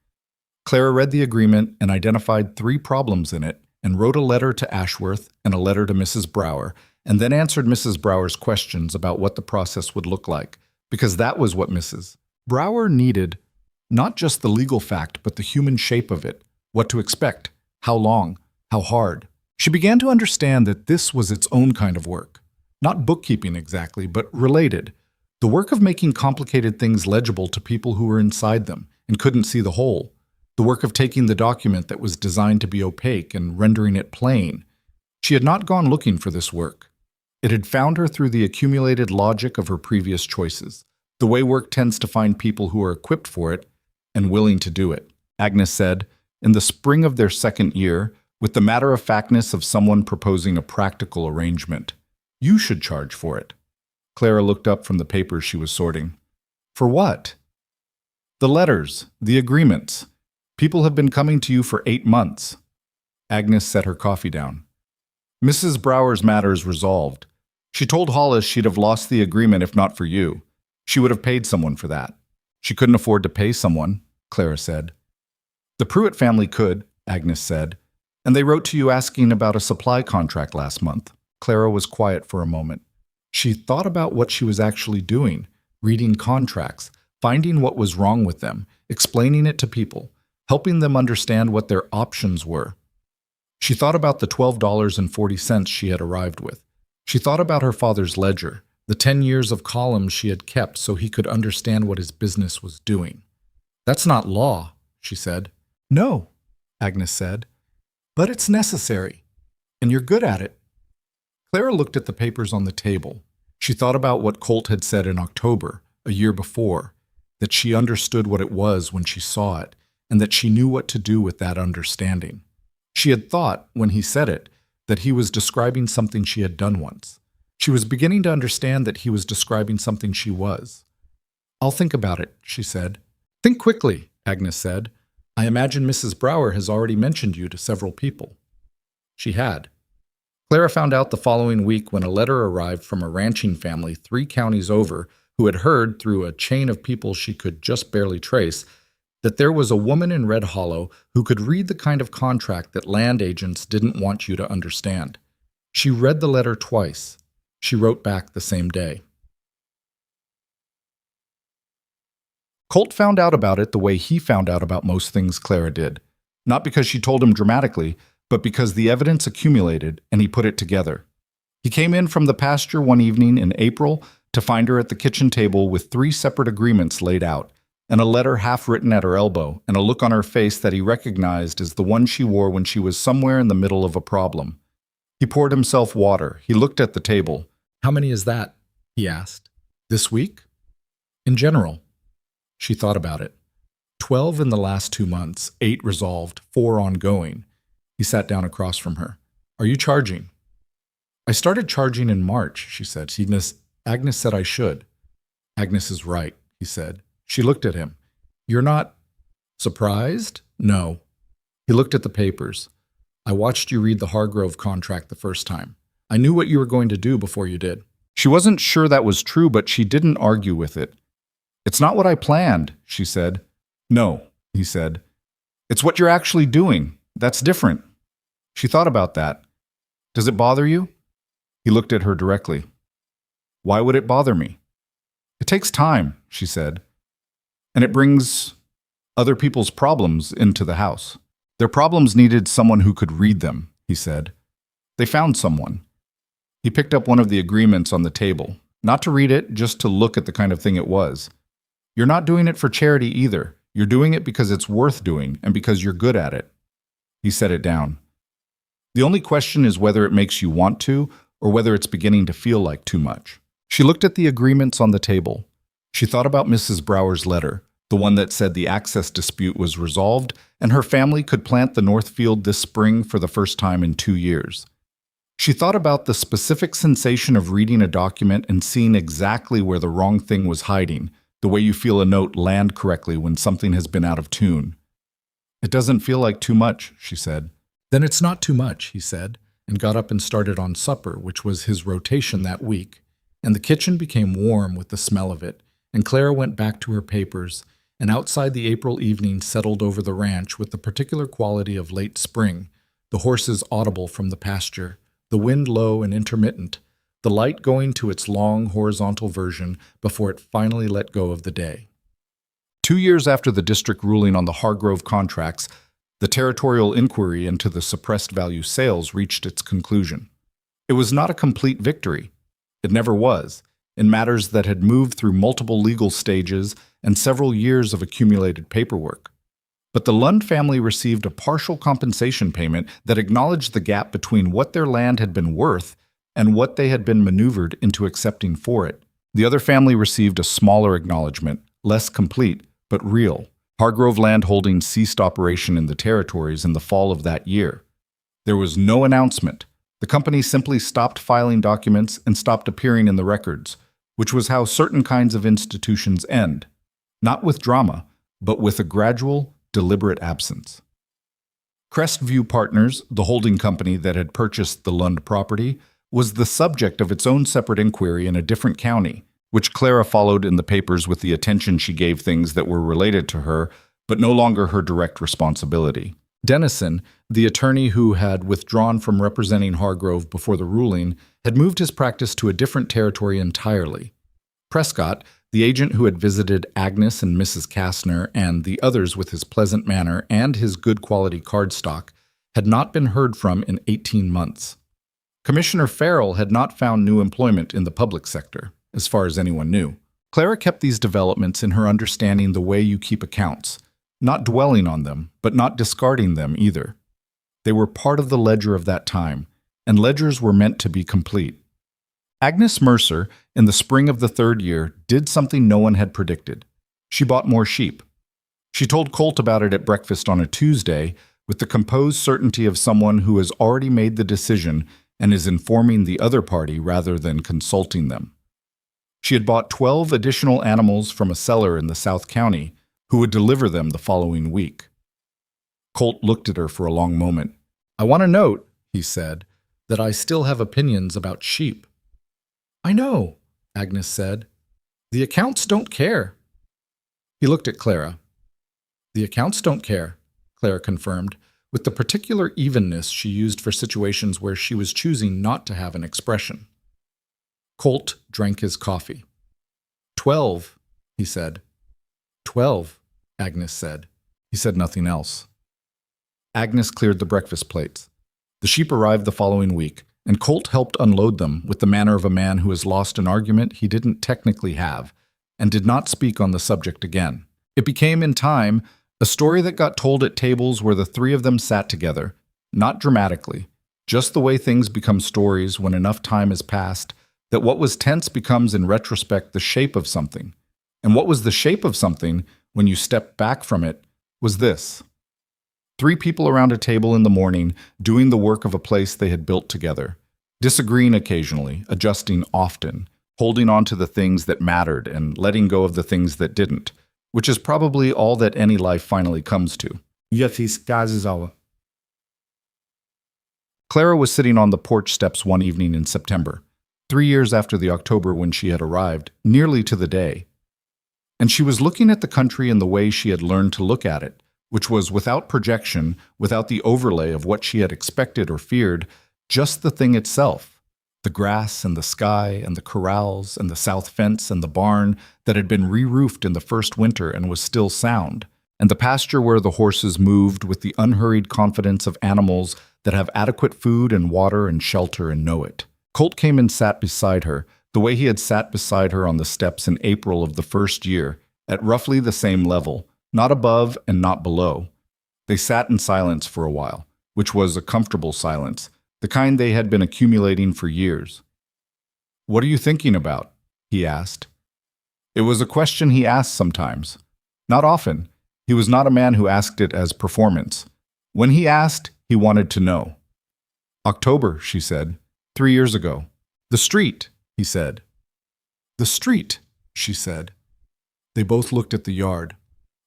Clara read the agreement and identified 3 problems in it, and wrote a letter to Ashworth and a letter to Mrs. Brower, and then answered Mrs. Brower's questions about what the process would look like, because that was what Mrs. Brower needed, not just the legal fact, but the human shape of it, what to expect, how long, how hard. She began to understand that this was its own kind of work. Not bookkeeping exactly, but related. The work of making complicated things legible to people who were inside them and couldn't see the whole. The work of taking the document that was designed to be opaque and rendering it plain. She had not gone looking for this work. It had found her through the accumulated logic of her previous choices, the way work tends to find people who are equipped for it and willing to do it. Agnes said, in the spring of their 2nd year, with the matter-of-factness of someone proposing a practical arrangement. You should charge for it. Clara looked up from the papers she was sorting. For what? The letters, the agreements. People have been coming to you for 8 months. Agnes set her coffee down. Mrs. Brower's matter is resolved. She told Hollis she'd have lost the agreement if not for you. She would have paid someone for that. She couldn't afford to pay someone, Clara said. The Pruitt family could, Agnes said, and they wrote to you asking about a supply contract last month. Clara was quiet for a moment. She thought about what she was actually doing, reading contracts, finding what was wrong with them, explaining it to people, helping them understand what their options were. She thought about the $12.40 she had arrived with. She thought about her father's ledger, the 10 years of columns she had kept so he could understand what his business was doing. That's not law, she said. No, Agnes said, but it's necessary, and you're good at it. Clara looked at the papers on the table. She thought about what Colt had said in October, a year before, that she understood what it was when she saw it, and that she knew what to do with that understanding. She had thought, when he said it, that he was describing something she had done once. She was beginning to understand that he was describing something she was. I'll think about it, she said. Think quickly, Agnes said. I imagine Mrs. Brower has already mentioned you to several people. She had. Clara found out the following week when a letter arrived from a ranching family 3 counties over who had heard, through a chain of people she could just barely trace, that there was a woman in Red Hollow who could read the kind of contract that land agents didn't want you to understand. She read the letter twice. She wrote back the same day. Colt found out about it the way he found out about most things Clara did. Not because she told him dramatically, but because the evidence accumulated and he put it together. He came in from the pasture one evening in April to find her at the kitchen table with 3 separate agreements laid out, and a letter half-written at her elbow, and a look on her face that he recognized as the one she wore when she was somewhere in the middle of a problem. He poured himself water. He looked at the table. How many is that? He asked. This week? In general. She thought about it. 12 in the last 2 months, 8 resolved, 4 ongoing. He sat down across from her. Are you charging? I started charging in March, she said. Agnes said I should. Agnes is right, he said. She looked at him. You're not surprised? No. He looked at the papers. I watched you read the Hargrove contract the first time. I knew what you were going to do before you did. She wasn't sure that was true, but she didn't argue with it. It's not what I planned, she said. No, he said. It's what you're actually doing. That's different. She thought about that. Does it bother you? He looked at her directly. Why would it bother me? It takes time, she said. And it brings other people's problems into the house. Their problems needed someone who could read them, he said. They found someone. He picked up one of the agreements on the table, not to read it, just to look at the kind of thing it was. You're not doing it for charity either. You're doing it because it's worth doing and because you're good at it. He set it down. The only question is whether it makes you want to or whether it's beginning to feel like too much. She looked at the agreements on the table. She thought about Mrs. Brower's letter, the one that said the access dispute was resolved and her family could plant the North Field this spring for the first time in 2 years. She thought about the specific sensation of reading a document and seeing exactly where the wrong thing was hiding, the way you feel a note land correctly when something has been out of tune. "It doesn't feel like too much," she said. "Then it's not too much," he said, and got up and started on supper, which was his rotation that week. And the kitchen became warm with the smell of it, and Clara went back to her papers, and outside the April evening settled over the ranch with the particular quality of late spring, the horses audible from the pasture, the wind low and intermittent, the light going to its long horizontal version before it finally let go of the day. 2 years after the district ruling on the Hargrove contracts, the territorial inquiry into the suppressed value sales reached its conclusion. It was not a complete victory. It never was, in matters that had moved through multiple legal stages and several years of accumulated paperwork. But the Lund family received a partial compensation payment that acknowledged the gap between what their land had been worth and what they had been maneuvered into accepting for it. The other family received a smaller acknowledgement, less complete, but real. Hargrove Land Holdings ceased operation in the territories in the fall of that year. There was no announcement. The company simply stopped filing documents and stopped appearing in the records, which was how certain kinds of institutions end, not with drama, but with a gradual, deliberate absence. Crestview Partners, the holding company that had purchased the Lund property, was the subject of its own separate inquiry in a different county, which Clara followed in the papers with the attention she gave things that were related to her, but no longer her direct responsibility. Dennison, the attorney who had withdrawn from representing Hargrove before the ruling, had moved his practice to a different territory entirely. Prescott, the agent who had visited Agnes and Mrs. Kastner and the others with his pleasant manner and his good quality cardstock, had not been heard from in 18 months. Commissioner Farrell had not found new employment in the public sector, as far as anyone knew. Clara kept these developments in her understanding the way you keep accounts, not dwelling on them, but not discarding them either. They were part of the ledger of that time, and ledgers were meant to be complete. Agnes Mercer, in the spring of the 3rd year, did something no one had predicted. She bought more sheep. She told Colt about it at breakfast on a Tuesday, with the composed certainty of someone who has already made the decision and is informing the other party rather than consulting them. She had bought 12 additional animals from a seller in the South County, who would deliver them the following week. Colt looked at her for a long moment. "I want to note," he said, "that I still have opinions about sheep." "I know," Agnes said. "The accounts don't care." He looked at Clara. "The accounts don't care," Clara confirmed, with the particular evenness she used for situations where she was choosing not to have an expression. Colt drank his coffee. 12, he said. 12, Agnes said. He said nothing else. Agnes cleared the breakfast plates. The sheep arrived the following week, and Colt helped unload them with the manner of a man who has lost an argument he didn't technically have, and did not speak on the subject again. It became, in time, a story that got told at tables where the three of them sat together, not dramatically, just the way things become stories when enough time has passed, that what was tense becomes in retrospect the shape of something. And what was the shape of something, when you step back from it, was this. 3 people around a table in the morning, doing the work of a place they had built together, disagreeing occasionally, adjusting often, holding on to the things that mattered and letting go of the things that didn't, which is probably all that any life finally comes to. Clara was sitting on the porch steps one evening in September, 3 years after the October when she had arrived, nearly to the day. And she was looking at the country in the way she had learned to look at it, which was without projection, without the overlay of what she had expected or feared, just the thing itself, the grass and the sky and the corrals and the south fence and the barn that had been re-roofed in the first winter and was still sound, and the pasture where the horses moved with the unhurried confidence of animals that have adequate food and water and shelter and know it. Colt came and sat beside her, the way he had sat beside her on the steps in April of the first year, at roughly the same level, not above and not below. They sat in silence for a while, which was a comfortable silence, the kind they had been accumulating for years. "What are you thinking about?" he asked. It was a question he asked sometimes. Not often. He was not a man who asked it as performance. When he asked, he wanted to know. October, she said. 3 years ago. The street, he said. The street, she said. They both looked at the yard.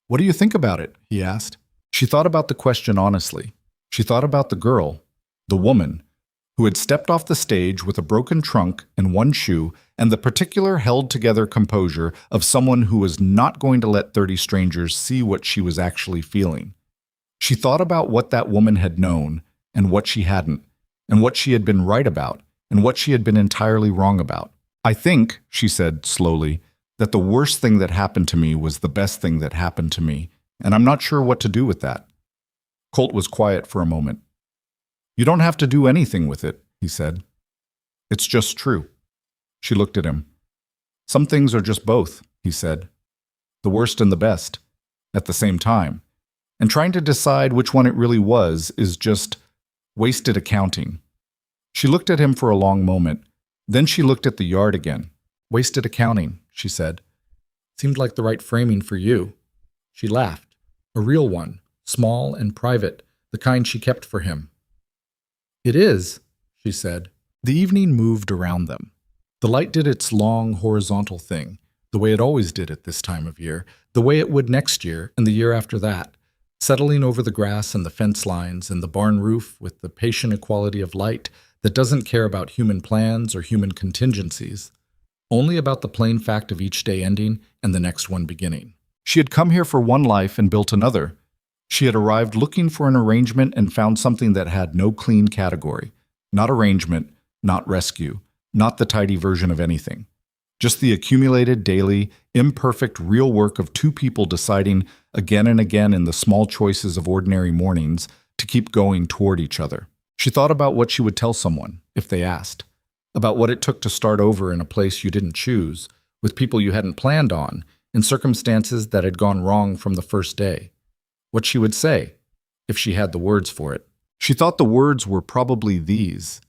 What do you think about it? He asked. She thought about the question honestly. She thought about the girl, the woman, who had stepped off the stage with a broken trunk and one shoe and the particular held-together composure of someone who was not going to let 30 strangers see what she was actually feeling. She thought about what that woman had known and what she hadn't, and what she had been right about and what she had been entirely wrong about. I think, she said slowly, that the worst thing that happened to me was the best thing that happened to me, and I'm not sure what to do with that. Colt was quiet for a moment. You don't have to do anything with it, he said. It's just true. She looked at him. Some things are just both, he said. The worst and the best, at the same time. And trying to decide which one it really was is just wasted accounting. She looked at him for a long moment. Then she looked at the yard again. Wasted accounting, she said. Seemed like the right framing for you. She laughed. A real one, small and private, the kind she kept for him. It is, she said. The evening moved around them. The light did its long, horizontal thing, the way it always did at this time of year, the way it would next year and the year after that, settling over the grass and the fence lines and the barn roof with the patient equality of light that doesn't care about human plans or human contingencies, only about the plain fact of each day ending and the next one beginning. She had come here for one life and built another. She had arrived looking for an arrangement and found something that had no clean category. Not arrangement, not rescue, not the tidy version of anything. Just the accumulated, daily, imperfect, real work of two people deciding again and again in the small choices of ordinary mornings to keep going toward each other. She thought about what she would tell someone, if they asked, about what it took to start over in a place you didn't choose, with people you hadn't planned on, in circumstances that had gone wrong from the first day. What she would say, if she had the words for it. She thought the words were probably these.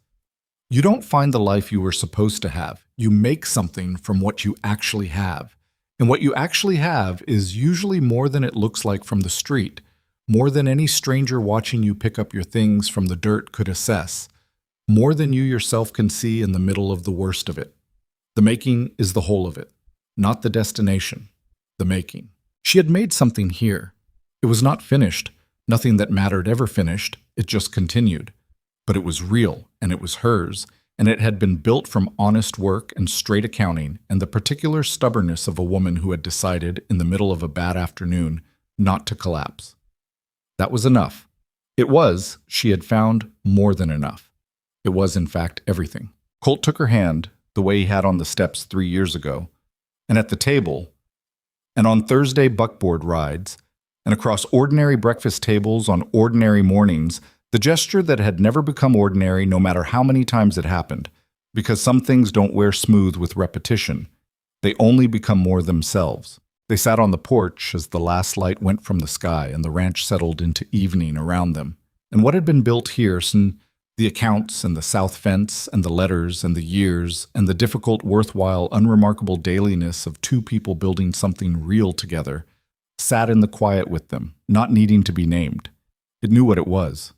You don't find the life you were supposed to have. You make something from what you actually have. And what you actually have is usually more than it looks like from the street, more than any stranger watching you pick up your things from the dirt could assess, more than you yourself can see in the middle of the worst of it. The making is the whole of it, not the destination, the making. She had made something here. It was not finished, nothing that mattered ever finished, it just continued. But it was real, and it was hers, and it had been built from honest work and straight accounting and the particular stubbornness of a woman who had decided, in the middle of a bad afternoon, not to collapse. That was enough. It was, she had found, more than enough. It was, in fact, everything. Colt took her hand, the way he had on the steps 3 years ago, and at the table, and on Thursday buckboard rides, and across ordinary breakfast tables on ordinary mornings, the gesture that had never become ordinary no matter how many times it happened, because some things don't wear smooth with repetition. They only become more themselves. They sat on the porch as the last light went from the sky and the ranch settled into evening around them. And what had been built here, the accounts and the south fence and the letters and the years and the difficult, worthwhile, unremarkable dailiness of two people building something real together, sat in the quiet with them, not needing to be named. It knew what it was.